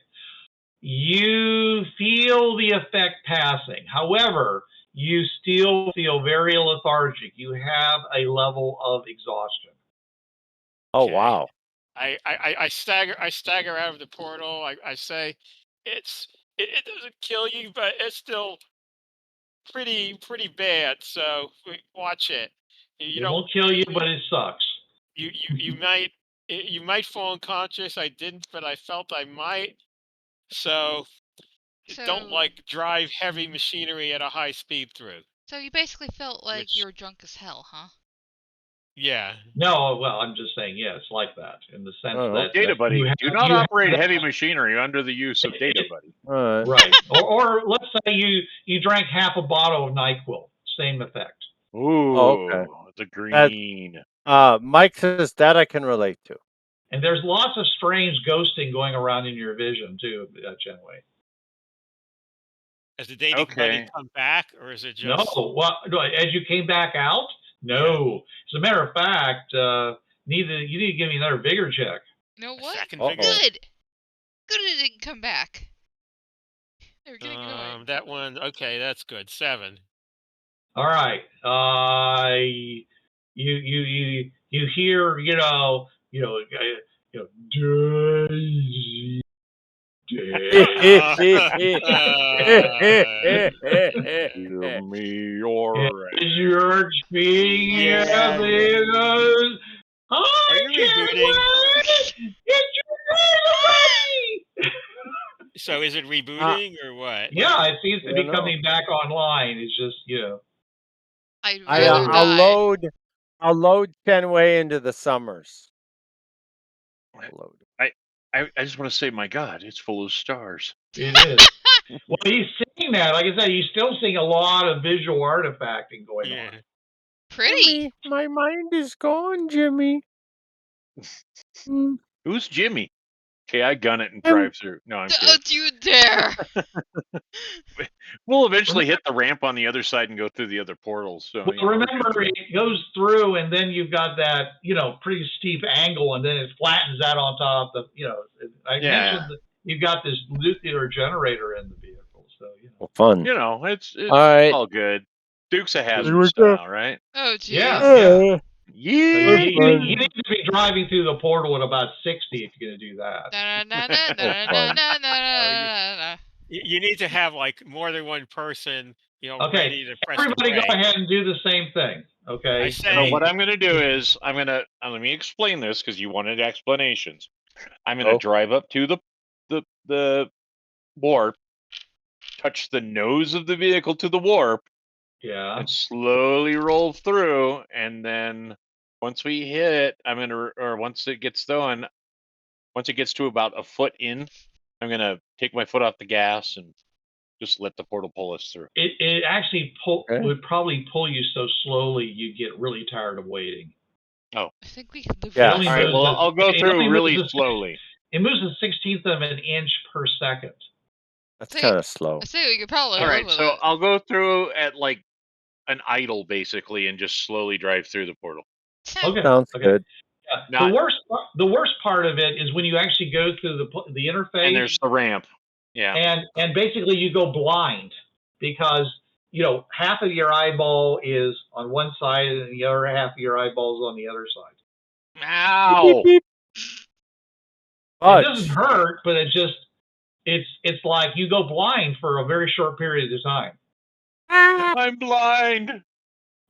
You feel the effect passing. However, you still feel very lethargic. You have a level of exhaustion. Oh, wow. I stagger out of the portal. I say, it doesn't kill you, but it's still pretty bad. So watch it. It won't kill you, but it sucks. You might fall unconscious. I didn't, but I felt I might. So don't drive heavy machinery at a high speed through. So you basically felt like you were drunk as hell, huh? Yeah. No, well, I'm just saying, yeah, it's like that in the sense that Data Buddy, do not operate heavy machinery under the use of Data Buddy. Right. Or let's say you drank half a bottle of NyQuil, same effect. Ooh, okay. The green. Mike says that I can relate to. And there's lots of strange ghosting going around in your vision too, Chen Wei. Has the dating buddy come back, or is it just no? Well, as you came back out, no. As a matter of fact, you need to give me another vigor check. No what? Good. Good it didn't come back. They were getting annoying. That one. Okay, that's good. 7. All right. You hear Daisy. Give me your you're speaking of it. Are you rebooting? So is it rebooting or what? Yeah, it seems to be coming back online. It's just I'll load Chen Wei into the summers. I just want to say, my God, it's full of stars. It is. Well, he's seeing that. Like I said, he's still seeing a lot of visual artifacting going on. Pretty. Jimmy, my mind is gone, Jimmy. Who's Jimmy? Okay, I gun it and drive through. No, I'm kidding. Don't you dare! We'll eventually hit the ramp on the other side and go through the other portals. So well, remember, it goes through, and then you've got that pretty steep angle, and then it flattens out on top of I mentioned that you've got this nuclear generator in the vehicle, so well, fun. It's all good. Dukes of Hazzard style, right? Oh, geez. Yeah. Yeah. So you need to be driving through the portal at about 60 if you're going to do that. You need to have more than one person, ready to press everybody go ahead and do the same thing. Okay. What I'm going to do is let me explain this because you wanted explanations. I'm going to drive up to the warp, touch the nose of the vehicle to the warp. Yeah. And slowly roll through, and then once we hit it, once it gets to about a foot in, I'm gonna take my foot off the gas and just let the portal pull us through. It actually would probably pull you so slowly you get really tired of waiting. Oh. I think we can live. Yeah. All right. Well, I'll go through really slowly. It moves a 1/16 of an inch per second. That's kind of slow. I say we could probably. All right. So I'll go through at an idle basically and just slowly drive through the portal. Okay. Sounds good. Yeah. The worst part of it is when you actually go through the interface. And there's the ramp. Yeah. And basically you go blind because half of your eyeball is on one side and the other half of your eyeball is on the other side. Ow! It doesn't hurt, but it's like you go blind for a very short period of time. I'm blind.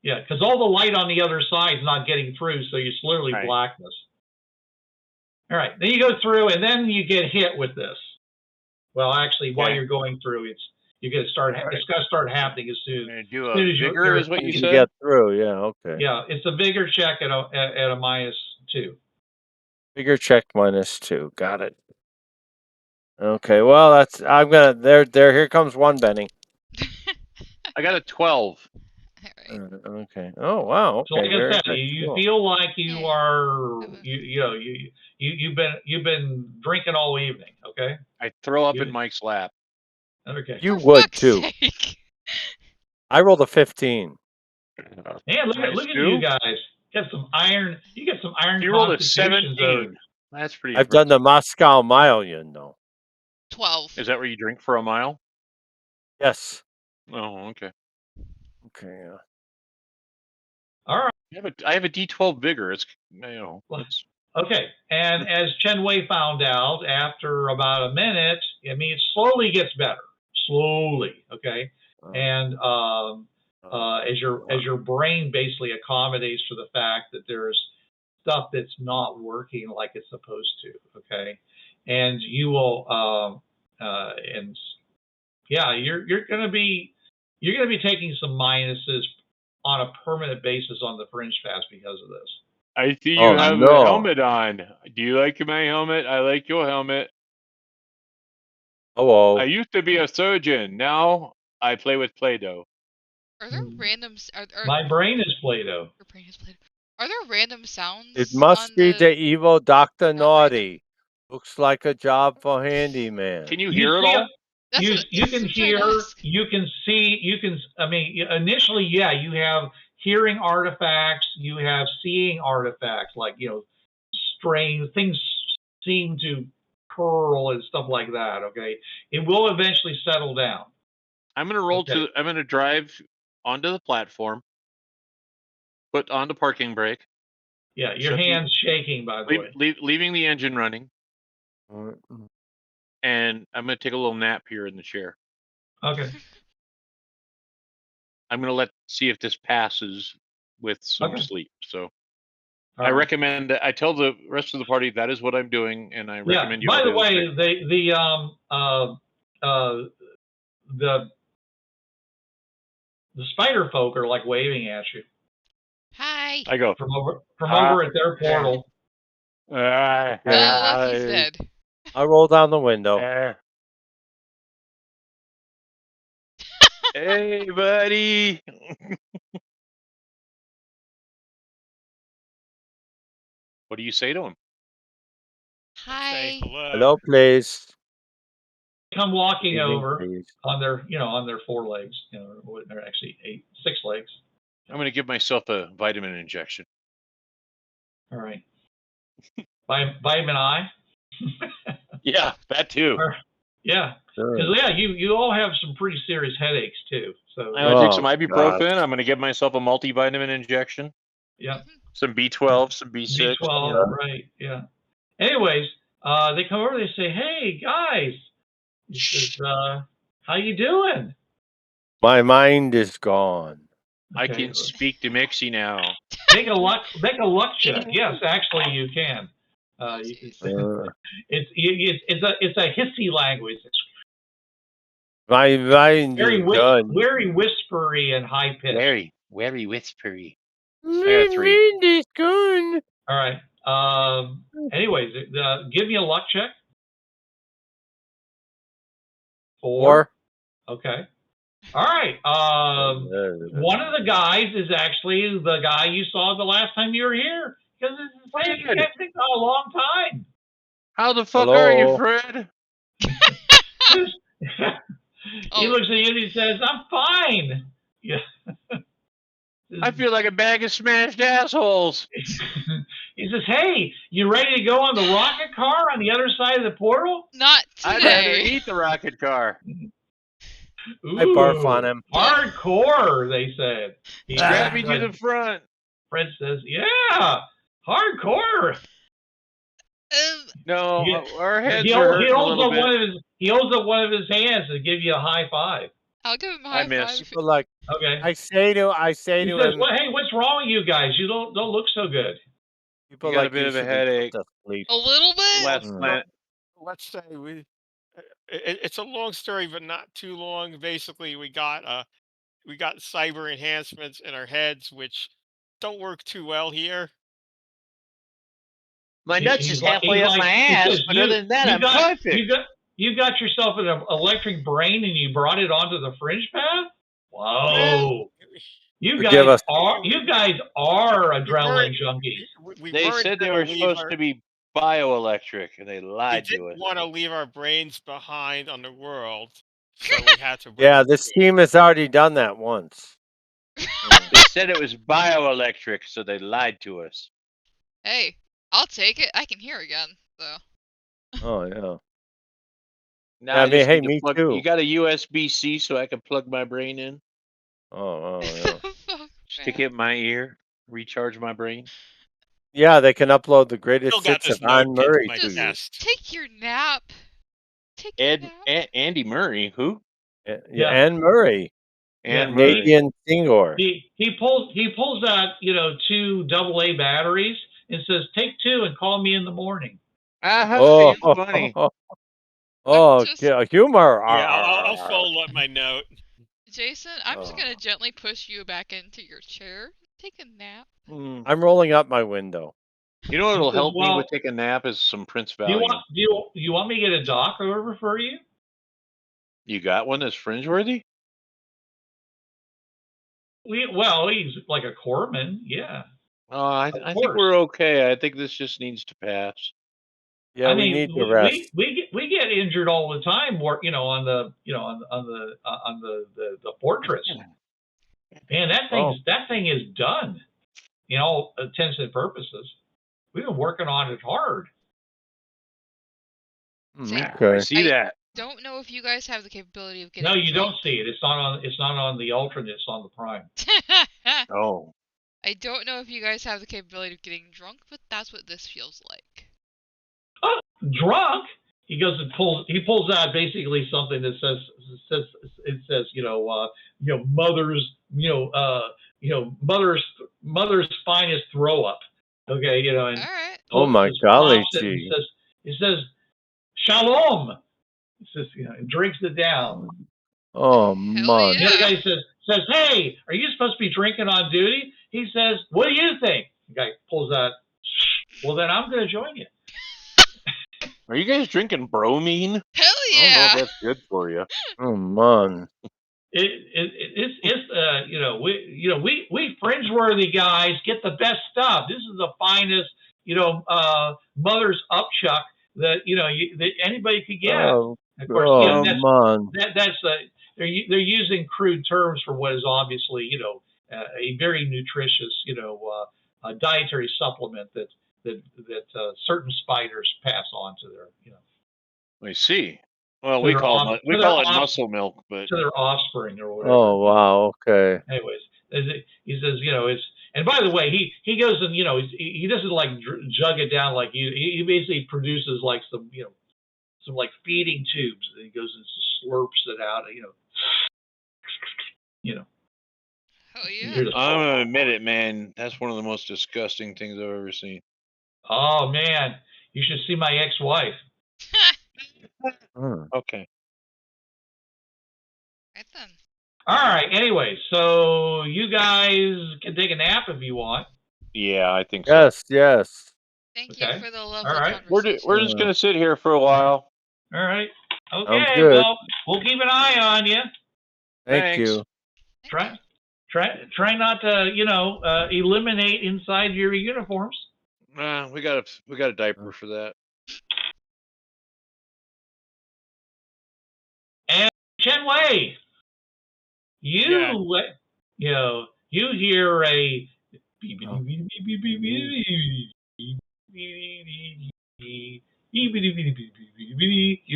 Yeah, because all the light on the other side is not getting through, so it's literally blackness. All right, then you go through, and then you get hit with this. Well, actually, while you're going through, it's going to start happening as soon as vigor is what you said. Get through, yeah, okay. Yeah, it's a vigor check at a -2. Vigor check -2. Got it. Okay, well there. Here comes one, Benny. I got a 12. Okay. Oh wow. Okay. So like I said, you feel like you are you've been drinking all evening. Okay. I throw up in Mike's lap. Okay. You For would fuck's too. sake. I rolled a 15. Man, look Minus at you two? guys. Got some iron. You got some iron You rolled a constitutions. 17. That's pretty I've done the impressive. Moscow Mile, you know. 12. Is that where you drink for a mile? Yes. Oh, okay. Okay. All right. I have a D12 vigor. It's, you know, it's Okay. And as Chen Wei found out after about a minute, I mean, it slowly gets better. Slowly. Okay. And as your brain basically accommodates for the fact that there's stuff that's not working like it's supposed to. Okay. And you will and yeah, you're gonna be taking some minuses on a permanent basis on the Fringe Fast because of this. I see you Oh, have no. a helmet on. Do you like my helmet? I like your helmet. Oh, I used to be a surgeon. Now I play with Play-Doh. Are there random... My brain is Play-Doh. Your brain is Play-Doh. Are there random sounds it must on be the... the evil Dr. Not Naughty. Looks like a job for handyman. Can you You hear it see, all? That's you what you can I'm trying hear, to ask. you can see, you can. I mean, initially, yeah, you have hearing artifacts, you have seeing artifacts, like strange things seem to curl and stuff like that. Okay, it will eventually settle down. I'm gonna roll Okay. I'm gonna drive onto the platform, put on the parking brake. Yeah, your Shut the- hand's shaking, by the way. leaving the engine running, Mm. and I'm gonna take a little nap here in the chair. Okay. I'm gonna see if this passes with some Okay. sleep. So All I right. recommend. I tell the rest of the party that is what I'm doing, and I recommend you By all the do the way, same. the spider folk are like waving at you Hi. I go from over at their portal. Oh, look, he's dead. I roll down the window. Hey, buddy. What do you say to him? Hi. Say hello. Hello, please. Come walking Evening, over please. on their 4 legs. They're actually 6 legs. I'm going to give myself a vitamin injection. All right. Vitamin I. Yeah, that too. Yeah, because you all have some pretty serious headaches too. So I'm going to take some Oh, ibuprofen. gosh. I'm going to give myself a multivitamin injection. yeah, Some B12, some B6. B12, right? Yeah. Anyways, they come over. They say, "Hey guys," he says, "How you doing?" My mind is gone. I Okay. can speak to Mixie now. Make a luck check. Yes, actually you can. You can say it's a hissy language. It's My mind is done. very whispery and high pitched. Very, very whispery. My I got a 3. mind is gone. All right. Anyways, give me a luck check. 4. Okay. All right. One of the guys is actually the guy you saw the last time you were here. Because it's been a long time. How the fuck are you, Fred? He looks at you and he says, "I'm fine." Yeah. I feel like a bag of smashed assholes. He says, "Hey, you ready to go on the rocket car on the other side of the portal?" Not today. I'd rather eat the rocket car. Ooh, I barf on him. Hardcore, they said. Grab me to the front. Fred says, "Yeah, hardcore." No, our heads are hurting a little bit. He holds up one of his hands to give you a high five. I'll give him a high miss. five. People like, Okay. I say to He says, him, "Well, hey, what's wrong with you guys? You don't look so good." people You got like a bit you of a should be headache. put to sleep. A little bit? Last planet. Let's say it's a long story, but not too long. Basically, we got cyber enhancements in our heads, which don't work too well here. My nuts is halfway up my ass, but other than that, I'm perfect. You got yourself an electric brain and you brought it onto the Fringe path? Whoa. You guys are adrenaline junkies. They said they were supposed to be bioelectric, and they lied to us. We didn't want to leave our brains behind on the world, So we had to bring. Yeah, this team has already done that once. They said it was bioelectric, so they lied to us. Hey, I'll take it. I can hear again, so. Oh yeah. Now Yeah, I just hey, need to me plug. too. You got a USB-C so I can plug my brain in, Oh yeah. Fuck, stick man. it in my ear, recharge my brain. Yeah, they can upload the Still greatest got hits this of node Anne pinned to Murray my to you. Just chest. take your nap. Take your nap. Andy Murray, who? Yeah, Anne Murray, Anne Murray. Canadian singer. He pulls out 2 AA batteries and says, "Take 2 and call me in the morning." Oh, He's funny. oh, just- humor. Yeah, I'll fold up my note. Jason, I'm just Oh. gonna gently push you back into your chair. Take a nap. I'm rolling up my window. You know what'll He says, help me "Well, with taking a nap is some Prince Do you Valium. want me to get a doc over for you?" You got one that's Fringeworthy? Well, he's like a corpsman, yeah. Oh, I Of think course. we're okay. I think this just needs to pass. Yeah, I we mean, need to rest. we get injured all the time, on the the fortress. Man, that thing is done. All intents and purposes. We've been working on it hard. See, I see that. Don't know if you guys have the capability of getting No, you don't drunk. see it. It's not on the Ultra. It's on the Prime. Oh. I don't know if you guys have the capability of getting drunk, but that's what this feels like. Oh, drunk? He goes and pulls out basically something that says mother's finest throw up. Okay, and All right. Oh my just golly, pops it and gee. it says shalom. It says, and drinks it down. Oh Hell man. The other yeah. guy says, "Hey, are you supposed to be drinking on duty?" He says, "What do you think?" The guy pulls out. Well, then I'm going to join you. Are you guys drinking bromine? Hell I don't know yeah. if that's good for you. Oh man. We Fringeworthy guys get the best stuff. This is the finest, mother's upchuck that that anybody could get. Oh, Of course, man. they're using crude terms for what is obviously a very nutritious a dietary supplement that certain spiders pass on to their I see. Well, to we their call it muscle milk, but to their offspring or whatever. Oh wow. Okay. Anyways, he says, it's, and by the way, he goes and he doesn't like jug it down like you. He basically produces like some like feeding tubes, and he goes and slurps it out. Hell yeah. I'm gonna admit it, man. That's one of the most disgusting things I've ever seen. Oh man, you should see my ex-wife. Okay. Right then. All right. Anyway, so you guys can take a nap if you want. Yeah, I think so. Thank Okay. you for the All lovely right. conversation. We're just gonna sit here for a while. All right. Sounds Okay. good. Well, we'll keep an eye on you. Thank Thanks. you. Try not to eliminate inside your uniforms. We got a diaper for that. And Chen Wei, you hear a you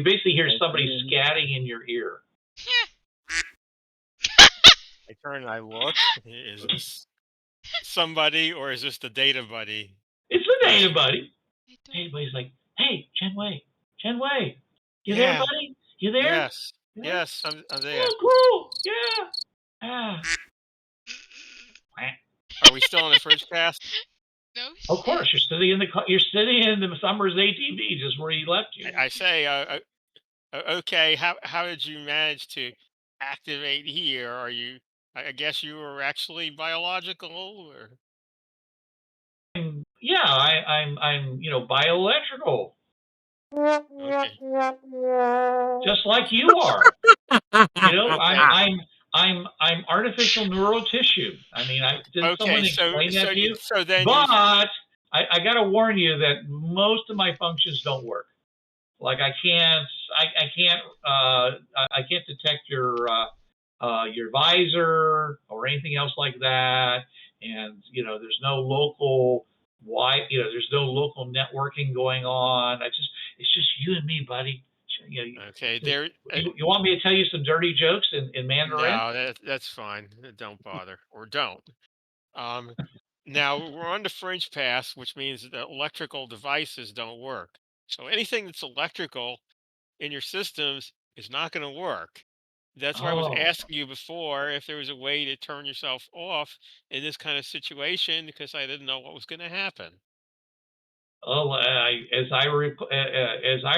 basically hear somebody scatting in your ear. I turn and I look. Is this somebody or is this the data buddy? It's the data buddy. Everybody's like, "Hey, Chen Wei, you there, buddy? You there?" Yes. Yeah? Yes, I'm there. Oh, cool. Yeah. Ah. Are we still on the fridge cast? No Of course, shit. you're sitting in the Summers ATV, just where he left you. I say, okay. How did you manage to activate here? Are you? I guess you were actually biological, or Yeah, I'm bioelectrical, okay. just like you are. Okay. I'm artificial neural tissue. I mean, didn't someone explain that to you? So then But I got to warn you that most of my functions don't work. Like I can't I can't I can't detect your visor or anything else like that, and there's no local there's no local networking going on. It's just you and me, buddy. Okay, you want me to tell you some dirty jokes in Mandarin? no, that's fine. Don't bother, or don't. Um, Now we're on the fringe pass, which means that electrical devices don't work. So anything that's electrical in your systems is not going to work. That's why I was Oh, asking you before if there was a way to turn yourself off in this kind of situation because I didn't know what was going to happen. oh, as I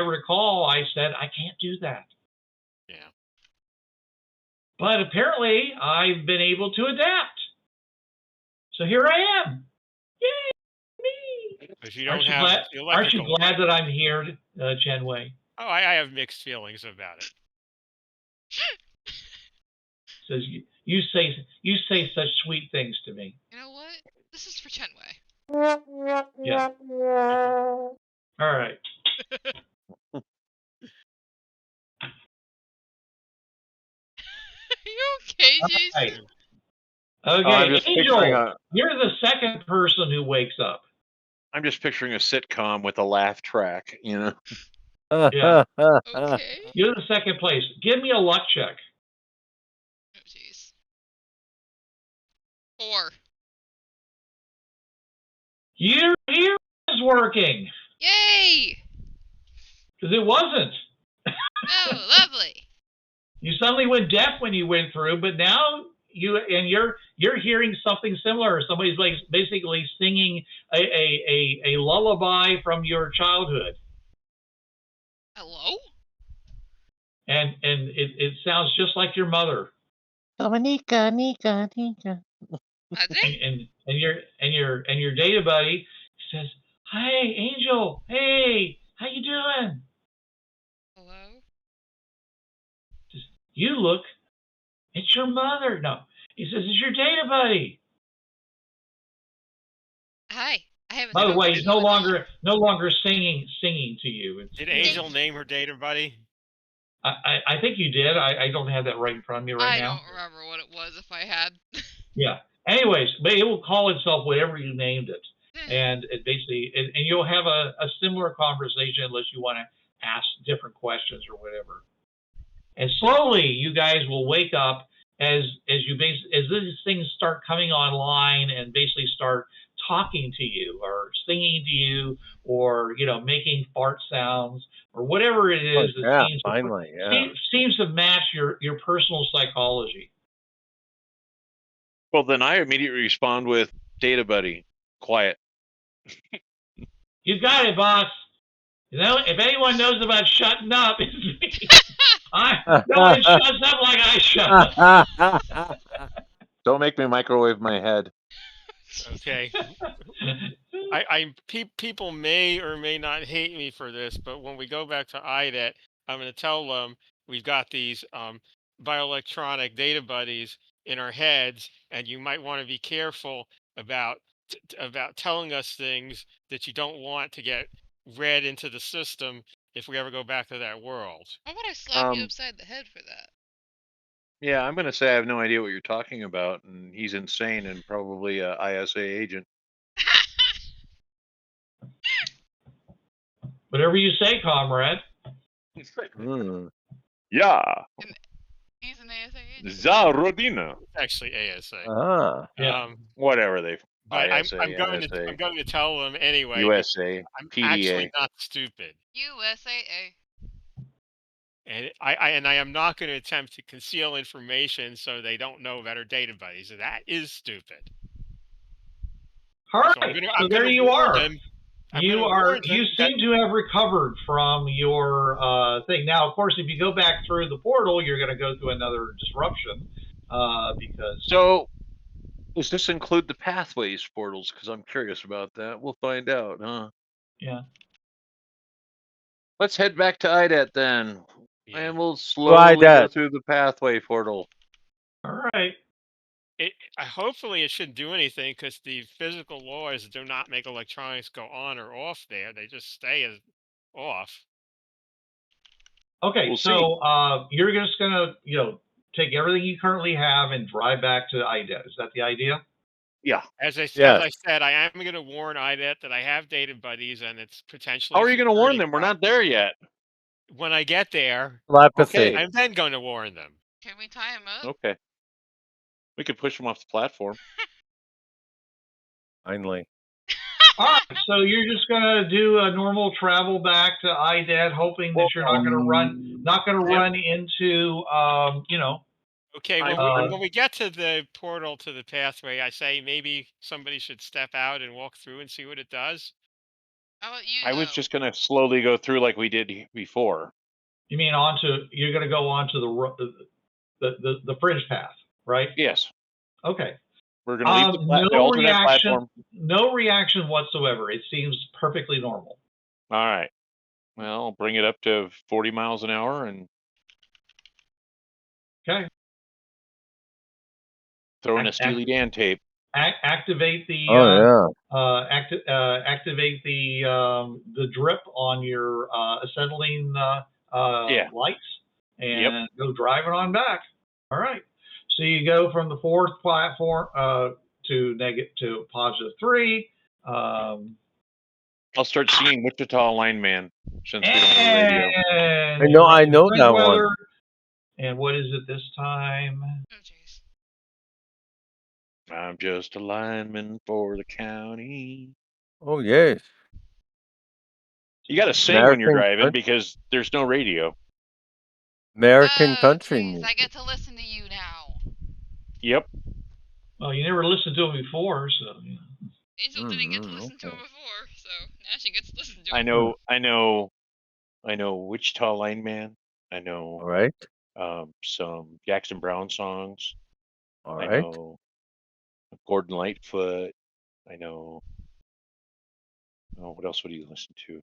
recall, I said I can't do that. Yeah. But apparently, I've been able to adapt. So here I am. Yay, me! If you don't Aren't you have glad? the Aren't you electrical, glad that I'm here, Chen Wei? oh, I have mixed feelings about it. Says you say such sweet things to me. You know what? This is for Chenwei. Yeah. All right. Are you okay, All Jason? right. Oh, I'm Okay, just picturing Angel, you're the second person who wakes up. I'm just picturing a sitcom with a laugh track, Yeah. Okay. You're the second place. Give me a luck check. Oh, jeez. 4. Your ear is working Yay! because it wasn't. Oh, lovely. You suddenly went deaf when you went through, but now you're hearing something similar. Somebody's like basically singing a lullaby from your childhood, Hello? and it sounds just like your mother. Dominica, Nika, Nika. And your data buddy says, "Hey, Angel, hey, how you doing?" Hello? You look, it's your mother. No, he says it's your data buddy. Hi. I haven't By the spoken way, to he's you no in longer singing to you. It's, Did you know, Angel name her data buddy? I think you did. I don't have that right in front of me right I now. don't remember what it was if I had. Yeah. Anyways, but it will call itself whatever you named it, and it basically, and you'll have a similar conversation unless you want to ask different questions or whatever. And slowly, you guys will wake up as these things start coming online and basically start talking to you or singing to you or making fart sounds or whatever it is that Yeah, finally, yeah. seems to match your personal psychology. Well, then I immediately respond with data buddy, quiet. You got it, boss. If anyone knows about shutting up, it's me. No one shuts up like I shut up. Don't make me microwave my head. Okay. People may or may not hate me for this, but when we go back to IDET, I'm going to tell them we've got these bioelectronic data buddies in our heads, and you might want to be careful about about telling us things that you don't want to get read into the system if we ever go back to that world. How about I slap you upside the head for that? Yeah, I'm going to say I have no idea what you're talking about, and he's insane and probably a ISA agent. Whatever you say, comrade. Yeah. He's an ASA agent. Za Rodina. Actually, ASA. Yeah. Whatever they. But ISA, I'm going NSA, to tell them anyway. USA, I'm PDA. actually not stupid. USAA. And I am not going to attempt to conceal information so they don't know about our data buddies. That is stupid. All right. So I'm So there you warn are. them. You seem to have recovered from your thing. Now, of course, if you go back through the portal, you're going to go through another disruption because. So, does this include the pathways portals? Because I'm curious about that. We'll find out, huh? Yeah. Let's head back to IDET then, Yeah. and we'll slowly go through the pathway portal. All right. Hopefully it shouldn't do anything because the physical laws do not make electronics go on or off there. They just stay as off. Okay, We'll so you're just gonna, take everything you currently have and drive back to IDET. Is that the idea? Yeah. As I Yes. said, I am going to warn IDET that I have dated buddies, and it's potentially How a are you going to warn security them? We're problem. not there yet. When I get there, Telepathy. Okay. I'm then going to warn them. Can we tie him up? Okay. We could push them off the platform. Finally. All right, so you're just gonna do a normal travel back to IDET, hoping that you're not gonna run into, Okay, when we get to the portal to the pathway, I say maybe somebody should step out and walk through and see what it does. How about you? I was just going to slowly go through like we did before. you mean you're gonna go onto the fringe path, right? Yes. Okay. We're going to leave the No alternate reaction, platform. no reaction whatsoever. It seems perfectly normal. All right. Well, bring it up to 40 miles an hour and Okay. throw in a Steely Dan tape. Activate the activate the drip on your acetylene lights and go driving on back. All right. So you go from the fourth platform to positive 3. I'll start singing Wichita Line Man since we don't have radio. I know that one. And what is it this time? Oh, jeez. I'm just a lineman for the county. Oh, yes. You got to sing when you're driving because there's no radio. American country geez, music. I get to listen to you now. Yep. Well, you never listened to him before, so. Angel didn't get to listen to him before, so now she gets to listen to him. I know Wichita Line Man. I know. All right. Some Jackson Brown songs. All I right. know Gordon Lightfoot. I know. Oh, what else would you listen to?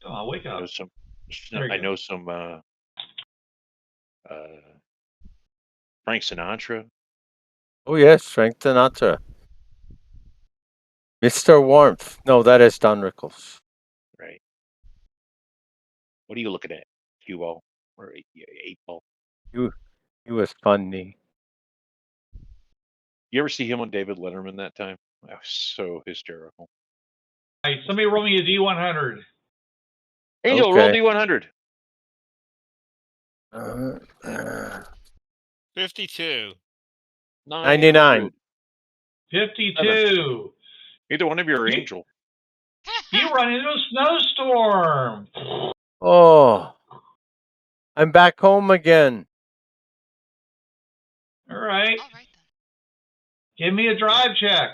Oh, wake up. I know some Frank Sinatra. Oh, yes, Frank Sinatra. Mr. Warmth. No, that is Don Rickles. Right. What are you looking at? Cue ball or 8-ball? He was funny. You ever see him on David Letterman that time? That was so hysterical. All right, somebody roll me a D100. Angel, roll D100. 52. 99. 52. Either one of you are Angel. You run into a snowstorm. Oh, I'm back home again. All right. All right, then. Give me a drive check.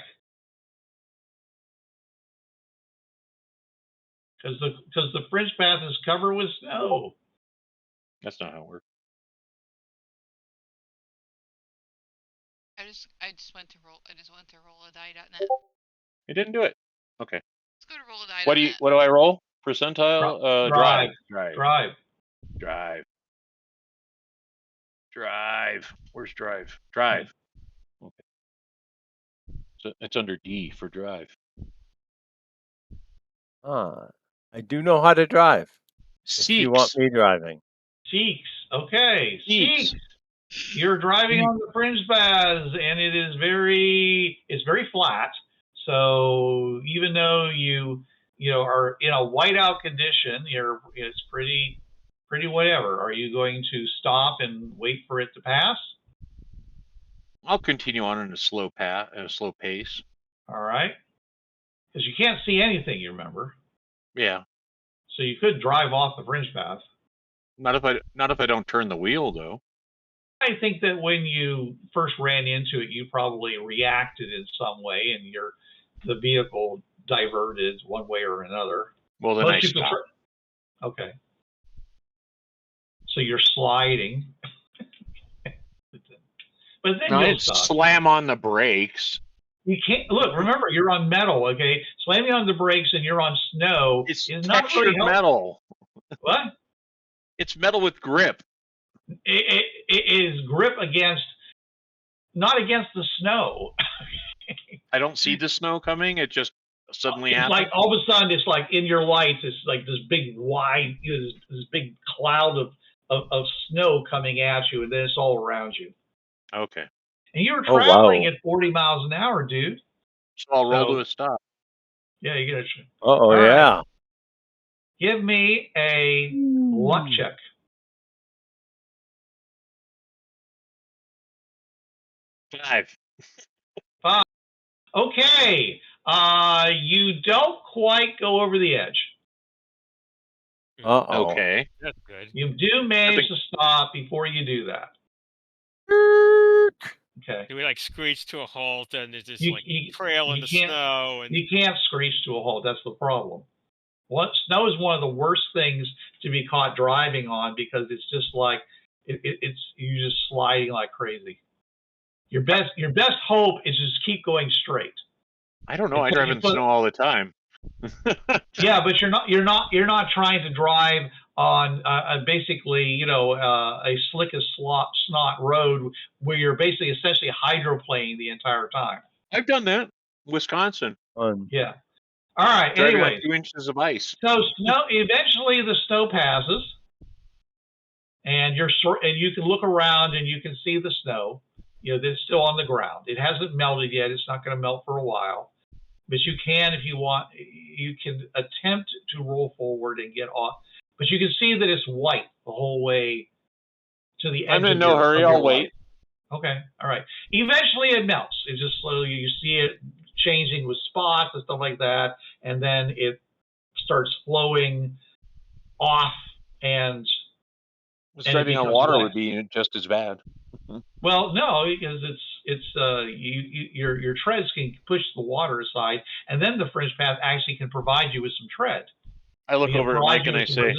Because the fringe path is covered with snow. That's not how it works. I just went to roll a die.net. It didn't do it. Okay. Let's go to roll a die.net. What do I roll? Percentile? Drive. Where's drive? Drive. Okay. So it's under D for drive. I do know how to drive. Seeks. If you want me driving. Seeks. Okay. Seeks. You're driving on the fringe paths, and it's very flat. So even though you are in a whiteout condition, it's pretty whatever. Are you going to stop and wait for it to pass? I'll continue on in a slow pace. All right. Because you can't see anything, you remember. Yeah. So you could drive off the fringe path. Not if I don't turn the wheel, though. I think that when you first ran into it, you probably reacted in some way, and the vehicle diverted one way or another. Well, then I stopped. Okay. So you're sliding. But then I slam on the brakes. You can't look. Remember, you're on metal. Okay, slamming on the brakes and you're on snow is not textured really metal. What? It's metal with grip. It is grip not against the snow. I don't see the snow coming. It just suddenly It's happen? like all of a sudden, it's like in your lights, it's like this big wide, this big cloud of snow coming at you, and then it's all around you. Okay. And you were Oh, traveling wow. at 40 miles an hour, dude. So I'll roll So to a stop. yeah, you get Oh, All right. yeah. Give me a luck check. Five. Okay. You don't quite go over the edge. Uh-oh. Okay. That's good. You do manage to stop before you do that. Okay. Do we like screech to a halt and there's this You- like you- trail in you the can't- snow and You can't screech to a halt. That's the problem. Snow is one of the worst things to be caught driving on because it's just like it's you just sliding like crazy. Your best hope is just keep going straight. I don't know. I drive in put- snow all the time. Yeah, but you're not trying to drive on basically a slick as snot road where you're basically essentially hydroplaning the entire time. I've done that. Wisconsin. Fun. Yeah. All right. Driving on Anyways, 2 inches of ice. so eventually the snow passes, and you can look around and you can see the snow. That's still on the ground. It hasn't melted yet. It's not going to melt for a while. But you can, if you want, you can attempt to roll forward and get off. But you can see that it's white the whole way to the edge. I'm in no hurry. I'll wait. Okay. All right. Eventually it melts. It just slowly, you see it changing with spots and stuff like that. And then it starts flowing off and Driving on water would be just as bad. Well, no, because your treads can push the water aside, and then the fringe path actually can provide you with some tread. I look over at Mike and I say,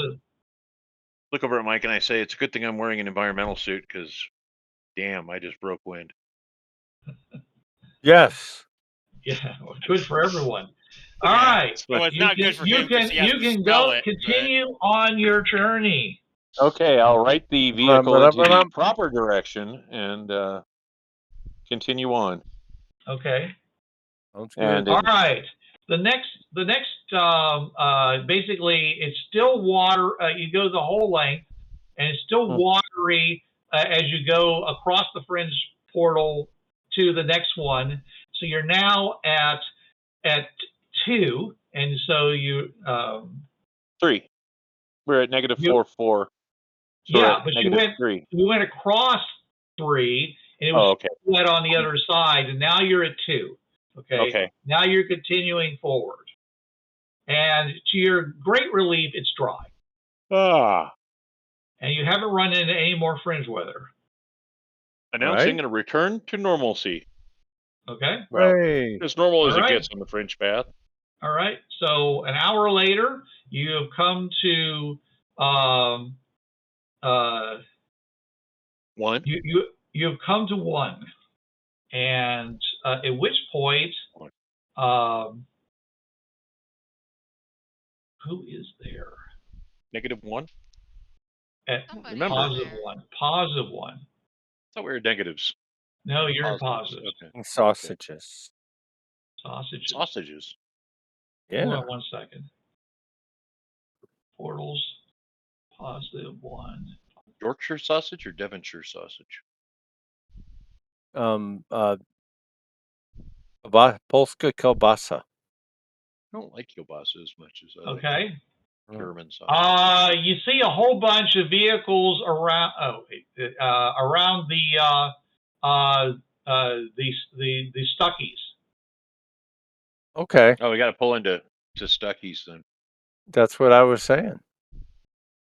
it's a good thing I'm wearing an environmental suit because, damn, I just broke wind. Yes. Yeah, good for everyone. All right. Well, it's not good for him because he has to can smell go it, continue on your journey. Okay, I'll right the vehicle into the proper direction and continue on. Okay. And all right. The next basically it's still water. You go the whole length, and it's still watery as you go across the fringe portal to the next one. So you're now at 2, and so you 3. We're at negative 4. So yeah, but you went across 3, and it was wet on the other side, and now you're at 2. Okay. Now you're continuing forward, and to your great relief, it's dry. And you haven't run into any more fringe weather. Announcing a return to normalcy. Okay. Well, as normal as it gets on the fringe path. All right. So an hour later, you have come to 1. You have come to 1, and at which point, who is there? Negative 1. Remember, positive 1. I thought we were negatives. No, you're in positive. Okay. Sausages. Yeah. Hold on 1 second. Portals, positive 1. Yorkshire sausage or Devonshire sausage? Polska kielbasa. I don't like kielbasa as much as I like German sausage. You see a whole bunch of vehicles around around the Stuckies. Okay. Oh, we got to pull into Stuckies then. That's what I was saying.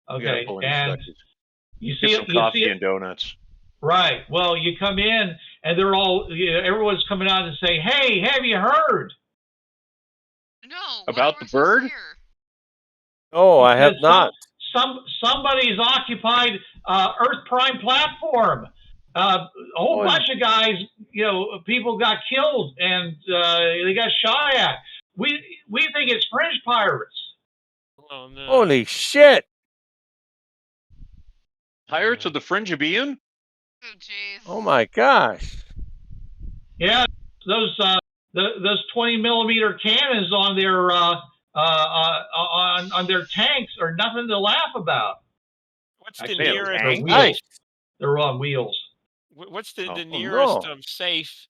Okay, and you see some coffee and donuts. Right. Well, you come in and they're all everyone's coming out and saying, "Hey, have you heard?" No. About the bird? Oh, I have not. Somebody's occupied Earth Prime platform. A whole bunch of guys, people got killed and they got shot at. We think it's fringe pirates. Oh no! Holy shit! Pirates of the Fringeworthy? Oh jeez. Oh my gosh! Yeah, those those 20mm cannons on their tanks are nothing to laugh about. What's Actually, the They have nearest? they're tanks? wheels. They're on wheels. What's the Oh. Oh, nearest no. safe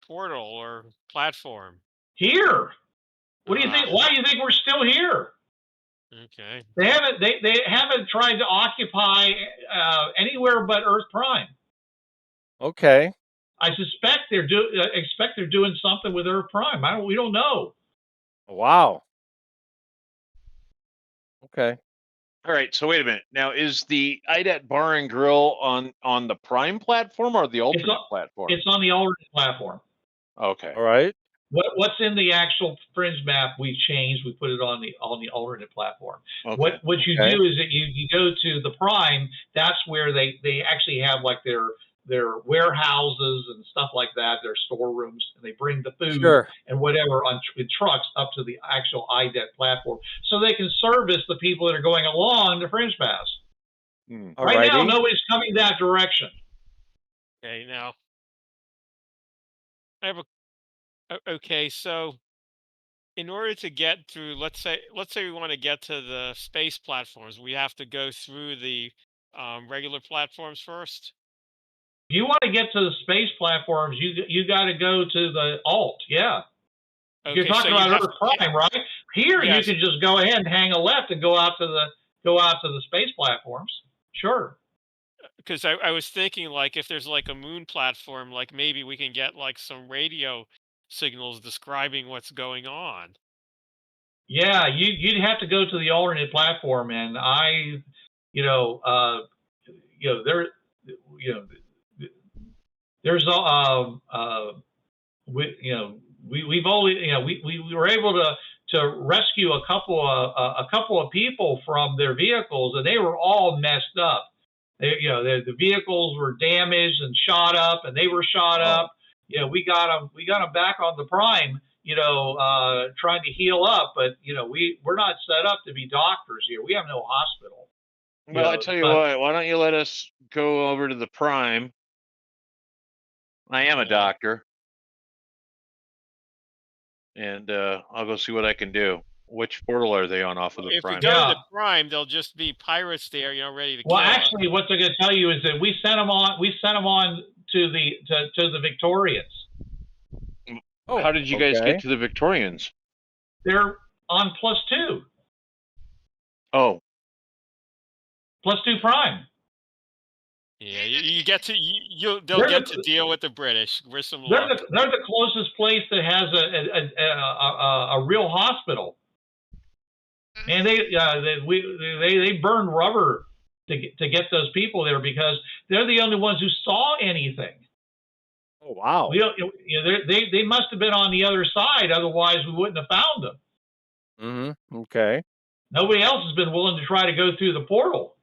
portal or platform? Here. What do you Ah, think? Why do you think we're still here? okay. They haven't tried to occupy anywhere but Earth Prime. Okay. I suspect they're doing something with Earth Prime. We don't know. Wow. Okay. All right, so wait a minute. Now, is the IDET Bar and Grill on the Prime platform or the alternate platform? It's on the alternate platform. Okay. All right. What's in the actual Fringe map we changed. We put it on the alternate platform. Okay. What you Okay. do is that you go to the Prime. That's where they actually have like their warehouses and stuff like that, their storerooms, and they bring the food Sure. and whatever in trucks up to the actual IDET platform, so they can service the people that are going along the Fringe Pass. Right now, nobody's coming that direction. Okay, now I have okay, so in order to get through, let's say we want to get to the space platforms, we have to go through the regular platforms first. If you want to get to the space platforms, you got to go to the alt. Yeah. Okay, You're talking about Earth Prime, right? Here, you can just go ahead and hang a left and go out to the space platforms. Sure. Because I was thinking, like, if there's like a moon platform, like maybe we can get like some radio signals describing what's going on. Yeah, you'd have to go to the alternate platform, and there's we've only we were able to rescue a couple of people from their vehicles, and they were all messed up. The vehicles were damaged and shot up, and they were shot up. We got them back on the Prime. Trying to heal up, but we're not set up to be doctors here. We have no hospital. Well, I tell you what, why don't you let us go over to the Prime? I am a doctor, and I'll go see what I can do. Which portal are they on off of the Prime? If we go to the Prime, there'll just be pirates there, ready to kill. Well, actually, what they're going to tell you is that we sent them on to the Victorians. Oh, how did you guys get to the Victorians? They're on +2. Oh. +2 Prime. Yeah, you get to they'll get to deal with the British. We're they're the closest place that has a real hospital, and they burn rubber to get those people there because they're the only ones who saw anything. Oh wow! They must have been on the other side, otherwise we wouldn't have found them. Mm-hmm. Okay. Nobody else has been willing to try to go through the portal.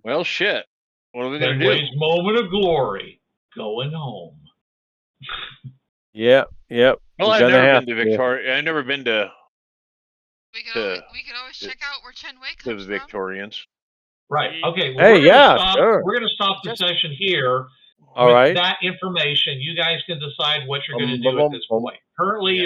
Well, shit. What are we going to do? Fenway's moment of glory, going home. Yep. Well, I've never been to Victoria. I've never been to. We can always check out where Chen Wei comes from. The Victorians. Right. Okay. Well, We're going to stop the session here. All right. That information, you guys can decide what you're going to do at this point. Currently,